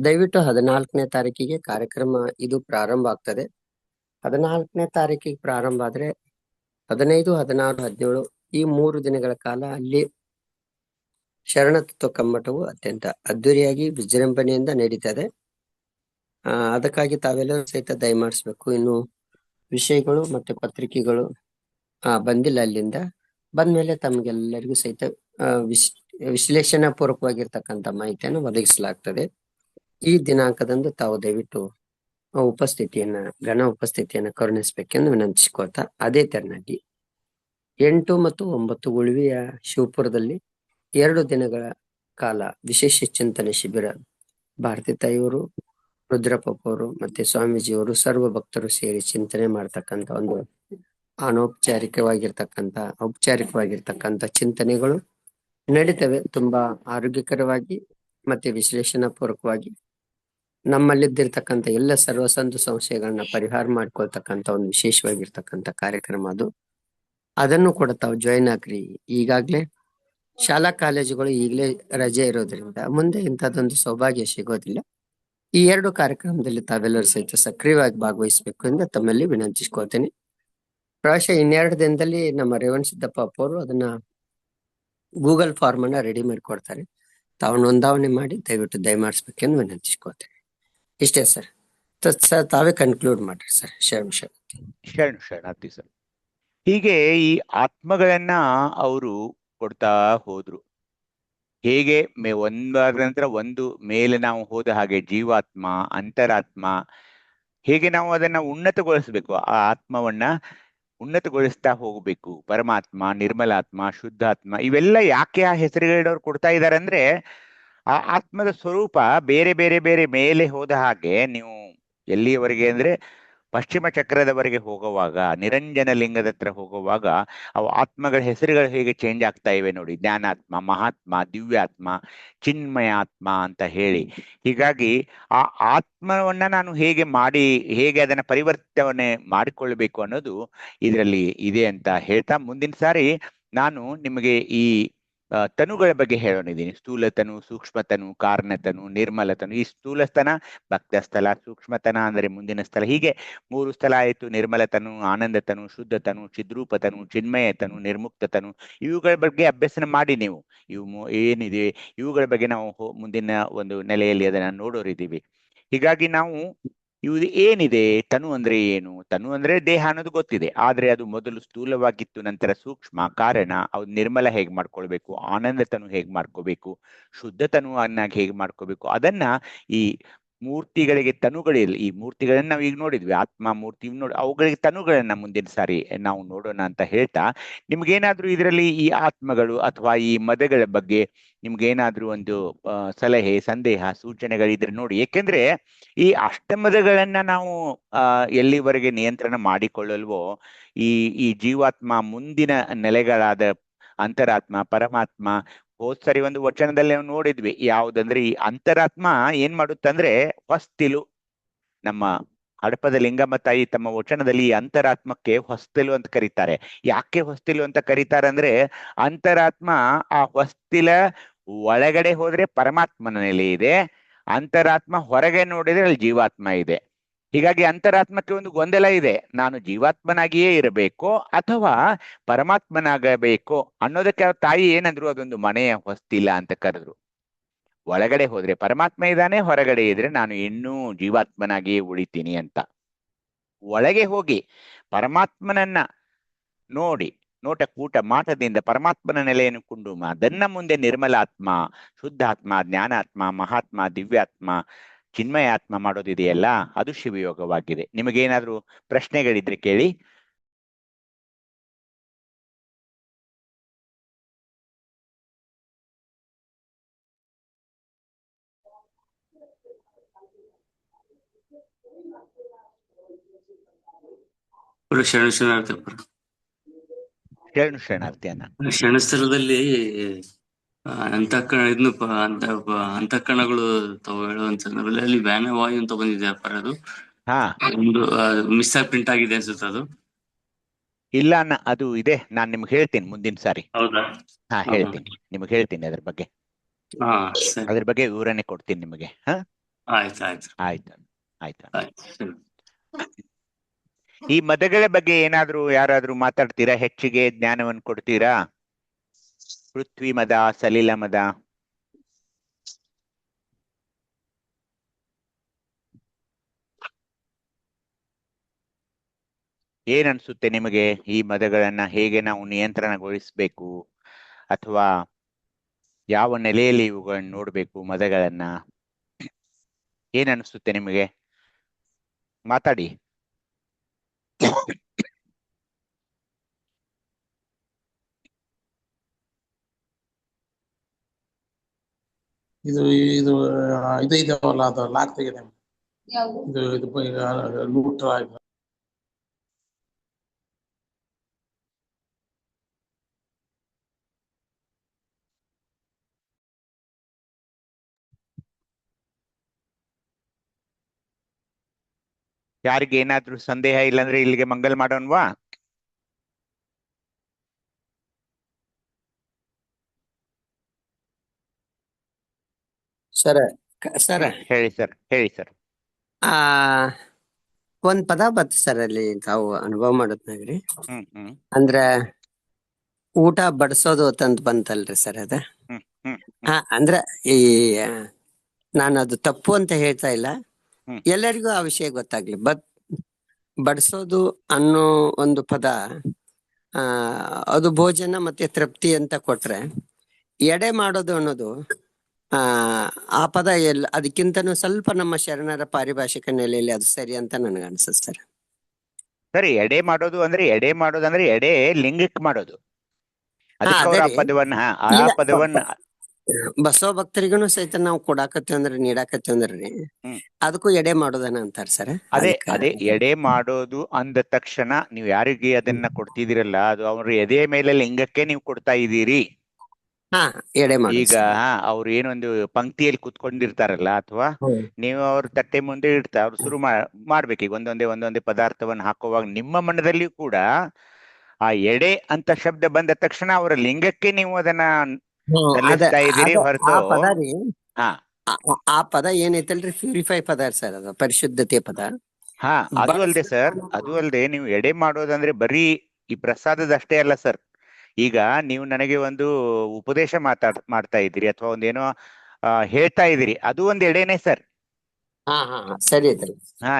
ದಯವಿಟ್ಟು 14ನೇ ತಾರೀಕಿಗೆ ಕಾರ್ಯಕ್ರಮ ಇದು ಪ್ರಾರಂಭ ಆಗ್ತದೆ. 14ನೇ ತಾರೀಕಿಗೆ ಪ್ರಾರಂಭ ಆದ್ರೆ 15, 16, 17 ಈ 3 ದಿನಗಳ ಕಾಲ ಅಲ್ಲಿ ಶರಣತತ್ವ ಕಮ್ಮಟವು ಅತ್ಯಂತ ಅದ್ದೂರಿಯಾಗಿ ವಿಜೃಂಭಣೆಯಿಂದ ನಡೀತದೆ. ಅದಕ್ಕಾಗಿ ತಾವೆಲ್ಲರೂ ಸಹಿತ ದಯಮಾಡಿಸ್ಬೇಕು. ಇನ್ನು ವಿಷಯಗಳು ಮತ್ತೆ ಪತ್ರಿಕೆಗಳು ಬಂದಿಲ್ಲ. ಅಲ್ಲಿಂದ ಬಂದ್ಮೇಲೆ ತಮ್ಗೆಲ್ಲರಿಗೂ ಸಹಿತ ವಿಶ್ಲೇಷಣಾ ಪೂರ್ವಕವಾಗಿರ್ತಕ್ಕಂಥ ಮಾಹಿತಿಯನ್ನು ಒದಗಿಸಲಾಗ್ತದೆ. ಈ ದಿನಾಂಕದಂದು ತಾವು ದಯವಿಟ್ಟು ಗಣ ಉಪಸ್ಥಿತಿಯನ್ನ ಕರುಣಿಸ್ಬೇಕೆಂದು ವಿನಂತಿಸಿಕೊಳ್ತಾ, ಅದೇ ತೆರನಾಗಿ 8 ಮತ್ತು 9 ಉಳ್ವಿಯ ಶಿವಪುರದಲ್ಲಿ 2 ದಿನಗಳ ಕಾಲ ವಿಶೇಷ ಚಿಂತನೆ ಶಿಬಿರ ಭಾರತಿ ತಾಯಿಯವರು, ರುದ್ರಪ್ಪವರು ಮತ್ತೆ ಸ್ವಾಮೀಜಿಯವರು ಸರ್ವ ಭಕ್ತರು ಸೇರಿ ಚಿಂತನೆ ಮಾಡ್ತಕ್ಕಂಥ ಒಂದು ಔಪಚಾರಿಕವಾಗಿರ್ತಕ್ಕಂಥ ಚಿಂತನೆಗಳು ನಡೀತವೆ. ತುಂಬಾ ಆರೋಗ್ಯಕರವಾಗಿ ಮತ್ತೆ ವಿಶ್ಲೇಷಣಾ ಪೂರ್ವಕವಾಗಿ ನಮ್ಮಲ್ಲಿದ್ದಿರ್ತಕ್ಕಂಥ ಎಲ್ಲ ಸರ್ವಸಂದು ಸಂಶಯಗಳನ್ನ ಪರಿಹಾರ ಮಾಡ್ಕೊಳ್ತಕ್ಕಂಥ ಒಂದು ವಿಶೇಷವಾಗಿರ್ತಕ್ಕಂಥ ಕಾರ್ಯಕ್ರಮ ಅದು. ಅದನ್ನು ಕೂಡ ತಾವು ಜಾಯಿನ್ ಆಗ್ರಿ. ಈಗಾಗ್ಲೇ ಶಾಲಾ ಕಾಲೇಜುಗಳು ಈಗಲೇ ರಜೆ ಇರೋದ್ರಿಂದ ಮುಂದೆ ಇಂಥದ್ದೊಂದು ಸೌಭಾಗ್ಯ ಸಿಗೋದಿಲ್ಲ. ಈ 2 ಕಾರ್ಯಕ್ರಮದಲ್ಲಿ ತಾವೆಲ್ಲರೂ ಸಹಿತ ಸಕ್ರಿಯವಾಗಿ ಭಾಗವಹಿಸಬೇಕು ಎಂದು ತಮ್ಮಲ್ಲಿ ವಿನಂತಿಸ್ಕೊಳ್ತೇನೆ. ಪ್ರಾಯಶಃ 2 ದಿನದಲ್ಲಿ ನಮ್ಮ ರೇವಣ್ ಸಿದ್ದಪ್ಪ ಅವರು ಅದನ್ನ ಗೂಗಲ್ ಫಾರ್ಮ್ ಅನ್ನ ರೆಡಿ ಮಾಡಿ ಕೊಡ್ತಾರೆ. ತಾವು ನೋಂದಾವಣೆ ಮಾಡಿ ದಯವಿಟ್ಟು ದಯಮಾಡಿಸ್ಬೇಕೆಂದು ವಿನಂತಿಸ್ಕೊಳ್ತೇನೆ. ಇಷ್ಟೇ ಸರ್. ತಾವೇ ಕನ್ಕ್ಲೂಡ್ ಮಾಡ್ರಿ ಸರ್. ಶರಣಾರ್ಥಿ ಸರ್. ಹೀಗೆ ಈ ಆತ್ಮಗಳನ್ನ ಅವರು ಕೊಡ್ತಾ ಹೋದ್ರು. ಹೇಗೆ ಒಂದಾದ ನಂತರ ಒಂದು ಮೇಲೆ ನಾವು ಹೋದ ಹಾಗೆ ಜೀವಾತ್ಮ, ಅಂತರಾತ್ಮ, ಹೇಗೆ ನಾವು ಅದನ್ನ ಉನ್ನತಗೊಳಿಸ್ಬೇಕು, ಆ ಆತ್ಮವನ್ನ ಉನ್ನತಗೊಳಿಸ್ತಾ ಹೋಗ್ಬೇಕು. ಪರಮಾತ್ಮ, ನಿರ್ಮಲಾತ್ಮ, ಶುದ್ಧಾತ್ಮ, ಇವೆಲ್ಲ ಯಾಕೆ ಆ ಹೆಸರುಗಳವ್ರು ಕೊಡ್ತಾ ಇದ್ದಾರೆ ಅಂದ್ರೆ, ಆ ಆತ್ಮದ ಸ್ವರೂಪ ಬೇರೆ ಬೇರೆ ಬೇರೆ ಮೇಲೆ ಹೋದ ಹಾಗೆ ನೀವು ಎಲ್ಲಿಯವರೆಗೆ ಅಂದ್ರೆ ಪಶ್ಚಿಮ ಚಕ್ರದವರೆಗೆ ಹೋಗುವಾಗ, ನಿರಂಜನ ಲಿಂಗದ ಹತ್ರ ಹೋಗುವಾಗ ಅವು ಆತ್ಮಗಳ ಹೆಸರುಗಳು ಹೇಗೆ ಚೇಂಜ್ ಆಗ್ತಾ ಇವೆ ನೋಡಿ. ಜ್ಞಾನಾತ್ಮ, ಮಹಾತ್ಮ, ದಿವ್ಯಾತ್ಮ, ಚಿನ್ಮಯ ಆತ್ಮ ಅಂತ ಹೇಳಿ. ಹೀಗಾಗಿ ಆ ಆತ್ಮವನ್ನ ನಾನು ಹೇಗೆ ಅದನ್ನ ಪರಿವರ್ತನೆ ಮಾಡಿಕೊಳ್ಬೇಕು ಅನ್ನೋದು ಇದರಲ್ಲಿ ಇದೆ ಅಂತ ಹೇಳ್ತಾ, ಮುಂದಿನ ಸಾರಿ ನಾನು ನಿಮಗೆ ಈ ತನುಗಳ ಬಗ್ಗೆ ಹೇಳೋನಿದ್ದೀನಿ. ಸ್ಥೂಲತನು, ಸೂಕ್ಷ್ಮತನು, ಕಾರಣತನು, ನಿರ್ಮಲತನು. ಈ ಸ್ಥೂಲಸ್ತನ ಭಕ್ತಸ್ಥಲ, ಸೂಕ್ಷ್ಮತನ ಅಂದರೆ ಮುಂದಿನ ಸ್ಥಳ, ಹೀಗೆ 3 ಸ್ಥಳ ಆಯಿತು. ನಿರ್ಮಲತನು, ಆನಂದತನು, ಶುದ್ಧತನು, ಚಿದ್ರೂಪತನು, ಚಿನ್ಮಯತನು, ನಿರ್ಮುಕ್ತತನು. ಇವುಗಳ ಬಗ್ಗೆ ಅಭ್ಯಸನ ಮಾಡಿ ನೀವು. ಇವು ಏನಿದೆ ಇವುಗಳ ಬಗ್ಗೆ ನಾವು ಮುಂದಿನ ಒಂದು ನೆಲೆಯಲ್ಲಿ ಅದನ್ನ ನೋಡೋರಿದ್ದೀವಿ. ಹೀಗಾಗಿ ನಾವು ಇವು ಏನಿದೆ, ತನು ಅಂದ್ರೆ ಏನು? ತನು ಅಂದ್ರೆ ದೇಹ ಅನ್ನೋದು ಗೊತ್ತಿದೆ, ಆದ್ರೆ ಅದು ಮೊದಲು ಸ್ಥೂಲವಾಗಿತ್ತು, ನಂತರ ಸೂಕ್ಷ್ಮ, ಕಾರಣ, ಅದು ನಿರ್ಮಲ ಹೇಗೆ ಮಾಡ್ಕೊಳ್ಬೇಕು, ಆನಂದ ತನು ಹೇಗೆ ಮಾಡ್ಕೋಬೇಕು, ಶುದ್ಧ ತನು ಅನ್ನಾಗಿ ಹೇಗೆ ಮಾಡ್ಕೋಬೇಕು, ಅದನ್ನ ಈ ಮೂರ್ತಿಗಳಿಗೆ ತನುಗಳಿಲ್ಲ. ಈ ಮೂರ್ತಿಗಳನ್ನ ನಾವು ಈಗ ನೋಡಿದ್ವಿ, ಆತ್ಮ ಮೂರ್ತಿ ನೋಡಿ, ಅವುಗಳಿಗೆ ತನುಗಳನ್ನ ಮುಂದಿನ ಸಾರಿ ನಾವು ನೋಡೋಣ ಅಂತ ಹೇಳ್ತಾ, ನಿಮ್ಗೇನಾದ್ರೂ ಇದರಲ್ಲಿ ಈ ಆತ್ಮಗಳು ಅಥವಾ ಈ ಮದಗಳ ಬಗ್ಗೆ ನಿಮ್ಗೇನಾದ್ರೂ ಒಂದು ಸಲಹೆ, ಸಂದೇಹ, ಸೂಚನೆಗಳಿದ್ರೆ ನೋಡಿ. ಏಕೆಂದ್ರೆ ಈ ಅಷ್ಟಮದಗಳನ್ನ ನಾವು ಎಲ್ಲಿವರೆಗೆ ನಿಯಂತ್ರಣ ಮಾಡಿಕೊಳ್ಳಲ್ವೋ, ಈ ಜೀವಾತ್ಮ ಮುಂದಿನ ನೆಲೆಗಳಾದ ಅಂತರಾತ್ಮ, ಪರಮಾತ್ಮ, ಹೋದ್ಸರಿ ಒಂದು ವಚನದಲ್ಲಿ ನಾವು ನೋಡಿದ್ವಿ. ಯಾವುದಂದ್ರೆ ಈ ಅಂತರಾತ್ಮ ಏನ್ ಮಾಡುತ್ತಂದ್ರೆ ಹೊಸ್ತಿಲು. ನಮ್ಮ ಹಡಪದ ಲಿಂಗಮ್ಮ ತಾಯಿ ತಮ್ಮ ವಚನದಲ್ಲಿ ಈ ಅಂತರಾತ್ಮಕ್ಕೆ ಹೊಸ್ತಿಲು ಅಂತ ಕರೀತಾರೆ. ಯಾಕೆ ಹೊಸ್ತಿಲು ಅಂತ ಕರೀತಾರೆ ಅಂದ್ರೆ, ಅಂತರಾತ್ಮ ಆ ಹೊಸ್ತಿಲ ಒಳಗಡೆ ಹೋದ್ರೆ ಪರಮಾತ್ಮನ ನೆಲೆ ಇದೆ, ಅಂತರಾತ್ಮ ಹೊರಗೆ ನೋಡಿದ್ರೆ ಅಲ್ಲಿ ಜೀವಾತ್ಮ ಇದೆ. ಹೀಗಾಗಿ ಅಂತರಾತ್ಮಕ್ಕೆ ಒಂದು ಗೊಂದಲ ಇದೆ, ನಾನು ಜೀವಾತ್ಮನಾಗಿಯೇ ಇರಬೇಕು ಅಥವಾ ಪರಮಾತ್ಮನಾಗಬೇಕು ಅನ್ನೋದಕ್ಕೆ ತಾಯಿ ಏನಂದ್ರು, ಅದೊಂದು ಮನೆಯ ಹೊಸ್ತಿಲ ಅಂತ ಕರೆದ್ರು. ಒಳಗಡೆ ಹೋದ್ರೆ ಪರಮಾತ್ಮ ಇದ್ದಾನೆ, ಹೊರಗಡೆ ಇದ್ರೆ ನಾನು ಇನ್ನೂ ಜೀವಾತ್ಮನಾಗಿಯೇ ಉಳಿತೀನಿ ಅಂತ. ಒಳಗೆ ಹೋಗಿ ಪರಮಾತ್ಮನನ್ನ ನೋಡಿ, ನೋಟ ಕೂಟ ಮಾಟದಿಂದ ಪರಮಾತ್ಮನ ನೆಲೆಯನ್ನು ಕೊಂಡು ಅದನ್ನ ಮುಂದೆ ನಿರ್ಮಲಾತ್ಮ, ಶುದ್ಧಾತ್ಮ, ಜ್ಞಾನಾತ್ಮ, ಮಹಾತ್ಮ, ದಿವ್ಯಾತ್ಮ, ಚಿನ್ಮಯ ಆತ್ಮ ಮಾಡೋದಿದೆಯಲ್ಲ, ಅದು ಶಿವಯೋಗವಾಗಿದೆ. ನಿಮಗೇನಾದ್ರೂ ಪ್ರಶ್ನೆಗಳಿದ್ರೆ ಕೇಳಿ. ಶರಣಸ್ಥಳದಲ್ಲಿ ಅಂತಃಕರಣಗಳು ತಾವು ಹೇಳುವಂತದ್ರಲ್ಲಿ ಅಲ್ಲಿ ವ್ಯಾನವಾಯು ಅಂತ ಬಂದಿದೆ ಅಪ್ಪ. ಅದು ಒಂದು ಮಿಸ್ ಆಗಿ ಪ್ರಿಂಟ್ ಆಗಿದೆ ಅನ್ಸುತ್ತೆ. ಅದು ಇಲ್ಲ, ಅದು ಇದೆ, ನಾನ್ ನಿಮ್ಗೆ ಹೇಳ್ತೀನಿ ಮುಂದಿನ ಸಾರಿ. ಹೌದಾ? ಹೇಳ್ತೀನಿ, ನಿಮ್ಗೆ ಹೇಳ್ತೀನಿ ಅದ್ರ ಬಗ್ಗೆ. ಅದ್ರ ಬಗ್ಗೆ ವಿವರಣೆ ಕೊಡ್ತೀನಿ ನಿಮಗೆ. ಆಯ್ತು ಆಯ್ತು ಆಯ್ತು ಆಯ್ತು. ಆಯ್ತು. ಹ್ಮ್. ಈ ಮದಗಳ ಬಗ್ಗೆ ಏನಾದ್ರೂ ಯಾರಾದ್ರೂ ಮಾತಾಡ್ತೀರಾ? ಹೆಚ್ಚಿಗೆ ಜ್ಞಾನವನ್ನು ಕೊಡ್ತೀರಾ? ಪೃಥ್ವಿ ಮದ, ಸಲಿಲ ಮದ. ಏನ್ ಅನ್ಸುತ್ತೆ ನಿಮಗೆ? ಈ ಮದಗಳನ್ನ ಹೇಗೆ ನಾವು ನಿಯಂತ್ರಣಗೊಳಿಸ್ಬೇಕು, ಅಥವಾ ಯಾವ ನೆಲೆಯಲ್ಲಿ ಇವುಗಳನ್ನ ನೋಡ್ಬೇಕು ಮದಗಳನ್ನ? ಏನ್ ಅನ್ಸುತ್ತೆ ನಿಮಗೆ? ಮಾತಾಡಿ. ಇದು ಇದು ಇದು ಇದಾವಲ್ಲ, ಅದು ಲಾಕ್ ತೆಗಿದೆ. ಇದು ಲೂಟ್ ಯಾರಿಗೆ ಏನಾದ್ರೂ ಸಂದೇಹ ಇಲ್ಲಾಂದ್ರೆ ಇಲ್ಲಿಗೆ ಮಂಗಲ್ ಮಾಡೋಣವಾ? ಸರ ಸರ ಹೇಳಿ ಸರ್, ಹೇಳಿ ಸರ್. ಆ ಒಂದ್ ಪದ ಬತ್ ಸರ್ ಅಲ್ಲಿ ತಾವು ಅನುಭವ ಮಾಡೋದ್ನಾಗ್ರಿ. ಹ್ಮ್ ಹ್ಮ್ ಅಂದ್ರ ಊಟ ಬಡಿಸೋದು ಅಂತಂದ್ ಬಂತಲ್ರಿ ಸರ್ ಅದ. ಹ್ಮ್ ಹ್ಮ್ ಅಂದ್ರ ಈ ನಾನು ಅದು ತಪ್ಪು ಅಂತ ಹೇಳ್ತಾ ಇಲ್ಲ, ಹ್ಮ್. ಎಲ್ಲರಿಗೂ ಆ ವಿಷಯ ಗೊತ್ತಾಗ್ಲಿ. ಬಡಿಸೋದು ಅನ್ನೋ ಒಂದು ಪದ ಅದು ಭೋಜನ ಮತ್ತೆ ತೃಪ್ತಿ ಅಂತ ಕೊಟ್ರೆ, ಎಡೆ ಮಾಡೋದು ಅನ್ನೋದು ಆ ಪದ ಅದಕ್ಕಿಂತನೂ ಸ್ವಲ್ಪ ನಮ್ಮ ಶರಣರ ಪಾರಿಭಾಷಿಕ ನೆಲೆಯಲ್ಲಿ ಅದು ಸರಿ ಅಂತ ನನ್ಗೆ ಅನ್ಸುತ್ತೆ ಸರ್. ಸರಿ, ಎಡೆ ಮಾಡೋದು ಅಂದ್ರೆ ಎಡೆ ಲಿಂಗಕ್ಕೆ ಮಾಡೋದು. ಅದಕ್ಕೆ ಅವ್ರ ಆ ಪದವನ್ನ ಈಗ ಪದವನ್ನ ಬಸವ ಭಕ್ತರಿಗೂ ಸಹಿತ ನಾವು ಕೊಡಾಕತ್ತೀವಿ ಅಂದ್ರೆ ನೀಡಾಕತ್ತೀವಿ ಅಂದ್ರಿ, ಹ್ಮ್. ಅದಕ್ಕೂ ಎಡೆ ಮಾಡೋದನ್ನ ಅಂತಾರ ಸರ್. ಅದೇ ಎಡೆ ಮಾಡೋದು ಅಂದ ತಕ್ಷಣ ನೀವು ಯಾರಿಗೆ ಅದನ್ನ ಕೊಡ್ತಿದ್ದೀರಲ್ಲ, ಅದು ಅವ್ರ ಎದೆ ಮೇಲೆ ಲಿಂಗಕ್ಕೆ ನೀವು ಕೊಡ್ತಾ ಇದ್ದೀರಿ. ಎಡೆ ಮಾಡಿ ಈಗ ಅವ್ರು ಏನೊಂದು ಪಂಕ್ತಿಯಲ್ಲಿ ಕುತ್ಕೊಂಡಿರ್ತಾರಲ್ಲ, ಅಥವಾ ನೀವು ಅವ್ರ ತಟ್ಟೆ ಮುಂದೆ ಇಡ್ತಾ ಅವ್ರು ಶುರು ಮಾಡ್ಬೇಕು. ಈಗ ಒಂದೊಂದೇ ಪದಾರ್ಥವನ್ನು ಹಾಕುವಾಗ ನಿಮ್ಮ ಮನದಲ್ಲಿ ಕೂಡ ಆ ಎಡೆ ಅಂತ ಶಬ್ದ ಬಂದ ತಕ್ಷಣ ಅವರ ಲಿಂಗಕ್ಕೆ ನೀವು ಅದನ್ನ ಸಲ್ಲಿಸ್ತಾ ಇದ್ದೀರಿ ಹೊರತು. ಆ ಪದ ಏನೈತಲ್ರಿ, ಪ್ಯೂರಿಫೈ ಪದ ಸರ್, ಅದು ಪರಿಶುದ್ಧತೆ ಪದ. ಅದು ಅಲ್ಲದೆ ಸರ್, ಅದು ಅಲ್ಲದೆ ನೀವು ಎಡೆ ಮಾಡೋದಂದ್ರೆ ಬರೀ ಈ ಪ್ರಸಾದದಷ್ಟೇ ಅಲ್ಲ ಸರ್. ಈಗ ನೀವು ನನಗೆ ಒಂದು ಉಪದೇಶ ಮಾಡ್ತಾ ಇದ್ದೀರಿ, ಅಥವಾ ಒಂದೇನೋ ಹೇಳ್ತಾ ಇದ್ದೀರಿ, ಅದು ಒಂದು ಎಡೆನೆ ಸರ್. ಸರಿ.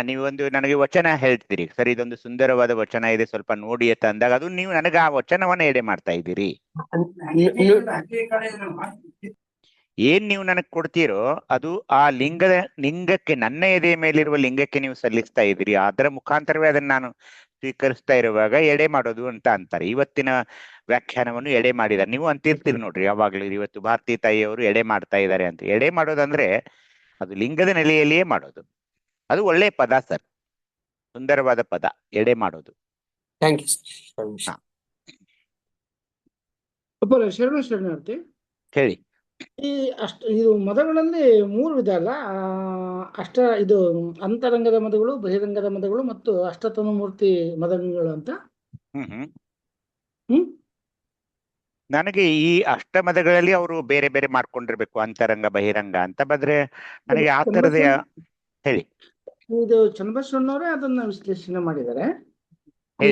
ನೀವೊಂದು ನನಗೆ ವಚನ ಹೇಳ್ತೀರಿ, ಸರ್ ಇದೊಂದು ಸುಂದರವಾದ ವಚನ ಇದೆ, ಸ್ವಲ್ಪ ನೋಡಿ ಅಂತ ಅಂದಾಗ ಅದು ನೀವು ನನಗೆ ಆ ವಚನವನ್ನ ಎಡೆ ಮಾಡ್ತಾ ಇದ್ದೀರಿ. ಏನ್ ನೀವು ನನಗ್ ಕೊಡ್ತೀರೋ ಅದು ಆ ಲಿಂಗಕ್ಕೆ, ನನ್ನ ಎದೆಯ ಮೇಲಿರುವ ಲಿಂಗಕ್ಕೆ ನೀವು ಸಲ್ಲಿಸ್ತಾ ಇದ್ದೀರಿ. ಅದರ ಮುಖಾಂತರವೇ ಅದನ್ನ ನಾನು ಸ್ವೀಕರಿಸ್ತಾ ಇರುವಾಗ ಎಡೆ ಮಾಡೋದು ಅಂತ ಅಂತಾರೆ. ಇವತ್ತಿನ ವ್ಯಾಖ್ಯಾನವನ್ನು ಎಡೆ ಮಾಡಿದ್ದಾರೆ. ನೀವು ಅಂತಿರ್ತೀರಿ ನೋಡ್ರಿ ಯಾವಾಗ್ಲೂ, ಇವತ್ತು ಭಾರತೀ ತಾಯಿಯವರು ಎಡೆ ಮಾಡ್ತಾ ಇದ್ದಾರೆ ಅಂತ. ಎಡೆ ಮಾಡೋದಂದ್ರೆ ಅದು ಲಿಂಗದ ನೆಲೆಯಲ್ಲಿಯೇ ಮಾಡೋದು. ಅದು ಒಳ್ಳೆ ಪದ ಸರ್, ಸುಂದರವಾದ ಪದ, ಎಡೆ ಮಾಡೋದು. ಥ್ಯಾಂಕ್ ಯು ಶರಣಾರ್ಥಿ. ಹೇಳಿ. ಇದು ಮದಗಳಲ್ಲಿ 3 ವಿಧ ಅಲ್ಲ, ಇದು ಅಂತರಂಗದ ಮದಗಳು, ಬಹಿರಂಗದ ಮದಗಳು ಮತ್ತು ಅಷ್ಟತನುಮೂರ್ತಿ ಮದಗಳು ಅಂತ. ನನಗೆ ಈ ಅಷ್ಟಮದಗಳಲ್ಲಿ ಅವರು ಬೇರೆ ಬೇರೆ ಮಾಡ್ಕೊಂಡಿರ್ಬೇಕು, ಅಂತರಂಗ ಬಹಿರಂಗ ಅಂತ ಬಂದ್ರೆ ನನಗೆ ಆ ತರದ. ಹೇಳಿ. ಇದು ಚನ್ನಬಸವಣ್ಣವರೇ ಅದನ್ನ ವಿಶ್ಲೇಷಣೆ ಮಾಡಿದ್ದಾರೆ. ಈ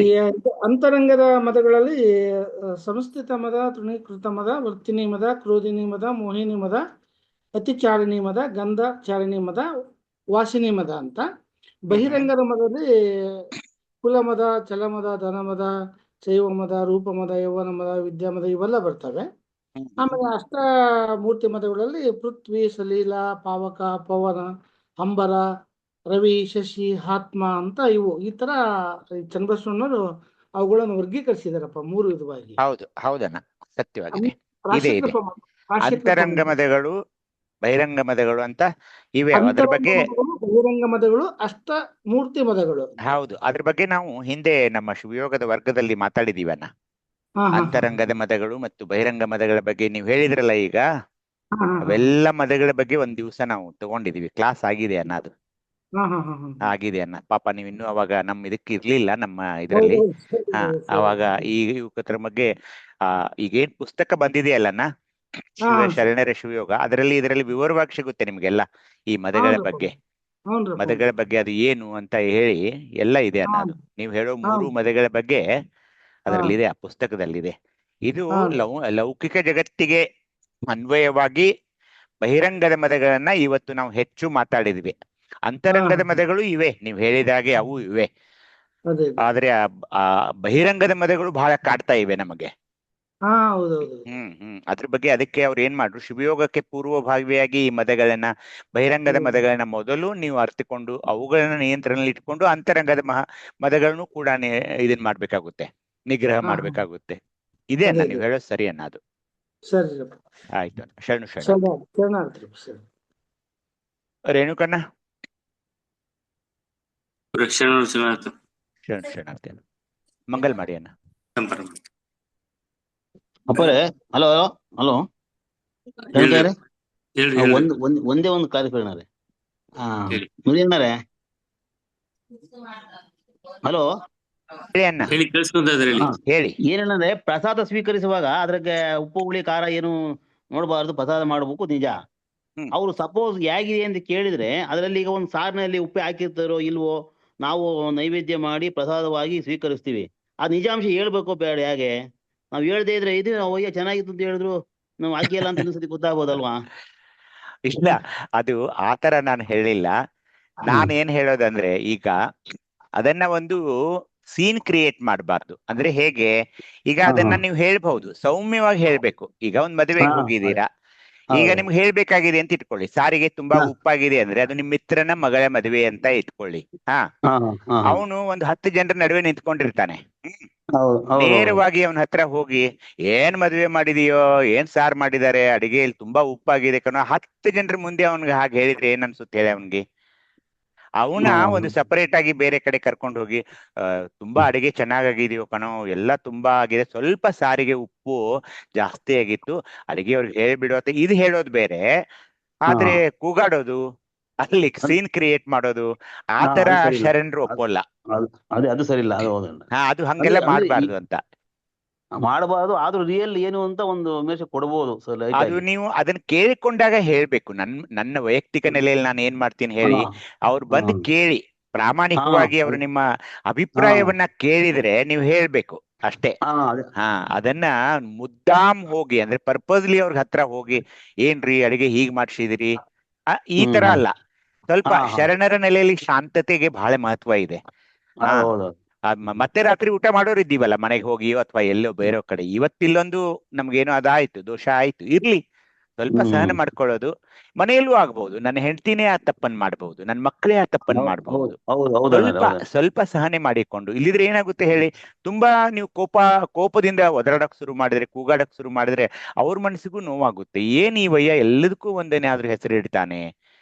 ಅಂತರಂಗದ ಮದಗಳಲ್ಲಿ ಸಂಸ್ಥಿತ ಮದ, ತೃಣೀಕೃತ ಮದ, ವರ್ತಿನಿ ಮದ, ಕ್ರೋಧಿನಿ ಮದ, ಮೋಹಿನಿ ಮದ, ಅತಿಚಾರಿಣಿ ಮದ, ಗಂಧ ಚಾರಿಣಿ ಮದ, ವಾಸಿನಿ ಮದ ಅಂತ. ಬಹಿರಂಗದ ಮದಲ್ಲಿ ಕುಲಮದ, ಚಲಮದ, ಧನಮದ, ಶೈವಮದ, ರೂಪಮದ, ಯೌವನ ಮದ, ವಿದ್ಯಾಮದ ಇವೆಲ್ಲ ಬರ್ತವೆ. ಆಮೇಲೆ ಅಷ್ಟ ಮೂರ್ತಿ ಮದಗಳಲ್ಲಿ ಪೃಥ್ವಿ, ಸಲೀಲ, ಪಾವಕ, ಪವನ, ಅಂಬರ, ರವಿ, ಶಶಿ, ಆತ್ಮ ಅಂತ ಇವು. ಈ ತರ ಚನ್ನಬಸವಣ್ಣವರು ಅವುಗಳನ್ನು ವರ್ಗೀಕರಿಸಿದಾರಪ್ಪ 3 ವಿಧವಾಗಿ. ಹೌದಣ್ಣ, ಸತ್ಯವಾಗಿದೆ. ಅಂತರಂಗ ಮದಗಳು, ಬಹಿರಂಗ ಮದಗಳು ಅಂತ ಇವೆ. ಅದ್ರ ಬಗ್ಗೆ ಬಹಿರಂಗ ಮದಗಳು, ಅಷ್ಟ ಮೂರ್ತಿ ಮದಗಳು. ಹೌದು, ಅದ್ರ ಬಗ್ಗೆ ನಾವು ಹಿಂದೆ ನಮ್ಮ ಶಿವಯೋಗದ ವರ್ಗದಲ್ಲಿ ಮಾತಾಡಿದೀವಣ್ಣ. ಅಂತರಂಗದ ಮದಗಳು ಮತ್ತು ಬಹಿರಂಗ ಮದಗಳ ಬಗ್ಗೆ ನೀವು ಹೇಳಿದ್ರಲ್ಲ ಈಗ, ಅವೆಲ್ಲ ಮದಗಳ ಬಗ್ಗೆ ಒಂದ್ ದಿವಸ ನಾವು ತಗೊಂಡಿದೀವಿ, ಕ್ಲಾಸ್ ಆಗಿದೆ ಅಣ್ಣ. ಅದು ಆಗಿದೆ ಅಣ್ಣ. ಪಾಪ ನೀವು ಇನ್ನೂ ಅವಾಗ ನಮ್ಮ ಇದಕ್ಕೆ ಇರ್ಲಿಲ್ಲ, ನಮ್ಮ ಇದರಲ್ಲಿ. ಅವಾಗ ಈ ಇದ್ರ ಬಗ್ಗೆ ಈಗೇನ್ ಪುಸ್ತಕ ಬಂದಿದೆಯಲ್ಲಣ್ಣ, ಶರಣರ ಶಿವಯೋಗ, ಇದರಲ್ಲಿ ವಿವರವಾಗಿ ಸಿಗುತ್ತೆ ನಿಮ್ಗೆಲ್ಲ ಈ ಮದಗಳ ಬಗ್ಗೆ. ಮದಗಳ ಬಗ್ಗೆ ಅದು ಏನು ಅಂತ ಹೇಳಿ ಎಲ್ಲ ಇದೆ ಅನ್ನೋದು. ನೀವು ಹೇಳೋ 3 ಮದಗಳ ಬಗ್ಗೆ ಅದರಲ್ಲಿದೆ, ಆ ಪುಸ್ತಕದಲ್ಲಿದೆ. ಇದು ಲೌಕಿಕ ಜಗತ್ತಿಗೆ ಅನ್ವಯವಾಗಿ ಬಹಿರಂಗದ ಮದಗಳನ್ನ ಇವತ್ತು ನಾವು ಹೆಚ್ಚು ಮಾತಾಡಿದ್ವಿ. ಅಂತರಂಗದ ಮದಗಳು ಇವೆ, ನೀವು ಹೇಳಿದಾಗೆ ಅವು ಇವೆ. ಆದ್ರೆ ಆ ಬಹಿರಂಗದ ಮದಗಳು ಬಹಳ ಕಾಡ್ತಾ ಇವೆ ನಮಗೆ. ಅದ್ರ ಬಗ್ಗೆ ಅದಕ್ಕೆ ಅವ್ರು ಏನ್ ಮಾಡ್ರು, ಶಿವಯೋಗಕ್ಕೆ ಪೂರ್ವಭಾವಿಯಾಗಿ ಈ ಮದಗಳನ್ನ, ಬಹಿರಂಗದ ಮದಗಳನ್ನ ಮೊದಲು ನೀವು ಅರ್ಥಕೊಂಡು ಅವುಗಳನ್ನ ನಿಯಂತ್ರಣದಲ್ಲಿ ಇಟ್ಕೊಂಡು ಅಂತರಂಗದ ಮದಗಳನ್ನು ಕೂಡ ಇದನ್ ಮಾಡ್ಬೇಕಾಗುತ್ತೆ, ನಿಗ್ರಹ ಮಾಡ್ಬೇಕಾಗುತ್ತೆ. ಇದೇ ಅನ್ನ ನೀವು ಹೇಳೋದು ಸರಿ ಅನ್ನೋದು. ಆಯ್ತು, ಶರಣು ರೇಣುಕಣ್ಣ. ಶರಣಾರ್ಥಿ. ಮಂಗಲ್ ಮಾಡಿ ಅಣ್ಣ. ಅಪ್ಪರೇ, ಹಲೋ ಹಲೋ, ಒಂದೇ ಒಂದು ಕಾರ್ಯಕ್ರಮ ರೀ. ಮುರಿಯಣ್ಣರೇ, ಹಲೋ ಹೇಳಿ. ಏನಂದ್ರೆ ಪ್ರಸಾದ ಸ್ವೀಕರಿಸುವಾಗ ಅದ್ರಾಗೆ ಉಪ್ಪು ಹುಳಿ ಖಾರ ಏನು ನೋಡಬಾರ್ದು, ಪ್ರಸಾದ ಮಾಡ್ಬೇಕು ನಿಜ. ಅವ್ರು ಸಪೋಸ್ ಹೇಗಿದೆ ಅಂತ ಕೇಳಿದ್ರೆ ಅದರಲ್ಲಿ ಈಗ ಒಂದು ಸಾರಿನಲ್ಲಿ ಉಪ್ಪು ಹಾಕಿರ್ತಾರೋ ಇಲ್ವೋ, ನಾವು ನೈವೇದ್ಯ ಮಾಡಿ ಪ್ರಸಾದವಾಗಿ ಸ್ವೀಕರಿಸ್ತೀವಿ. ಆ ನಿಜಾಂಶ ಹೇಳ್ಬೇಕು ಬೇಡ, ಹೇಗೆ ನಾವ್ ಹೇಳ್ದೇ ಇದ್ರೆ ಇದು ಅಯ್ಯ ಚೆನ್ನಾಗಿತ್ತು ಅಂತ ಹೇಳಿದ್ರು ನಾವು ಹಾಕಿಲ್ಲ ಅಂತ ಇನ್ನೊಂದ್ಸತಿ ಗೊತ್ತಾಗ್ಬೋದಲ್ವಾ? ಇಲ್ಲ, ಅದು ಆತರ ನಾನು ಹೇಳಿಲ್ಲ. ನಾನೇನ್ ಹೇಳೋದಂದ್ರೆ, ಈಗ ಅದನ್ನ ಒಂದು ಸೀನ್ ಕ್ರಿಯೇಟ್ ಮಾಡಬಾರ್ದು. ಅಂದ್ರೆ ಹೇಗೆ, ಈಗ ಅದನ್ನ ನೀವು ಹೇಳ್ಬಹುದು, ಸೌಮ್ಯವಾಗಿ ಹೇಳ್ಬೇಕು. ಈಗ ಒಂದ್ ಮದುವೆಗೆ ಹೋಗಿದ್ದೀರಾ, ಈಗ ನಿಮ್ಗೆ ಹೇಳ್ಬೇಕಾಗಿದೆ ಅಂತ ಇಟ್ಕೊಳ್ಳಿ. ಸಾರಿಗೆ ತುಂಬಾ ಉಪ್ಪಾಗಿದೆ ಅಂದ್ರೆ ಅದು ನಿಮ್ ಮಿತ್ರನ ಮಗಳ ಮದುವೆ ಅಂತ ಇಟ್ಕೊಳ್ಳಿ. ಅವನು ಒಂದು 10 ಜನರ ನಡುವೆ ನಿಂತ್ಕೊಂಡಿರ್ತಾನೆ. ನೇರವಾಗಿ ಅವನ ಹತ್ರ ಹೋಗಿ, ಏನ್ ಮದುವೆ ಮಾಡಿದೀಯೋ, ಏನ್ ಸಾರ್ ಮಾಡಿದ್ದಾರೆ, ಅಡಿಗೆಯಲ್ಲಿ ತುಂಬಾ ಉಪ್ಪಾಗಿದೆ ಕಣೋ, 10 ಜನರ ಮುಂದೆ ಅವನ್ಗೆ ಹಾಗೆ ಹೇಳಿದ್ರೆ ಏನ್ ಅನ್ಸುತ್ತೆ ಹೇಳಿ ಅವನ್ಗೆ? ಅವನ ಒಂದು ಸಪರೇಟ್ ಆಗಿ ಬೇರೆ ಕಡೆ ಕರ್ಕೊಂಡು ಹೋಗಿ, ತುಂಬಾ ಅಡಿಗೆ ಚೆನ್ನಾಗಿದೆಯೋ ಕಣೋ, ಎಲ್ಲ ತುಂಬಾ ಆಗಿದೆ, ಸ್ವಲ್ಪ ಸಾರಿಗೆ ಉಪ್ಪು ಜಾಸ್ತಿ ಆಗಿತ್ತು, ಅಡಿಗೆ ಅವ್ರಿಗೆ ಹೇಳ್ಬಿಡೋ ಅಂತ ಇದು ಹೇಳೋದು ಬೇರೆ. ಆದ್ರೆ ಕೂಗಾಡೋದು, ಅಲ್ಲಿ ಸೀನ್ ಕ್ರಿಯೇಟ್ ಮಾಡೋದು, ಆತರ ಶರಣರು ಒಪ್ಪಲ್ಲ. ಅದು ಸರಿ ಇಲ್ಲ. ಅದು ಹಂಗೆಲ್ಲ ಮಾಡ್ಬಾರ್ದು ಅಂತ. ಮಾಡಬಾರ್ದು, ಆದ್ರೂ ರಿಯಲ್ ಏನು ಅಂತ ಒಂದು ಮೆಸೇಜ್ ಕೊಡ್ಬೋದು. ಅದು ನೀವು ಅದನ್ನ ಕೇಳಿಕೊಂಡಾಗ ಹೇಳ್ಬೇಕು. ನನ್ನ ವೈಯಕ್ತಿಕ ನೆಲೆಯಲ್ಲಿ ನಾನು ಏನ್ ಮಾಡ್ತೀನಿ ಹೇಳಿ, ಅವ್ರು ಬಂದು ಕೇಳಿ ಪ್ರಾಮಾಣಿಕವಾಗಿ ಅವರು ನಿಮ್ಮ ಅಭಿಪ್ರಾಯವನ್ನ ಕೇಳಿದ್ರೆ ನೀವು ಹೇಳ್ಬೇಕು ಅಷ್ಟೇ. ಅದನ್ನ ಮುದ್ದಾಮ್ ಹೋಗಿ, ಅಂದ್ರೆ ಪರ್ಪಸ್ಲಿ ಅವ್ರ ಹತ್ರ ಹೋಗಿ, ಏನ್ರಿ ಅಡಿಗೆ ಹೀಗ್ ಮಾಡ್ಸಿದಿರಿ ಈ ತರ ಅಲ್ಲ. ಸ್ವಲ್ಪ ಶರಣರ ನೆಲೆಯಲ್ಲಿ ಶಾಂತತೆಗೆ ಬಹಳ ಮಹತ್ವ ಇದೆ. ಮತ್ತೆ ರಾತ್ರಿ ಊಟ ಮಾಡೋರು ಇದ್ದೀವಲ್ಲ, ಮನೆಗೆ ಹೋಗಿಯೋ ಅಥವಾ ಎಲ್ಲೋ ಬೇರೆ ಕಡೆ, ಇವತ್ತಿಲ್ಲೊಂದು ನಮ್ಗೇನೋ ಅದಾಯ್ತು, ದೋಷ ಆಯ್ತು, ಇರ್ಲಿ, ಸ್ವಲ್ಪ ಸಹನೆ ಮಾಡ್ಕೊಳ್ಳೋದು. ಮನೆಯಲ್ಲೂ ಆಗ್ಬಹುದು, ನನ್ನ ಹೆಂಡತಿನೇ ಆ ತಪ್ಪನ್ ಮಾಡ್ಬಹುದು, ನನ್ನ ಮಕ್ಕಳೇ ಆ ತಪ್ಪನ್ ಮಾಡ್ಬಹುದು. ಸ್ವಲ್ಪ ಸಹನೆ ಮಾಡಿಕೊಂಡು, ಇಲ್ಲಿದ್ರೆ ಏನಾಗುತ್ತೆ ಹೇಳಿ, ತುಂಬಾ ನೀವು ಕೋಪದಿಂದ ಒದರಾಡಕ್ ಶುರು ಮಾಡಿದ್ರೆ, ಕೂಗಾಡಕ್ ಶುರು ಮಾಡಿದ್ರೆ ಅವ್ರ ಮನಸ್ಸಿಗೂ ನೋವಾಗುತ್ತೆ. ಏನ್ ಈ ವಯ್ಯ ಎಲ್ಲದಕ್ಕೂ ಒಂದೇನಾದ್ರೂ ಹೆಸರು ಇಡ್ತಾನೆ,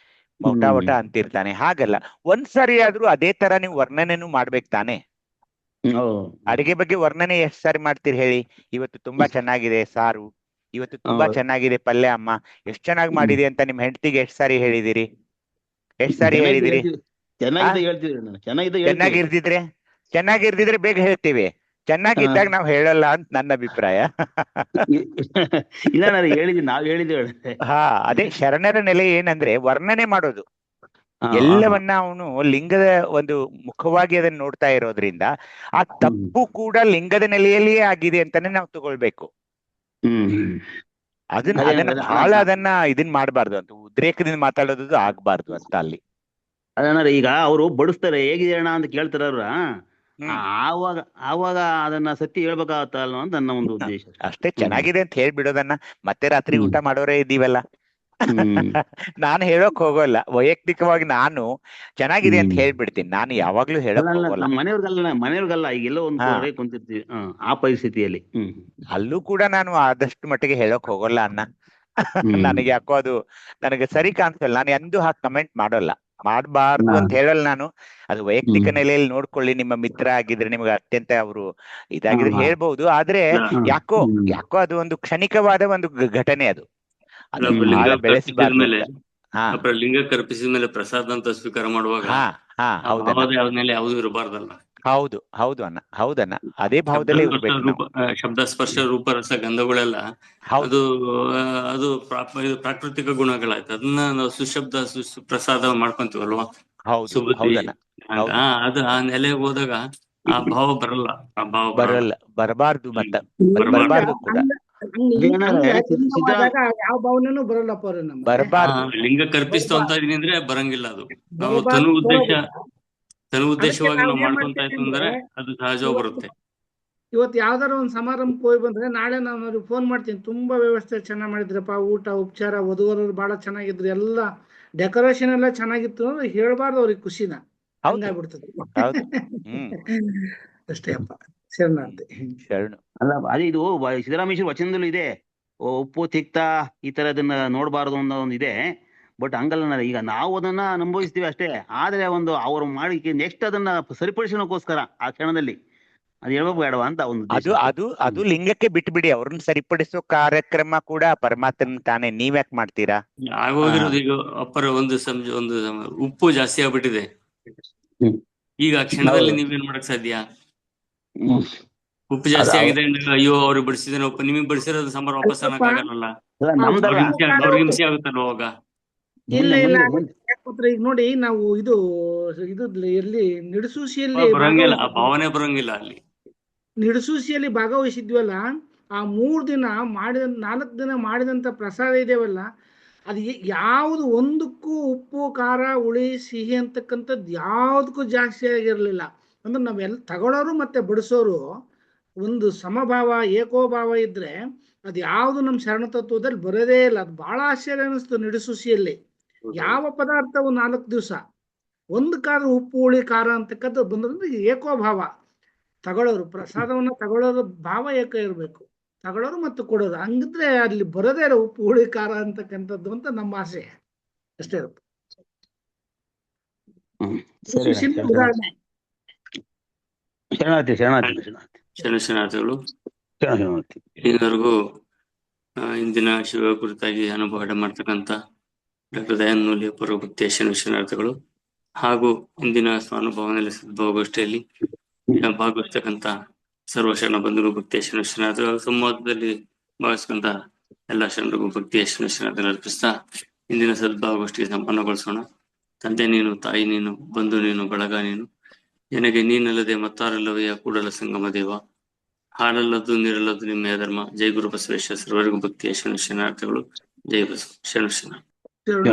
ಮೊಟ ಅಂತಿರ್ತಾನೆ. ಹಾಗಲ್ಲ, ಒಂದ್ಸರಿ ಆದ್ರೂ ಅದೇ ತರ ನೀವು ವರ್ಣನೆನೂ ಮಾಡ್ಬೇಕು ತಾನೆ. ಅಡಿಗೆ ಬಗ್ಗೆ ವರ್ಣನೆ ಎಷ್ಟ್ ಸಾರಿ ಮಾಡ್ತೀರಿ ಹೇಳಿ? ಇವತ್ತು ತುಂಬಾ ಚೆನ್ನಾಗಿದೆ ಸಾರು, ಇವತ್ತು ತುಂಬಾ ಚೆನ್ನಾಗಿದೆ ಪಲ್ಯ, ಅಮ್ಮ ಎಷ್ಟ್ ಚೆನ್ನಾಗಿ ಮಾಡಿದೆ ಅಂತ ನಿಮ್ ಹೆಂಡತಿಗೆ ಎಷ್ಟ್ ಸಾರಿ ಹೇಳಿದಿರಿ? ಎಷ್ಟ್ ಸಾರಿ ಹೇಳಿದಿರಿ? ಚೆನ್ನಾಗಿರ್ದಿದ್ರೆ ಬೇಗ ಹೇಳ್ತೀವಿ, ಚೆನ್ನಾಗಿದ್ದಾಗ ನಾವ್ ಹೇಳಲ್ಲ ಅಂತ ನನ್ನ ಅಭಿಪ್ರಾಯ. ಹಾ, ಅದೇ ಶರಣರ ನೆಲೆ ಏನಂದ್ರೆ ವರ್ಣನೆ ಮಾಡೋದು. ಎಲ್ಲವನ್ನ ಅವನು ಲಿಂಗದ ಒಂದು ಮುಖವಾಗಿ ಅದನ್ನ ನೋಡ್ತಾ ಇರೋದ್ರಿಂದ ಆ ತಪ್ಪು ಕೂಡ ಲಿಂಗದ ನೆಲೆಯಲ್ಲಿಯೇ ಆಗಿದೆ ಅಂತಾನೆ ನಾವು ತಗೊಳ್ಬೇಕು. ಅದನ್ನ ಬಹಳ ಇದನ್ ಮಾಡ್ಬಾರ್ದು ಅಂತ, ಉದ್ರೇಕದಿಂದ ಮಾತಾಡೋದು ಆಗ್ಬಾರ್ದು ಅಂತ ಅಲ್ಲಿ. ಅದೇ ಈಗ ಅವರು ಬಡಿಸ್ತಾರೆ, ಹೇಗಿದೆ ಅಣ್ಣ ಅಂತ ಕೇಳ್ತಾರ, ಆವಾಗ ಅದನ್ನ ಸತ್ಯ ಹೇಳ್ಬೇಕಾಗತ್ತಲ್ಲ ಅಂತ ನನ್ನ ಒಂದು ಉದ್ದೇಶ. ಅಷ್ಟೇ, ಚೆನ್ನಾಗಿದೆ ಅಂತ ಹೇಳ್ಬಿಡೋದನ್ನ. ಮತ್ತೆ ರಾತ್ರಿ ಊಟ ಮಾಡೋರೇ ಇದ್ದೀವಲ್ಲ, ನಾನು ಹೇಳೋಕ್ ಹೋಗೋಲ್ಲ. ವೈಯಕ್ತಿಕವಾಗಿ ನಾನು ಚೆನ್ನಾಗಿದೆ ಅಂತ ಹೇಳ್ಬಿಡ್ತೀನಿ, ನಾನು ಯಾವಾಗ್ಲೂ ಹೇಳಕ್ ಹೋಗೋಲ್ಲ. ಮನೆಯವ್ರಿಗಲ್ಲ, ಈಗ ಎಲ್ಲೋ ಒಂದು ಕಡೆ ಕುಂತಿರ್ತೀವಿ ಆ ಪರಿಸ್ಥಿತಿಯಲ್ಲಿ, ಅಲ್ಲೂ ಕೂಡ ನಾನು ಆದಷ್ಟು ಮಟ್ಟಿಗೆ ಹೇಳಕ್ ಹೋಗೋಲ್ಲ ಅಣ್ಣ. ನನಗೆ ಯಾಕೋ ಅದು ನನಗೆ ಸರಿ ಕಾಣಿಸಲ್ಲ. ನಾನು ಎಂದೂ ಹಾಕಿ ಕಮೆಂಟ್ ಮಾಡೋಲ್ಲ, ಮಾಡಬಾರ್ದು ಅಂತ ಹೇಳಲ್ಲ ನಾನು. ಅದು ವೈಯಕ್ತಿಕ ನೆಲೆಯಲ್ಲಿ ನೋಡ್ಕೊಳ್ಳಿ, ನಿಮ್ಮ ಮಿತ್ರ ಆಗಿದ್ರೆ ನಿಮ್ಗೆ ಅತ್ಯಂತ ಅವರು ಇದಾಗಿದ್ರೆ ಹೇಳ್ಬಹುದು. ಆದ್ರೆ ಯಾಕೋ ಅದು ಒಂದು ಕ್ಷಣಿಕವಾದ ಒಂದು ಘಟನೆ, ಅದು ಲಿಂಗ ಕರ್ಪಿಸಿದ ಮೇಲೆ ಪ್ರಸಾದ ಅಂತ ಸ್ವೀಕಾರ ಮಾಡುವಾಗ ಯಾವ್ದು ಇರಬಾರ್ದಲ್ಲ. ಹೌದು ಹೌದು ಅಣ್ಣ, ಹೌದಣ್ಣ, ಅದೇ ಭಾವದಲ್ಲೇ ಇರ್ಬೇಕು ನಾವು. ಶಬ್ದ ಸ್ಪರ್ಶ ರೂಪ ರಸ ಗಂಧಗಳೆಲ್ಲ ಹೌದು. ಅದು ಇದು ಪ್ರಾಕೃತಿಕ ಗುಣಗಳಾಯ್ತು. ಅದನ್ನ ನಾವು ಸುಶಬ್ದ ಪ್ರಸಾದ ಮಾಡ್ಕೊಂತೀವಲ್ವಾ, ಹೌದು ಸುಬುದ್ಧಿ ಹೌದಣ್ಣ, ಹೌದು. ಅದು ಆ ನೆಲೆಗೆ ಹೋದಾಗ ಆ ಭಾವ ಬರಲ್ಲ, ಆ ಭಾವ ಬರಲ್ಲ, ಬರಬಾರ್ದು, ಮತ್ತ ಬರಬಾರ್ದು. ಬರಬಾರ್ದು ಕೂಡ ಹೋದಾಗ ಯಾವ ಭಾವನೆನೂ ಬರಲ್ಲಪ್ಪ ಅವ್ರೆ ನಮ್ಗೆ. ಬರಬಾರ್ದು. ಲಿಂಗ ಕರ್ಪಿಸ್ತು ಅಂತ ಇದೀನಿ ಅಂದ್ರೆ ಬರಂಗಿಲ್ಲ ಅದು. ನಾವು ಬರಬಾರ್ದು, ತನು ಉದ್ದೇಶವಾಗಿ ಅದಕ್ಕೆ ನಾವು ನಾವ್ ಏನ್ ಮಾಡ್ಕೊಂತ ಇತ್ತು ಅಂದ್ರೆ ಅದು ಸಹಜವಾಗಿ ಬರುತ್ತೆ. ಇವತ್ತು ಯಾವ್ದಾರ ಒಂದ್ ಸಮಾರಂಭಕ್ಕೆ ಹೋಗಿ ಬಂದ್ರೆ ನಾಳೆ ನಾನು ಅವ್ರಿಗೆ ಫೋನ್ ಮಾಡ್ತೀನಿ, ತುಂಬಾ ವ್ಯವಸ್ಥೆ ಚೆನ್ನಾಗ್ ಮಾಡಿದ್ರಪ್ಪ, ಊಟ ಉಪಚಾರ ವಧುವರರು ಬಹಳ ಚೆನ್ನಾಗಿದ್ರು, ಎಲ್ಲ ಡೆಕೋರೇಷನ್ ಎಲ್ಲ ಚೆನ್ನಾಗಿತ್ತು ಅಂದ್ರೆ ಹೇಳ್ಬಾರ್ದು ಅವ್ರಿಗೆ ಖುಷಿನ, ಹಂಗಾಗ್ಬಿಡ್ತದೆ. ಅಷ್ಟೇ ಅಪ್ಪ, ಶರಣಾರ್ಥಿ. ಅಲ್ಲ ಅದೇ ಇದು ಸಿದ್ದರಾಮೇಶ್ವರ ವಚನದಲ್ಲೂ ಇದೆ, ಉಪ್ಪು ತಿಕ್ತ ಈ ತರದನ್ನ ನೋಡ್ಬಾರ್ದು ಅನ್ನೋ ಒಂದು ಇದೆ. ಬಟ್ ಹಂಗಲ್ಲ, ಈಗ ನಾವು ಅದನ್ನ ಅನುಭವಿಸ್ತೀವಿ ಅಷ್ಟೇ. ಆದ್ರೆ ಒಂದು ಅವ್ರು ಮಾಡಿ ನೆಕ್ಸ್ಟ್ ಅದನ್ನ ಸರಿಪಡಿಸೋಕೋಸ್ಕರ ಆ ಕ್ಷಣದಲ್ಲಿ ಅದು ಹೇಳ್ಬೇಕು ಬೇಡವಾ ಅಂತ ಒಂದು ಅದು ಲಿಂಗಕ್ಕೆ ಬಿಟ್ಬಿಡಿ, ಅವ್ರನ್ನ ಸರಿಪಡಿಸೋ ಕಾರ್ಯಕ್ರಮ ಕೂಡ ಪರಮಾತ್ಮನ ತಾನೇ. ನೀವ್ಯಾಕ್ ಮಾಡ್ತೀರಾ? ಆಗೋಗಿರೋದು ಈಗ ಅಪ್ಪರ ಒಂದು ಉಪ್ಪು ಜಾಸ್ತಿ ಆಗ್ಬಿಟ್ಟಿದೆ. ಈಗ ಆ ಕ್ಷಣದಲ್ಲಿ ನೀವೇನ್ ಮಾಡಕ್ ಸಾಧ್ಯ? ಉಪ್ಪು ಜಾಸ್ತಿ ಆಗಿದೆ ಅಂದ್ರೆ ಅಯ್ಯೋ ಅವ್ರಿಗೆ ಬಡಿಸಿದೇನೆ ಉಪ್ಪು, ನಿಮಗೆ ಬಡಿಸಿರೋದು ಸಾಂಬಾರ್ ವಾಪಸ್ ಅನ್ನಕ್ಕಾಗಲ್ಲ, ಅವ್ರಿಗೆ ಹಿಂಸೆ ಆಗುತ್ತಲ್ವ ಅವಾಗ. ಇಲ್ಲ ಇಲ್ಲ, ಈಗ ನೋಡಿ ನಾವು ಇದು ಎಲ್ಲಿ ನಿಡಸೂಸಿಯಲ್ಲಿ ಬರಂಗಿಲ್ಲ, ಆ ಭಾವನೆ ಬರಂಗಿಲ್ಲ ಅಲ್ಲಿ. ನಿಡಸೂಸಿಯಲ್ಲಿ ಭಾಗವಹಿಸಿದ್ವಲ್ಲ, ಆ 3 ದಿನ ಮಾಡಿದ 4 ದಿನ ಮಾಡಿದಂತ ಪ್ರಸಾದ ಇದೆಯಲ್ಲ, ಅದು ಯಾವುದು ಒಂದಕ್ಕೂ ಉಪ್ಪು ಖಾರ ಹುಳಿ ಸಿಹಿ ಅಂತಕ್ಕಂಥದ್ದು ಯಾವುದಕ್ಕೂ ಜಾಸ್ತಿ ಆಗಿರ್ಲಿಲ್ಲ. ಅಂದ್ರೆ ನಾವೆಲ್ಲ ತಗೊಳ್ಳೋರು ಮತ್ತೆ ಬಡಿಸೋರು ಒಂದು ಸಮಭಾವ ಏಕೋಭಾವ ಇದ್ರೆ ಅದು ಯಾವುದು ನಮ್ಮ ಶರಣ ತತ್ವದಲ್ಲಿ ಬರೋದೇ ಇಲ್ಲ. ಅದು ಬಹಳ ಆಶ್ಚರ್ಯ ಅನಿಸ್ತು. ನಿಡಸೂಸಿಯಲ್ಲಿ ಯಾವ ಪದಾರ್ಥವು 4 ದಿವಸ ಒಂದು ಖಾರ ಉಪ್ಪು ಹುಳಿ ಖಾರ ಅಂತಕ್ಕಂಥದ್ದು ಬಂದ್ರೆ ಏಕೋಭಾವ. ತಗೊಳ್ಳೋರು ಪ್ರಸಾದವನ್ನ ತಗೊಳ್ಳೋರು ಭಾವ ಏಕ ಇರಬೇಕು, ತಗೊಳ್ಳೋರು ಮತ್ತು ಕೊಡೋರು, ಹಂಗಿದ್ರೆ ಅಲ್ಲಿ ಬರೋದೇ ಇಲ್ಲ ಉಪ್ಪು ಹುಳಿ ಖಾರ ಅಂತಕ್ಕಂಥದ್ದು ಅಂತ ನಮ್ಮ ಆಸೆ ಅಷ್ಟೇ ಇರುತ್ತೆ. ಉದಾಹರಣೆ. ಶರಣಾರ್ಥಿಗಳು. ಇದುವರೆಗೂ ಇಂದಿನ ಶಿವ ಕುರಿತಾಗಿ ಅನುಭವ ಮಾಡ್ತಕ್ಕಂಥ ಡಾಕ್ಟರ್ ದಯಾನಂದ ಪೂರ್ವಭಕ್ತಿಯ ಶರಣಾರ್ಥಿಗಳು ಹಾಗೂ ಇಂದಿನ ಸ್ವಾನುಭವನಲ್ಲಿ ಸದ್ಭಾವಗೋಷ್ಠಿಯಲ್ಲಿ ಭಾಗವಹಿಸ್ತಕ್ಕಂಥ ಸರ್ವ ಶರಣ ಬಂಧುಗಳು ಭಕ್ತಿಯ ಶರಣಾರ್ಥಿಗಳು, ಸಂವಾದದಲ್ಲಿ ಭಾಗವಹಿಸ್ತಕ್ಕಂಥ ಎಲ್ಲ ಶರಣರಿಗೂ ಭಕ್ತಿಯ ಶರಣಾರ್ಥಿಗಳು ಅರ್ಪಿಸ್ತಾ ಇಂದಿನ ಸದ್ಭಾವಗೋಷ್ಠಿಗೆ ಸಂಪನ್ನಗೊಳಿಸೋಣ. ತಂದೆ ನೀನು, ತಾಯಿ ನೀನು, ಬಂಧು ನೀನು, ಬಳಗ ನೀನು, ನನಗೆ ನೀನಲ್ಲದೆ ಮತ್ತಾರಲ್ಲವೆಯ ಕೂಡಲ ಸಂಗಮ ದೇವ, ಹಾಲಲ್ಲದು ನೀರಲ್ಲದು ನಿಮ್ಮೆಯ ಧರ್ಮ. ಜೈ ಗುರು ಬಸವೇಶ್ವರ. ಸರ್ವರಿಗೂ ಭಕ್ತಿಯ ಶರಣಾರ್ಥಿಗಳು. ಜೈ ಬಸವ. ಶರಣ.